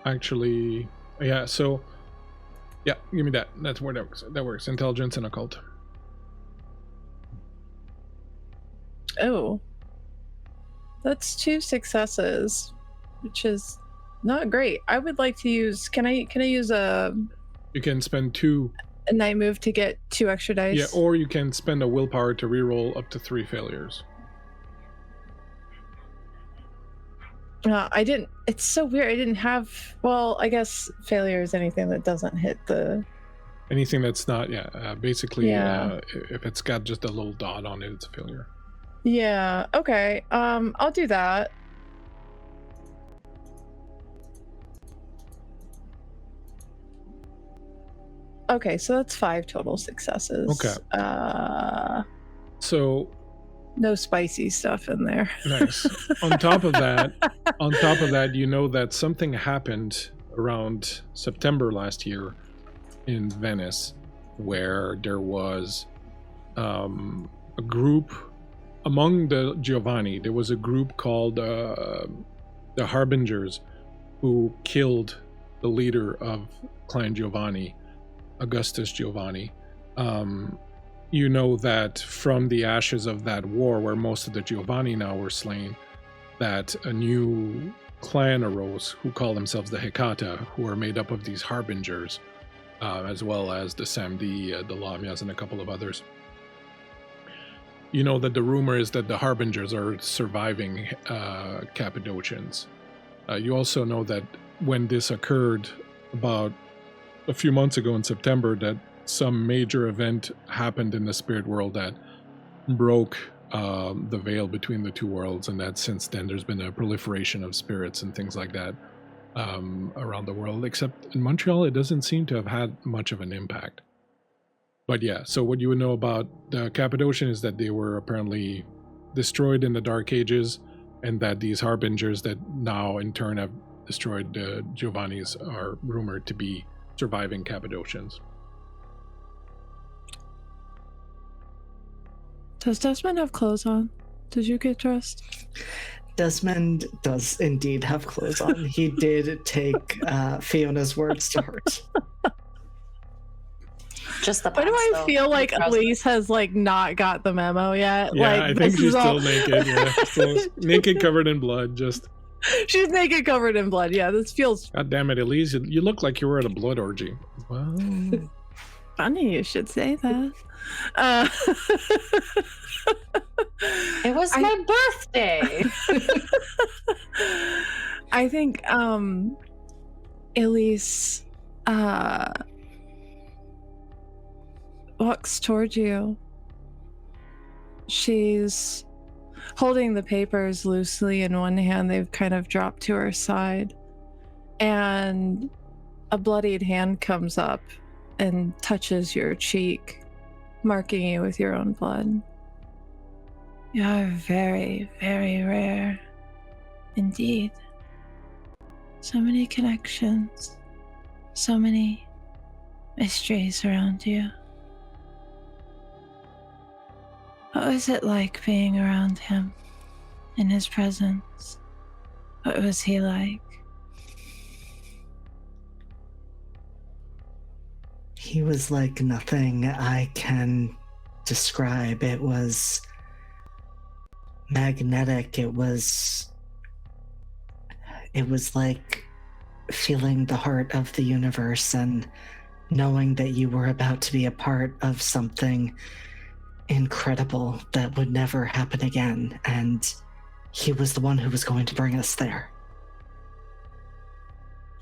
Actually, yeah, so yeah, give me that. That's where that works. Intelligence and occult. Oh. That's 2 successes, which is not great. I would like to use can I use a You can spend 2 night move to get 2 extra dice? Yeah, or you can spend a willpower to reroll up to 3 failures. I didn't. It's so weird. I didn't have. Well, I guess failure is anything that doesn't hit the. Anything that's not, basically, Yeah. If it's got just a little dot on it, it's a failure. Yeah. Okay. I'll do that. Okay, so that's 5 total successes. Okay. So. No spicy stuff in there. Nice. On top of that, you know that something happened around September last year in Venice, where there was a group among the Giovanni. There was a group called the Harbingers, who killed the leader of Clan Giovanni, Augustus Giovanni. You know that from the ashes of that war, where most of the Giovanni now were slain, that a new clan arose who call themselves the Hecata, who are made up of these Harbingers, as well as the Samdi, the Lamias, and a couple of others. You know that the rumor is that the Harbingers are surviving Cappadocians. You also know that when this occurred about a few months ago in September, that some major event happened in the spirit world that broke the veil between the two worlds, and that since then there's been a proliferation of spirits and things like that around the world. Except in Montreal, it doesn't seem to have had much of an impact. But yeah, so what you would know about the Cappadocian is that they were apparently destroyed in the Dark Ages, and that these Harbingers that now in turn have destroyed the Giovannis are rumored to be surviving Cappadocians. Does Desmond have clothes on? Did you get dressed? Desmond does indeed have clothes on. He did take Fiona's words to heart. Just the Why do pants, I though. feel like Trousers. Elise has like not got the memo yet? Yeah, like, I think this she's is still all- naked. Yeah, still naked, covered in blood. Just She's naked, covered in blood. Yeah, this feels God damn it, Elise! You look like you were at a blood orgy. Wow. funny. You should say that. It was my birthday. I think Elise walks towards you. She's holding the papers loosely in one hand. They've kind of dropped to her side, and a bloodied hand comes up and touches your cheek, marking you with your own blood. You are very, very rare indeed. So many connections, so many mysteries around you. What was it like being around him, in his presence? What was he like? He was like nothing I can describe. It was magnetic. It was like feeling the heart of the universe and knowing that you were about to be a part of something incredible that would never happen again, and he was the one who was going to bring us there.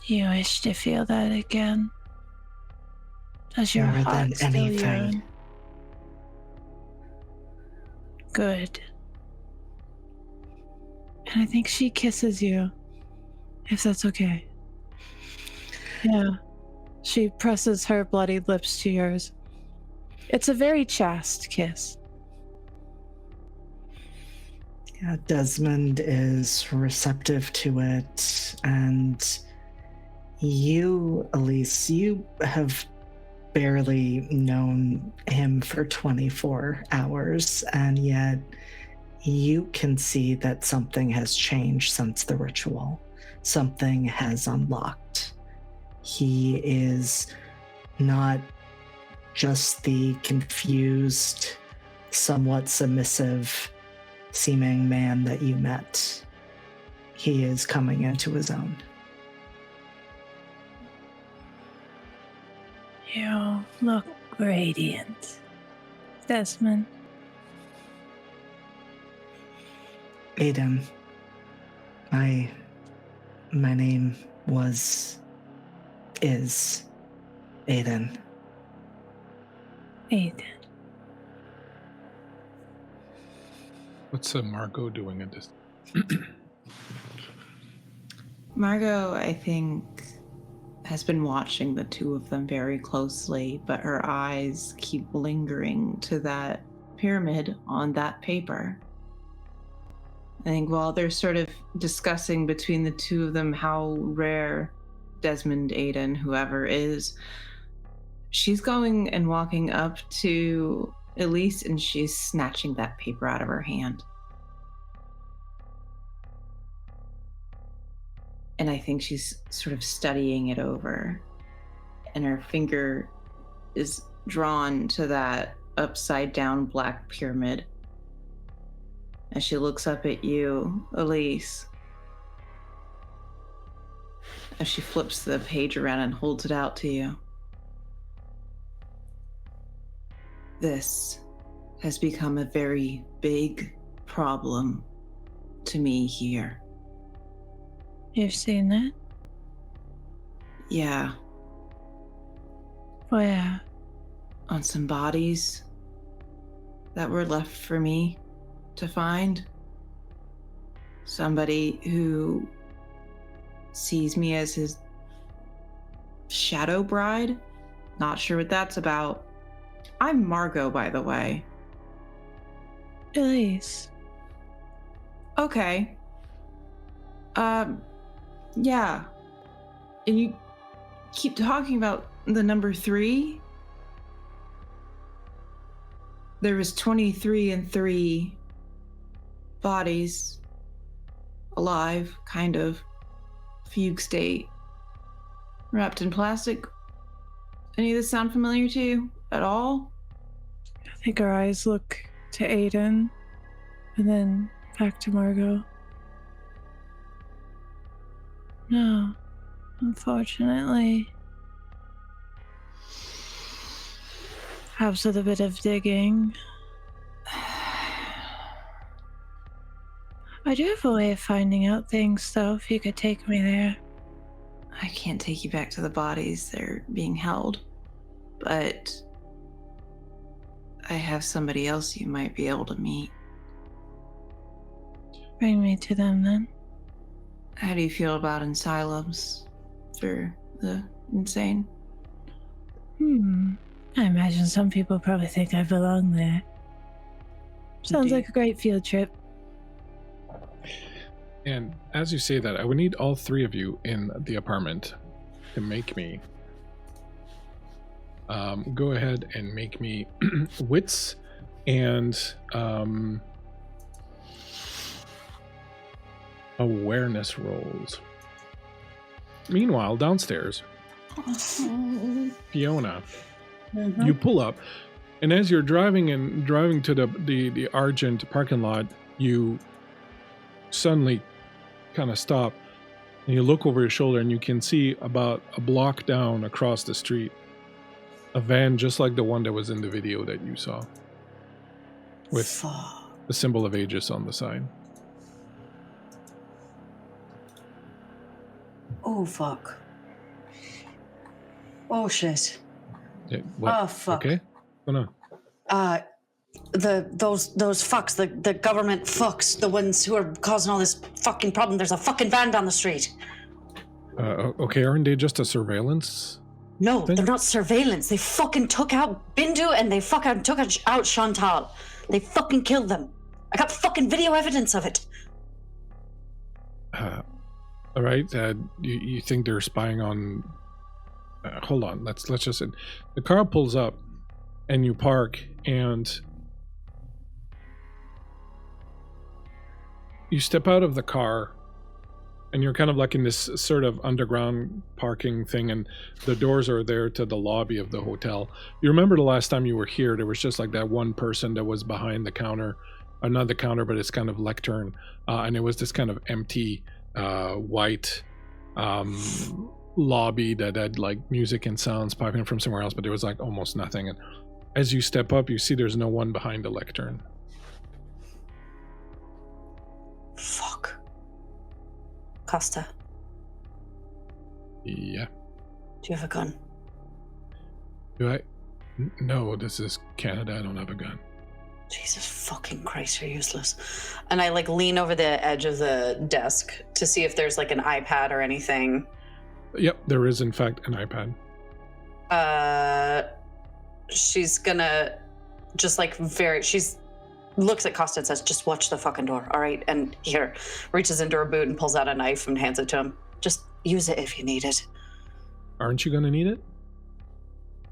Do you wish to feel that again? Does your More than heart still anything. yearn? Good. And I think she kisses you, if that's okay. Yeah. She presses her bloodied lips to yours. It's a very chaste kiss. Yeah, Desmond is receptive to it, and you, Elise, you have barely known him for 24 hours, and yet you can see that something has changed since the ritual. Something has unlocked. He is not just the confused, somewhat submissive seeming man that you met. He is coming into his own. You look radiant, Desmond. Aiden, my name is Aiden. Aiden. What's Margot doing at this? Margot, I think, has been watching the two of them very closely, but her eyes keep lingering to that pyramid on that paper. I think while they're sort of discussing between the two of them how rare Desmond, Aiden, whoever is, she's going and walking up to Elise, and she's snatching that paper out of her hand. And I think she's sort of studying it over. And her finger is drawn to that upside down black pyramid. As she looks up at you, Elise. As she flips the page around and holds it out to you. This has become a very big problem to me here. You've seen that? Yeah, Where? on some bodies that were left for me to find. Somebody who sees me as his shadow bride. Not sure what that's about. I'm Margot, by the way. Elise. Okay. Yeah. And you keep talking about the number 3? There was 23 and 3 bodies alive, kind of fugue state, wrapped in plastic. Any of this sound familiar to you at all? I think her eyes look to Aiden and then back to Margot. No, unfortunately. Perhaps with a bit of digging. I do have a way of finding out things, though, if you could take me there. I can't take you back to the bodies. They're being held. But I have somebody else you might be able to meet. Bring me to them, then. How do you feel about asylums for the insane? I imagine some people probably think I belong there. Sounds like a great field trip. And as you say that, I would need all 3 of you in the apartment to make me. Go ahead and make me wits and awareness rolls. Meanwhile, downstairs, Fiona, you pull up, and as you're driving to the Argent parking lot, you suddenly kind of stop, and you look over your shoulder, and you can see about a block down across the street a van just like the one that was in the video that you saw, with the symbol of Aegis on the side. Oh, fuck. Oh, shit. Yeah, what? Oh, fuck. Okay, what's going on? Those fucks, the government fucks, the ones who are causing all this fucking problem. There's a fucking van down the street. Okay, aren't they just a surveillance? No, thing? they're not surveillance. They fucking took out Bindu and they fucking took out Chantal. They fucking killed them. I got fucking video evidence of it. All right, you think they're spying on... hold on, let's just... The car pulls up, and you park, and... you step out of the car, and you're kind of like in this sort of underground parking thing, and the doors are there to the lobby of the hotel. You remember the last time you were here, there was just like that one person that was behind the counter, not the counter, but it's kind of lectern, and it was this kind of empty white lobby that had like music and sounds piping from somewhere else, but there was like almost nothing. And as you step up, you see there's no one behind the lectern. Fuck. Costa, Yeah. do you have a gun? Do I? No, this is Canada. I don't have a gun. Jesus fucking Christ, you're useless. And I like lean over the edge of the desk to see if there's like an iPad or anything. Yep, there is in fact an iPad. She's gonna just like she's looks at Costa and says, just watch the fucking door, all right? And here, reaches into her boot and pulls out a knife and hands it to him. Just use it if you need it. Aren't you gonna need it?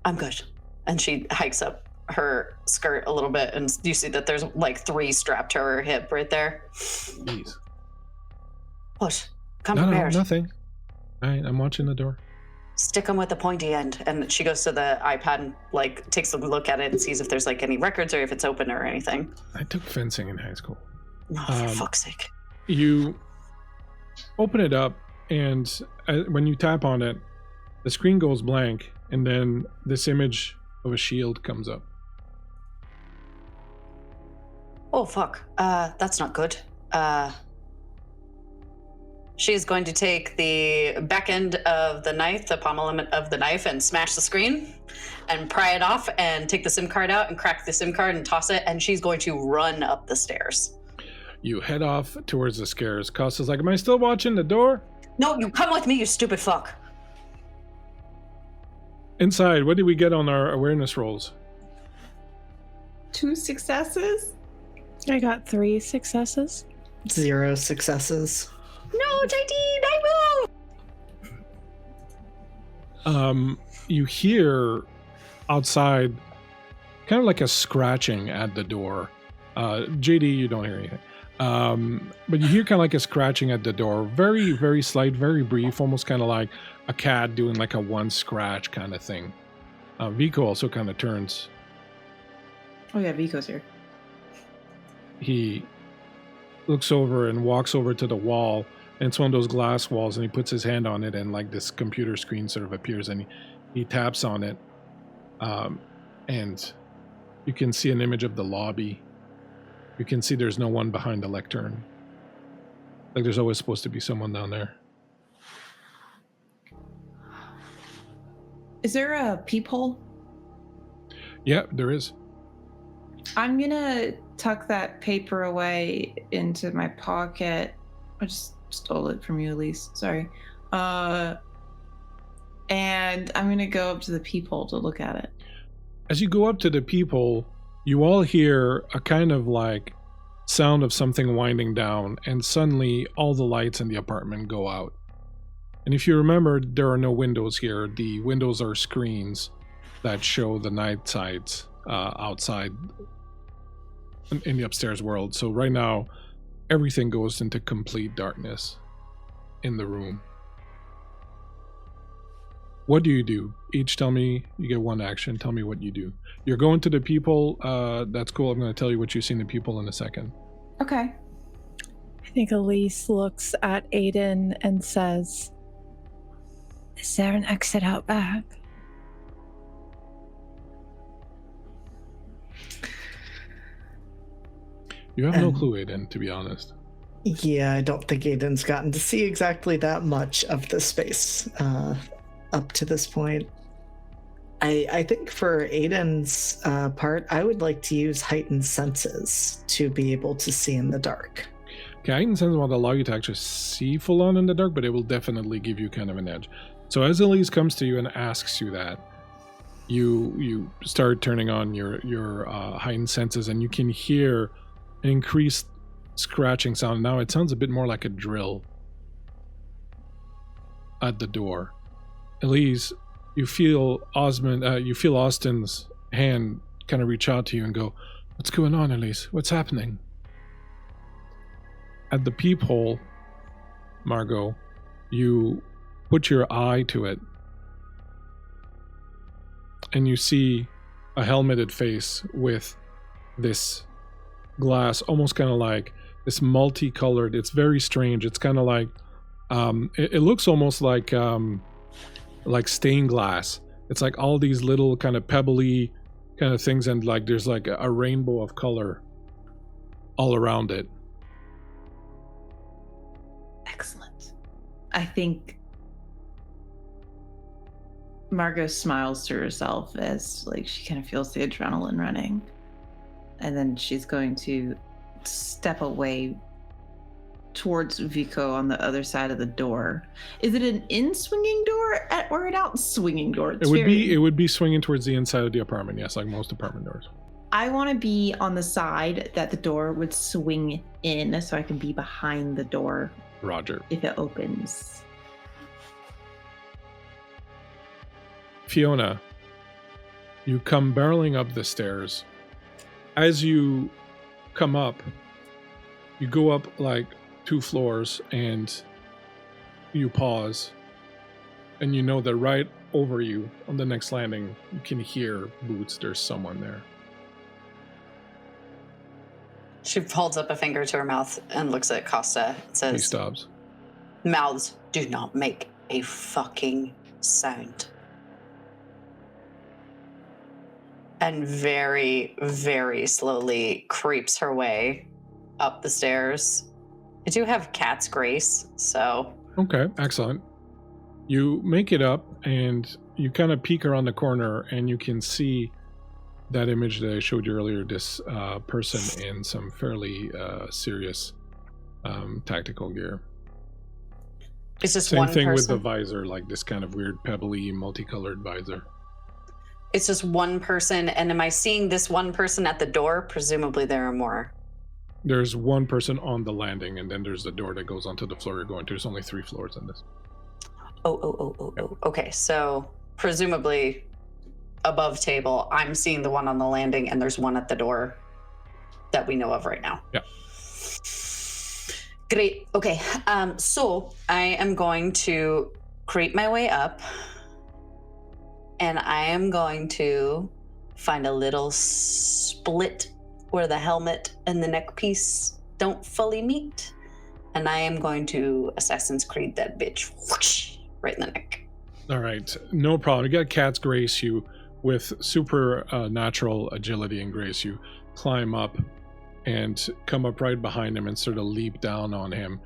I'm good. And she hikes up her skirt a little bit, and you see that there's like 3 strapped to her hip right there. Jeez. What? Come No, prepared. nothing. All right, I'm watching the door. Stick them with the pointy end. And she goes to the iPad and like takes a look at it and sees if there's like any records or if it's open or anything. I took fencing in high school. No, for fuck's sake. You open it up, and when you tap on it, the screen goes blank, and then this image of a shield comes up. Oh, fuck. That's not good. She's going to take the back end of the knife, the pommel of the knife, and smash the screen and pry it off and take the SIM card out and crack the SIM card and toss it, and she's going to run up the stairs. You head off towards the stairs. Costa's like, am I still watching the door? No, you come with me, you stupid fuck. Inside, what did we get on our awareness rolls? 2 successes? I got 3 successes. 0 successes. No, JD, I move! You hear outside kind of like a scratching at the door. JD, you don't hear anything. But you hear kind of like a scratching at the door. Very, very slight, very brief, almost kind of like a cat doing like a one scratch kind of thing. Vico also kind of turns. Oh yeah, Vico's here. He looks over and walks over to the wall, and it's one of those glass walls, and he puts his hand on it, and like this computer screen sort of appears, and he taps on it, and you can see an image of the lobby. You can see there's no one behind the lectern. Like there's always supposed to be someone down there. Is there a peephole? Yeah, there is. I'm gonna tuck that paper away into my pocket. I just stole it from you, Elise. Sorry. And I'm gonna go up to the peephole to look at it. As you go up to the peephole, you all hear a kind of like sound of something winding down, and suddenly all the lights in the apartment go out. And if you remember, there are no windows here. The windows are screens that show the night sights outside in the upstairs world. So right now, everything goes into complete darkness in the room. What do you do? Each tell me, you get one action. Tell me what you do. You're going to the people. That's cool. I'm going to tell you what you see in the people in a second. Okay. I think Elise looks at Aiden and says, "Is there an exit out back?" You have no clue, Aiden, to be honest. Yeah, I don't think Aiden's gotten to see exactly that much of the space up to this point. I think for Aiden's part, I would like to use heightened senses to be able to see in the dark. Okay, heightened senses won't allow you to actually see full on in the dark, but it will definitely give you kind of an edge. So as Elise comes to you and asks you that, you start turning on your heightened senses, and you can hear an increased scratching sound. Now it sounds a bit more like a drill at the door. Elise, you feel Austin's hand kind of reach out to you and go, "What's going on, Elise? What's happening?" At the peephole, Margot, you put your eye to it, and you see a helmeted face with this glass, almost kind of like this multicolored. It's very strange. It's kind of like it looks almost like stained glass. It's like all these little kind of pebbly kind of things, and like there's like a rainbow of color all around it. Excellent. I think Margot smiles to herself as like she kind of feels the adrenaline running. And then she's going to step away towards Vico on the other side of the door. Is it an in-swinging door or an out-swinging door? It would be swinging towards the inside of the apartment, yes, like most apartment doors. I want to be on the side that the door would swing in, so I can be behind the door. Roger. If it opens. Fiona, You come barreling up the stairs. As you come up, you go up like 2 floors and you pause. And you know that right over you on the next landing, you can hear boots. There's someone there. She holds up a finger to her mouth and looks at Costa and says, He stops. "Mouths do not make a fucking sound." And very, very slowly creeps her way up the stairs. I do have cat's grace, so... Okay, excellent. You make it up and you kind of peek around the corner and you can see that image that I showed you earlier, this person in some fairly serious tactical gear. It's just Same one thing with person? the visor, like this kind of weird pebbly multicolored visor. It's just one person, and am I seeing this one person at the door? Presumably there are more. There's one person on the landing and then there's the door that goes onto the floor you're going to. There's only 3 floors in this. Oh. Okay, so presumably above table, I'm seeing the one on the landing and there's one at the door that we know of right now. Yeah. Great. Okay. So I am going to creep my way up and I am going to find a little split where the helmet and the neck piece don't fully meet. And I am going to Assassin's Creed that bitch whoosh, right in the neck. All right, no problem. You got cat's grace. You, with super natural agility and grace, you climb up and come up right behind him and sort of leap down on him.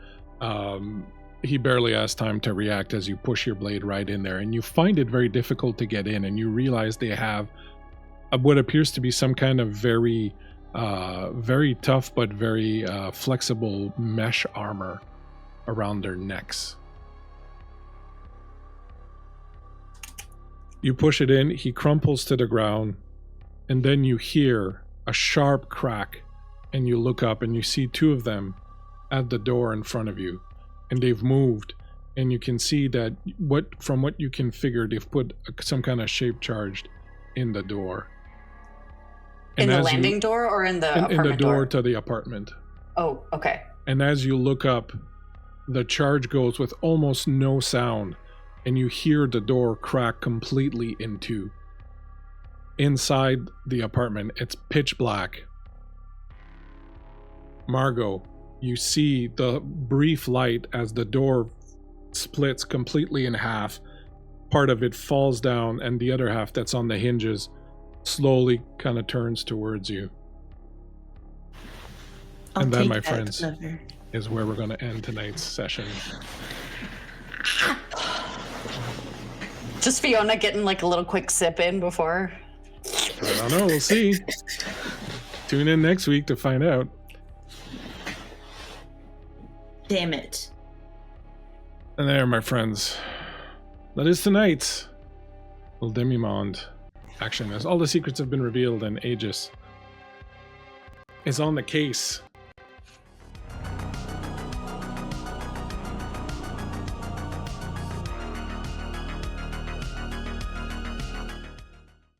He barely has time to react as you push your blade right in there, and you find it very difficult to get in, and you realize they have what appears to be some kind of very tough but very flexible mesh armor around their necks. You push it in, he crumples to the ground, and then you hear a sharp crack, and you look up and you see 2 of them at the door in front of you, and they've moved, and you can see that from what you can figure, they've put some kind of shape charged in the door. In the landing door or in the apartment in the door to the apartment. Oh, okay. And as you look up, the charge goes with almost no sound, and you hear the door crack completely in 2. Inside the apartment, it's pitch black. Margot, you see the brief light as the door splits completely in half. Part of it falls down, and the other half that's on the hinges slowly kind of turns towards you. And that, my friends, is where we're going to end tonight's session. Just Fiona getting like a little quick sip in before. I don't know, we'll see. Tune in next week to find out. Damn it. And there, my friends. That is tonight's Demimonde action, as all the secrets have been revealed and Aegis is on the case